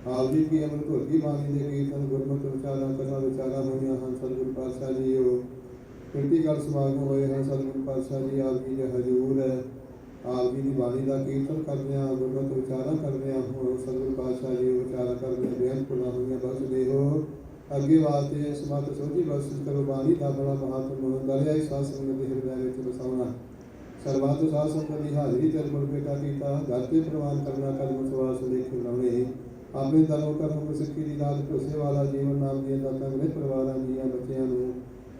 ਆਪ ਜੀ ਕੀ ਅਮਰ ਧੁਰਕੀ ਬਾਣੀ ਦੇ ਕੀਰਤਨ ਗੁਰਮਤਿ ਵਿਚਾਰਾਂ ਕਥਾ ਵਿਚਾਰਾਂ ਹੋਈਆਂ ਹਨ। ਸਤਿਗੁਰੂ ਪਾਤਸ਼ਾਹ ਜੀ ਉਹ ਕਿਰਤੀ ਗੱਲ ਸਮਾਗਮ ਹੋਏ ਹਨ। ਸਤਿਗੁਰੂ ਪਾਤਸ਼ਾਹ ਜੀ ਆਪ ਜੀ ਦੇ ਹਜ਼ੂਰ ਹੈ। ਆਪ ਜੀ ਦੀ ਬਾਣੀ ਦਾ ਕੀਰਤਨ ਕਰਦੇ ਹਾਂ ਗੁਰਮਤਿ ਵਿਚਾਰਾਂ ਕਰਦੇ ਹਾਂ। ਹੁਣ ਸਤਿਗੁਰੂ ਪਾਤਸ਼ਾਹ ਜੀ ਵਿਚਾਰਾਂ ਕਰਦੇ ਬੇਅੰਤ ਭੁੱਲਾਂ ਹੋਈਆਂ ਬਖਸ਼ ਹੋ। ਅੱਗੇ ਵਾਸਤੇ ਸਮਤ ਸੋਝੀ ਬਖਸ਼ਿਸ਼ ਕਰੋ। ਬਾਣੀ ਦਾ ਬੜਾ ਮਹਾਤਮ ਦਰਿਆਈ ਸਾਧ ਸੰਗਤ ਦੇ ਹਿਰਦੇ ਵਿੱਚ ਵਸਾਉਣਾ। ਸਰਬੱਤ ਸਾਧ ਸੰਗਤ ਦੀ ਹਾਜ਼ਰੀ ਤੇ ਮੁੜ ਬੇਟਾ ਕੀਤਾ ਘਰ ਤੇ ਪ੍ਰਵਾਨ ਕਰਨਾ ਕਦਮ ਸਵਾਸ ਲੇਖ ਲਾਉਣੇ। ਆਪਣੇ ਦਰੋਂ ਕਰਮ ਸਿੱਖੀ ਦੀ ਦਾਤ ਭਰੋਸੇ ਵਾਲਾ ਜੀਵਨ ਨਾਮ ਦੀਆਂ ਦਾਤਾਂ ਮੇਰੇ ਪਰਿਵਾਰਾਂ ਦੀਆਂ ਬੱਚਿਆਂ ਨੂੰ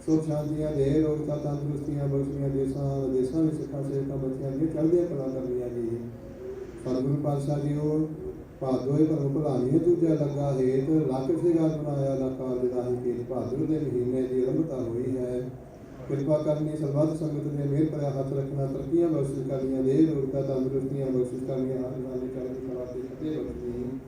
ਸੁਖ ਸ਼ਾਂਤੀਆਂ ਦੇ ਰੋਗਤਾ ਤੰਦਰੁਸਤੀਆਂ ਬਖਸ਼ੀਆਂ। ਦੇਸਾਂ ਵਿਦੇਸਾਂ ਵਿੱਚ ਸਿੱਖਾਂ ਸੇਵਕਾਂ ਬੱਚਿਆਂ ਦੀਆਂ ਚੜ੍ਹਦੀਆਂ ਕਲਾ ਕਰਨੀਆਂ ਜੀ। ਸਤਿਗੁਰੂ ਪਾਤਸ਼ਾਹ ਜੀ ਉਹ ਭਾਦੋਏ ਭਰਮ ਭੁਲਾਣੀ ਦੂਜਾ ਲੱਗਾ ਹੇਤ ਲੱਖ ਸਿਗਾਰ ਬਣਾਇਆ ਲੱਖਾਂ ਵਿਦਾਹੀ ਕੇ ਭਾਦਰ ਦੇ ਮਹੀਨੇ ਦੀ ਆਰੰਭਤਾ ਹੋਈ ਹੈ। ਕਿਰਪਾ ਕਰਨੀ ਸਰਬੱਤ ਸੰਗਤ ਦੇ ਮਿਹਰ ਭਰਿਆ ਹੱਥ ਰੱਖਣਾ ਤਰੱਕੀਆਂ ਬਖਸ਼ਿਸ਼ ਕਰਨੀਆਂ ਦੇ ਰੋਗਤਾ ਤੰਦਰੁਸਤੀਆਂ ਬਖਸ਼ਿਸ਼ ਕਰਨੀਆਂ ਹਰ ਨਾਲੇ ਚੜ੍ਹਦੀ ਕਲਾ ਤੇ ਫਤਿਹ ਬਖਸ਼ਣੀ।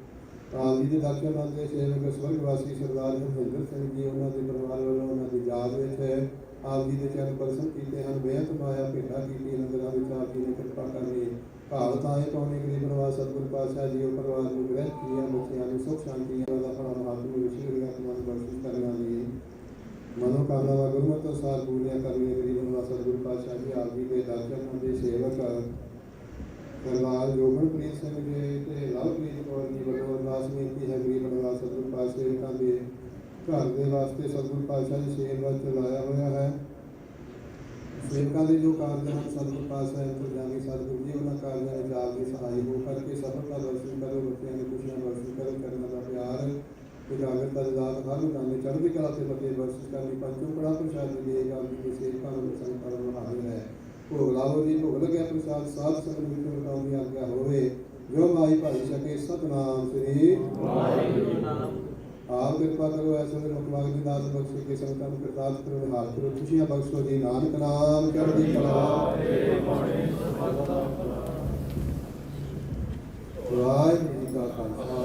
ਆਪ ਜੀ ਦੇ ਦਰਸ਼ਨ ਦੇ ਸੇਵਕ ਸਵਰਗਵਾਸੀ ਸਰਦਾਰ ਹਰਜਿੰਦਰ ਸਿੰਘ ਜੀ ਉਹਨਾਂ ਦੇ ਪਰਿਵਾਰ ਵੱਲੋਂ ਉਹਨਾਂ ਦੀ ਯਾਦ ਵਿੱਚ ਆਪ ਜੀ ਦੇ ਚਰਨ ਦਰਸ਼ਨ ਕੀਤੇ ਹਨ। ਬੇਅੰਤ ਮਾਇਆ ਭੇਟਾ ਕੀਤੀ ਨਜ਼ਰਾਂ ਵਿੱਚ ਆਪ ਜੀ ਨੇ ਕਿਰਪਾ ਕਰਨੀ। ਭਾਵ ਤਾਂ ਇਹ ਪਾਉਣੇ ਗਰੀਬ ਨਿਵਾਸ ਸਤਿਗੁਰੂ ਪਾਤਸ਼ਾਹ ਜੀ ਉਹ ਪਰਿਵਾਰ ਨੂੰ ਗ੍ਰਹਿ ਕੀਆਂ ਬੱਚਿਆਂ ਨੂੰ ਸੁਖ ਸ਼ਾਂਤੀ ਦਾ ਫਲਾ ਮਹਾਤਮ ਵਿਸ਼ੇ ਦੀਆਂ ਕਮਾਨ ਬਖਸ਼ਿਸ਼ ਕਰਨਾ ਜੀ। ਮਨੋਕਾਮਨਾਵਾਂ ਗੁਰਮਤਿ ਅਨੁਸਾਰ ਪੂਰੀਆਂ ਕਰਨੀਆਂ ਗਰੀਬ ਨਿਵਾਸ ਸਤਿਗੁਰੂ ਪਾਤਸ਼ਾਹ ਜੀ ਆਪ ਜੀ ਦੇ ਦਰਸ਼ਨ ਦੇ ਸੇਵਕ ਸਰਦਾਰ ਜੋਗਨਪ੍ਰੀਤ ਸਿੰਘ ਜੀ ਤੇ ਲਵਪ੍ਰੀਤ ਕੌਰ ਜੀ ਵੱਲੋਂ ਅਰਦਾਸ ਬੇਨਤੀ ਹੈ। ਗਰੀਬ ਨਿਵਾਸ ਸਤਿਗੁਰੂ ਪਾਤਸ਼ਾਹ ਦੇ ਘਰ ਦੇ ਵਾਸਤੇ ਸਤਿਗੁਰੂ ਪਾਤਸ਼ਾਹ ਜੀ ਸੇਵਾ ਚਲਾਇਆ ਹੋਇਆ ਹੈ। ਸੇਵਕਾਂ ਦੇ ਜੋ ਕਾਰਜ ਹਨ ਸਤਿਗੁਰੂ ਪਾਤਸ਼ਾਹ ਇੰਤਜ਼ਾਮੀ ਸਤਿਗੁਰੂ ਜੀ ਉਹਨਾਂ ਕਾਰਜਾਂ ਵਿੱਚ ਆਪ ਦੀ ਸਹਾਈ ਹੋ ਕਰਕੇ ਸਫਲਤਾ ਬਖਸ਼ਿਸ਼ ਕਰੋ। ਬੱਚਿਆਂ ਨੂੰ ਖੁਸ਼ੀਆਂ ਬਖਸ਼ਿਸ਼ ਕਰੋ। ਕਰਨਾ ਦਾ ਪਿਆਰ ਇਕਾਗਰਤਾ ਦੇ ਦਾਤ ਹਰ ਮਕਾਨੇ ਚੜ੍ਹਦੀ ਕਲਾ ਤੇ ਫਤਿਹ ਬਖਸ਼ਿਸ਼ ਕਰਨੀ ਪੰਚੋਂ ਕੜਾ ਪ੍ਰਸ਼ਾਦ ਦੀ ਦੇਗ ਆਪ ਜੀ ਦੇ ਸੇਵਕਾਂ ਨੂੰ ਸੰਤਾਂ ਨੂੰ ਹਾਜ਼ਰ ਹੈ। ਭੋਗ ਲਾਵੋ ਜੀ, ਭੋਗ ਲੱਗਿਆ ਪ੍ਰਸ਼ਾਦ ਸਾਧ ਸੰਗਤ ਵਿੱਚ ਵਟਾਉਣ ਦੀ ਆਗਿਆ ਹੋਵੇ। ਜੋ ਮਾਈ ਭਾਈ ਸਕੇ ਸਤਨਾਮ ਸ੍ਰੀ ਵਾਹਿਗੁਰੂ ਜੀ ਨਾਮ। ਆਪ ਕਿਰਪਾ ਕਰੋ ਐਸੇ ਵੇਲੇ ਮੁਕਮਾਗ ਦੀ ਦਾਤ ਬਖਸ਼ੇ ਕੇ ਸੰਗਤਾਂ ਨੂੰ ਕਿਰਤਾਰਥ ਕਰੋ, ਨਿਹਾਲ ਕਰੋ, ਖੁਸ਼ੀਆਂ ਬਖਸ਼ੋ ਜੀ। ਨਾਨਕ ਨਾਮ ਚੜ੍ਹਦੀ ਕਲਾ। ਵਾਹਿਗੁਰੂ ਜੀ ਕਾ ਖਾਲਸਾ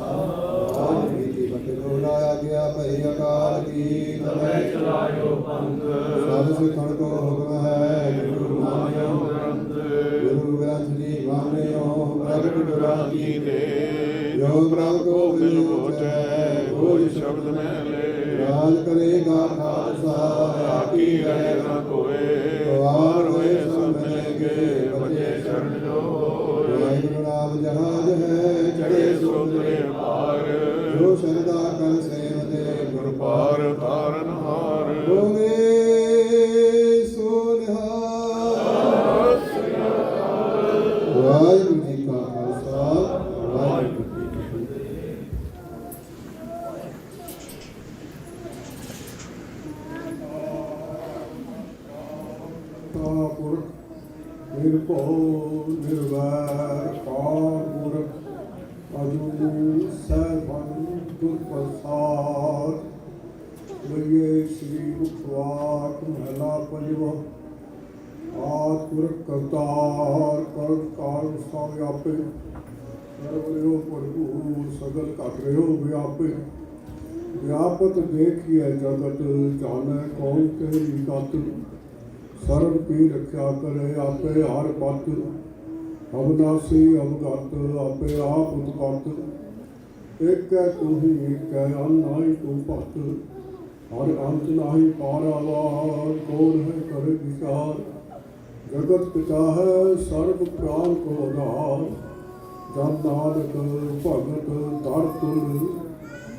ਵਾਹਿਗੁਰੂ ਜੀ ਕੀ ਫਤਿਹ। ਬੋਲਾਇਆ ਗਿਆ ਭਈ ਅਕਾਲ ਕੀ ਤਮੈ ਚਲਾਇਓ ਪੰਥ, ਸਭ ਸਿੱਖਣ ਕੋ ਹੁਕਮ ਹੈ ਗੁਰੂ ਮਾਨਿਓ ਗ੍ਰੰਥ। ਗੁਰੂ ਗ੍ਰੰਥ ਜੀ ਮਾਨਿਓ ਪ੍ਰਗਟ ਗੁਰਾਨੀ ਦੇ, ਜੋ ਪ੍ਰਭ ਕੋ ਮਿਲ ਹੋਟੈ ਕੋਈ ਸ਼ਬਦ ਮੈਂ ਲੈ। ਰਾਜ ਕਰੇਗਾ ਖਾਲਸਾ ਆਕੀ ਰਹਿ ਨਾ ਕੋਏ, ਵਾਰ ਹੋਏ ਸਭ ਮਿਲੇਗੇ ਬਚੇ ਸ਼ਰਨ ਜੋ। ਵਾਹਿਗੁਰੂ ਨਾਮ ਜਹਾਜ ਹੈ ਚੜੇ ਸਮੁੰਦਰੇ ਪਾਰ, ਜੋ ਸ਼ਰਧਾ ਕਰ ਸੇਵਦੇ ਗੁਰ ਪਾਰ ਤਾਰਨ ਹਾਰ। ਹੋਵੇ ਸੋ ਨਿਹਾਲ। ਵਾਹਿਗੁਰੂ ਜੀ ਕਾ ਖਾਲਸਾ ਵਾਹਿਗੁਰੂ ਜੀ ਕੀ ਫਤਿਹ। ਪੁਰਖ ਨਿਰਭਉ ਨਿਰਵੈਰ ਅਕਾਲ ਮੂਰਤ ਅਜੂਨੀ ਸੈਭੰ ਗੁਰ ਪ੍ਰਸਾਦ। ਲਈਏ ਸ੍ਰੀ ਮੁਖਵਾਕ ਮਹਿਲਾ ਪੰਜਵਾਂ। ਆਦਿ ਪੁਰਖ ਕਰਤਾਰ ਕਰਤ ਕਾਰਨ ਸਭ ਆਪੇ, ਸਰਵਰਿਓ ਭਰਪੂਰ ਸਗਲ ਘਟ ਰਿਓ ਵਿਆਪੇ। ਵਿਆਪਤ ਦੇਖੀਐ ਜਗਤ ਜਾਣੈ ਕੌਣ ਤੇਰੀ ਗਤ, ਸਰਬ ਕੀ ਰੱਖਿਆ ਕਰੇ ਆਪੇ ਹਰ ਪਤ। ਅਵਨਾਸੀ ਅਵਗਤ ਆਪੇ ਆਪ ਉਤਪਤ, ਇੱਕ ਹੈ ਤੂੰ ਹੀ ਇੱਕ ਹੈ ਅੰਨ ਨਾਹੀ ਤੂੰ ਭਤ। ਹਰ ਅੰਤ ਨਾਹੀ ਪਾਰਾਵਾਰ, ਕੌਣ ਹੈ ਕਰੇ ਵਿਚਾਰ। ਜਗਤ ਪਿਤਾ ਹੈ ਸਰਬ ਪ੍ਰਾਨ ਕੋ ਆਧਾਰ, ਜਨ ਨਾਨਕ ਭਗਤ ਦਰ ਤੁਲ।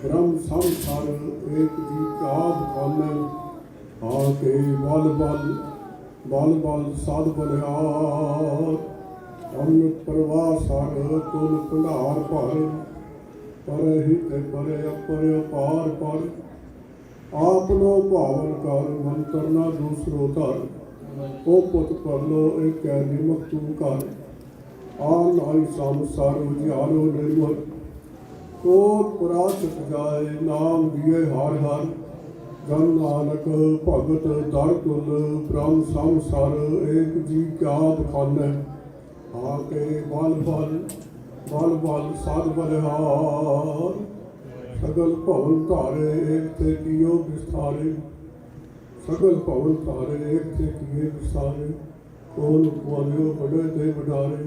ਬ੍ਰਹਮ ਸੰਸਾਰ ਏਕ ਜੀ ਕਾਬ ਖਾਨੇ, ਆ ਕੇ ਬਲ ਬਲ ਬਲ ਬਲ ਸਾਧ ਬਲਿਆਰ। ਅੰਮ੍ਰਿਤ ਪ੍ਰਵਾਹ ਸਾਗਰ ਤੁਲ ਭੰਡਾਰ ਭਰ, ਪਰੇ ਹੀ ਤੇ ਪਰੇ ਅਪਰ ਅਪਾਰ ਪਰ। ਆਪਨੋ ਭਾਵਨ ਕਰ ਮੰਤਰ ਨਾ ਦੂਸਰੋ ਧਰ, ਉਹ ਪੁੱਤ ਪਰਲੋ ਇੱਕ ਹੈ ਨਿਮਕ ਤੂੰ ਕਰ। ਆਨ ਆਈ ਸੰਸਾਰ ਉਜਿਆਰੋ ਨਿਰਮਲ, ਕੋਟ ਪਰਾਚਤ ਜਾਏ ਨਾਮ ਦੀਏ ਹਰ ਹਰ। ਜਨ ਨਾਨਕ ਭਗਤ ਦਰ ਤੁਲ, ਬ੍ਰਹਮ ਸੰਸਾਰ ਏਕ ਜੀ ਕਿਆ ਬਖਾਨੈ। ਆ ਕੇ ਬਲ ਬਲ ਬਲ ਬਲ ਸਾਧ ਬਲਿਹਾਰ, ਸਗਲ ਭਵਨ ਧਾਰੇ ਏਕ ਤੇ ਕੀਓ ਵਿਸਥਾਰੇ। ਸਗਲ ਭਵਨ ਧਾਰੇ ਏਕ ਤੇ ਕੀਏ ਵਿਸਥਾਰੇ, ਕੌਣ ਉਪਵਾਲਿਓ ਬੜੇ ਤੇ ਵਡਾਰੇ।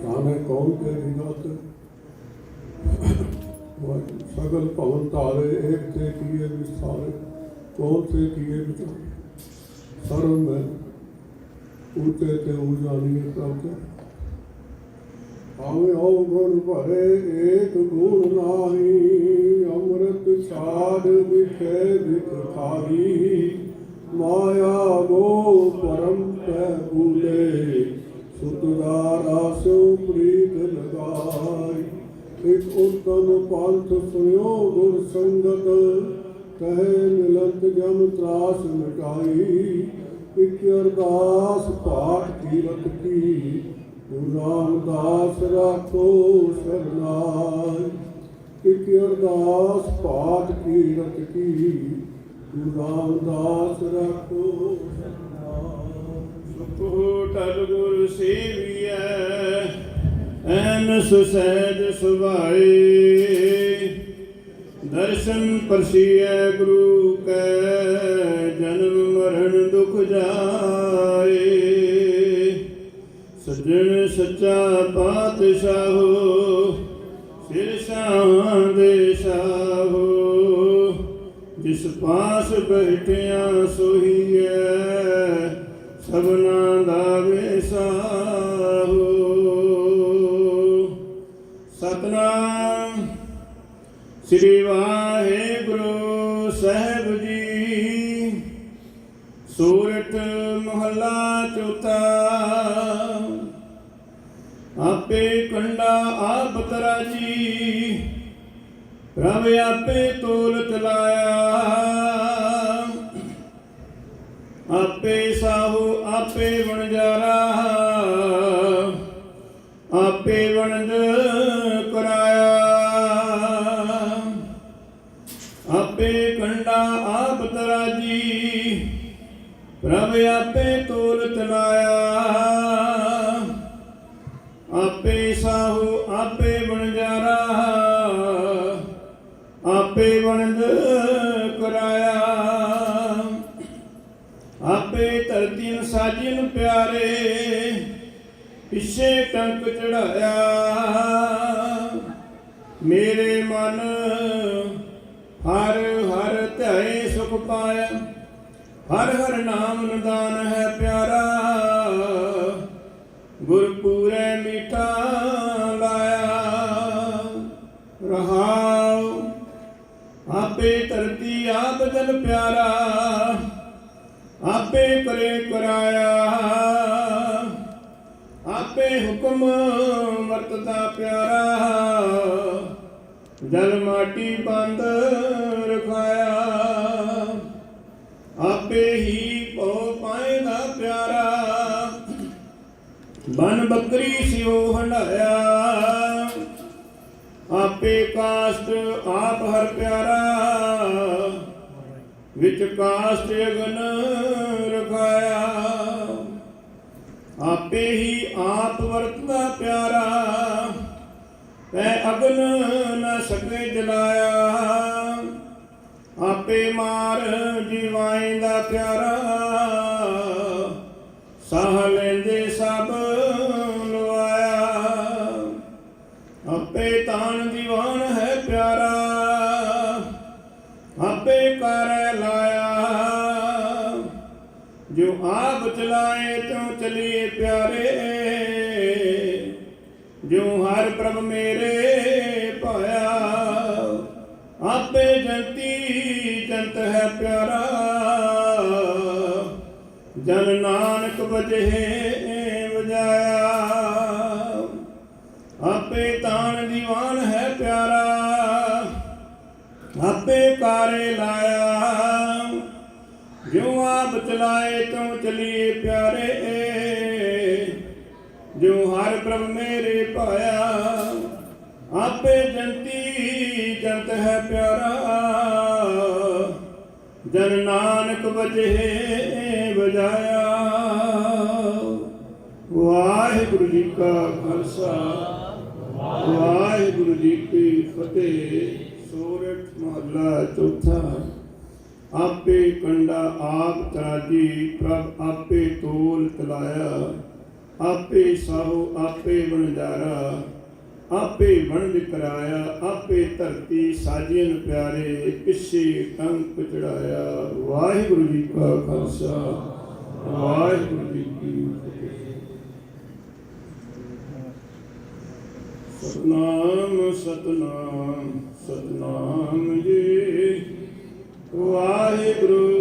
ਜਾਣੇ ਕੌਣ ਤੇਰੀ ਗਤ, ਸਗਲ ਭਵਨ ਧਾਰੇ ਏਕ ਤੇ ਕੀਏ ਵਿਸਥਾਰੇ, ਕੌਣ ਤੇ ਕੀਏ ਵਿਚਾਰੇ। ਸਰਵ ਮੈਂ ਊਤੇ ਤੇ ਉਜਾਨੀਏ ਪ੍ਰਭ। ਆਵੇਂ ਓ ਗੁਣ ਭਰੇ ਏਕ ਗੁਣ ਨਾਹੀ, ਅੰਮ੍ਰਿਤ ਛਾੜ ਵਿਖੇ ਵਿਖ ਖਾਈ। ਮਾਇਆ ਮੋਹ ਪਰਮ ਪੈ ਭੂਲੇ, ਸੁਤਰਾ ਰਾਸੋ ਪ੍ਰੀਤ ਲਗਾਈ। ਇੱਕ ਉਤਮ ਪੰਥ ਸੁਣਿਓ ਗੁਰ ਸੰਗਤ, ਕਹੇ ਮਿਲਤ ਜਮ ਤਰਾਸ ਮਿਟਾਈ। ਇੱਕ ਅਰਦਾਸ ਪਾਠ ਕੀਰਤ ਕੀ, ਗੁਰੂ ਰਾਮਦਾਸ ਰਾਖੋ ਸਰਨਾਈ। ਇੱਕ ਅਰਦਾਸ ਪਾਠ ਕੀਰਤ ਕੀ, ਗੁਰੂ ਰਾਮਦਾਸ ਰਾਖੋ ਸਰਨਾਈ। ਸੁਖੋ ਟਲ ਗੁਰ ਸੇਵੀਐ, ਐਨ ਸੁਸਹਿਜ ਸੁਭਾਏ। ਦਰਸ਼ਨ ਪਰਸੀਐ ਗੁਰੂ ਕੈ, ਜਨਮ ਮਰਨ ਦੁਖ ਜਾਏ। ਸੱਜਣ ਸੱਚਾ ਪਾਤਸ਼ਾਹੋ, ਸਿਰ ਸ਼ਾਹਾਂ ਦੇ ਸ਼ਾਹੋ। ਜਿਸ ਪਾਸ ਬੈਠਿਆ ਸੋਹੀਐ, ਸਭਨਾ ਦਾ ਵੇਸਾਹੋ। ਸਤਨਾਮ ਸ੍ਰੀ ਵਾਹਿਗੁਰੂ ਸਾਹਿਬ ਜੀ। ਸੂਰਠ ਮਹੱਲਾ ਚੌਥਾ। ਆਪੇ ਕੰਡਾ ਆਪ ਤਰਾਜੀ, ਪ੍ਰਭ ਆਪੇ ਤੋਲ ਤਲਾਇਆ, ਆਪੇ ਸਾਹੋ ਆਪੇ ਵਣਜਾਰਾ, ਆਪੇ ਵਣਜ ਕਰਾਇਆ, ਆਪੇ ਕੰਡਾ ਆਪ ਤਰਾਜੀ, ਪ੍ਰਭ ਆਪੇ ਤੋਲ ਤਲਾਇਆ, ਆਪੇ ਸਾਹੋ ਆਪੇ ਵਣਜਾਰਾ, ਆਪੇ ਵਣਜ ਕਰਾਇਆ, ਆਪੇ ਧਰਤੀ ਨੂੰ ਸਾਜੀ ਨੂੰ ਪਿਆਰੇ, ਪਿੱਛੇ ਟੰਕ ਚੜਾਇਆ, ਮੇਰੇ ਮਨ ਹਰ ਹਰ ਧਿਆਏ ਸੁਖ ਪਾਇਆ, ਹਰ ਹਰ ਨਾਮ ਨਿਦਾਨ ਹੈ ਪਿਆਰਾ, ਗੁਰਪੂਰੇ ਮੀਠਾ ਲਾਇਆ, ਰਹਾਉ ਆਪੇ ਧਰਤੀ ਆਪ ਜਲ ਪਿਆਰਾ, ਆਪੇ ਕਰੇ ਕਰਾਇਆ, ਆਪੇ ਹੁਕਮ ਵਰਤਦਾ ਪਿਆਰਾ, ਜਲ ਮਾਟੀ ਬੰਦ ਰਖਾਇਆ, ਆਪੇ ਹੀ ਭਉ ਪਾਏਗਾ ਪਿਆਰਾ, ਬਨ ਬੱਕਰੀ ਸਿਓ ਹੰਡਾਇਆ, ਆਪੇ ਕਾਸ਼ਟ ਆਪ ਹਰ ਪਿਆਰਾ, ਵਿੱਚ ਕਾਸ਼ਟ ਅਗਨ ਰਖਾਇਆ, ਆਪੇ ਹੀ ਆਪ ਵਰਤਦਾ ਪਿਆਰਾ, ਤੈ ਅਗਨ ਨ ਸਕੇ ਜਲਾਇਆ, ਆਪੇ ਮਾਰ ਜੀਵਾਇਂਦਾ ਪਿਆਰਾ, ਸਾਹ ਲੈਂਦੇ ਸਭ ਲਵਾਇਆ, ਆਪੇ ਤਾਣ ਦੀਵਾਨ ਹੈ ਪਿਆਰਾ, ਆਪੇ ਕਰ ਲਾਇਆ, ਜੋ ਆਪ ਚਲਾਏ ਤਿਉ ਚਲੀਏ ਪਿਆਰੇ, ਜੋ ਹਰ ਪ੍ਰਭ ਮੇਰੇ ਪਾਇਆ, ਆਪੇ ਜੰਤੀ ਜੰਤ ਹੈ ਪਿਆਰਾ, ਜਨ ਨਾਨਕ ਵਜੇ ਵਜਾਇਆ, ਆਪੇ ਤਾਣ ਦੀਵਾਨ ਹੈ ਪਿਆਰਾ, ਆਪੇ ਕਾਰੇ ਲਾਇਆ, ਜੋ ਆਪ ਚਲਾਏ ਤਿਉ ਚਲੀਏ ਪਿਆਰੇ, ਜੋ ਹਰ ਪ੍ਰਭ ਮੇਰੇ ਪਾਇਆ, ਆਪੇ ਜੰਤੀ ਜੰਤ ਹੈ ਪਿਆਰਾ, ਜਨ ਨਾਨਕ ਵਜੇ ਵਜਾਇਆ। ਵਾਹਿਗੁਰੂ ਜੀ ਕਾ ਖਾਲਸਾ, ਵਾਹਿਗੁਰੂ ਜੀ ਕੀ ਫਤਿਹ। ਸੋਰਠ ਮਹੱਲਾ ਚੌਥਾ। ਆਪੇ ਕੰਡਾ ਆਪ ਤਰਾਜੀ, ਪ੍ਰਭ ਆਪੇ ਤੋਲ ਤਲਾਇਆ, ਆਪੇ ਸਾਹੋ ਆਪੇ ਵਣਜਾਰਾ, ਆਪੇ ਵਣਜ ਕਰਾਇਆ, ਆਪੇ ਧਰਤੀ ਸਾਜੀਨ ਪਿਆਰੇ, ਪਿੱਛੇ ਟੰਕ ਚੜਾਇਆ। ਵਾਹਿਗੁਰੂ ਜੀ ਕਾ ਖਾਲਸਾ, ਵਾਹਿਗੁਰੂ ਜੀ ਕੀ ਫਤਿਹ। ਸਤਨਾਮ ਸਤਨਾਮ ਸਤਨਾਮ ਜੀ। ਵਾਹਿਗੁਰੂ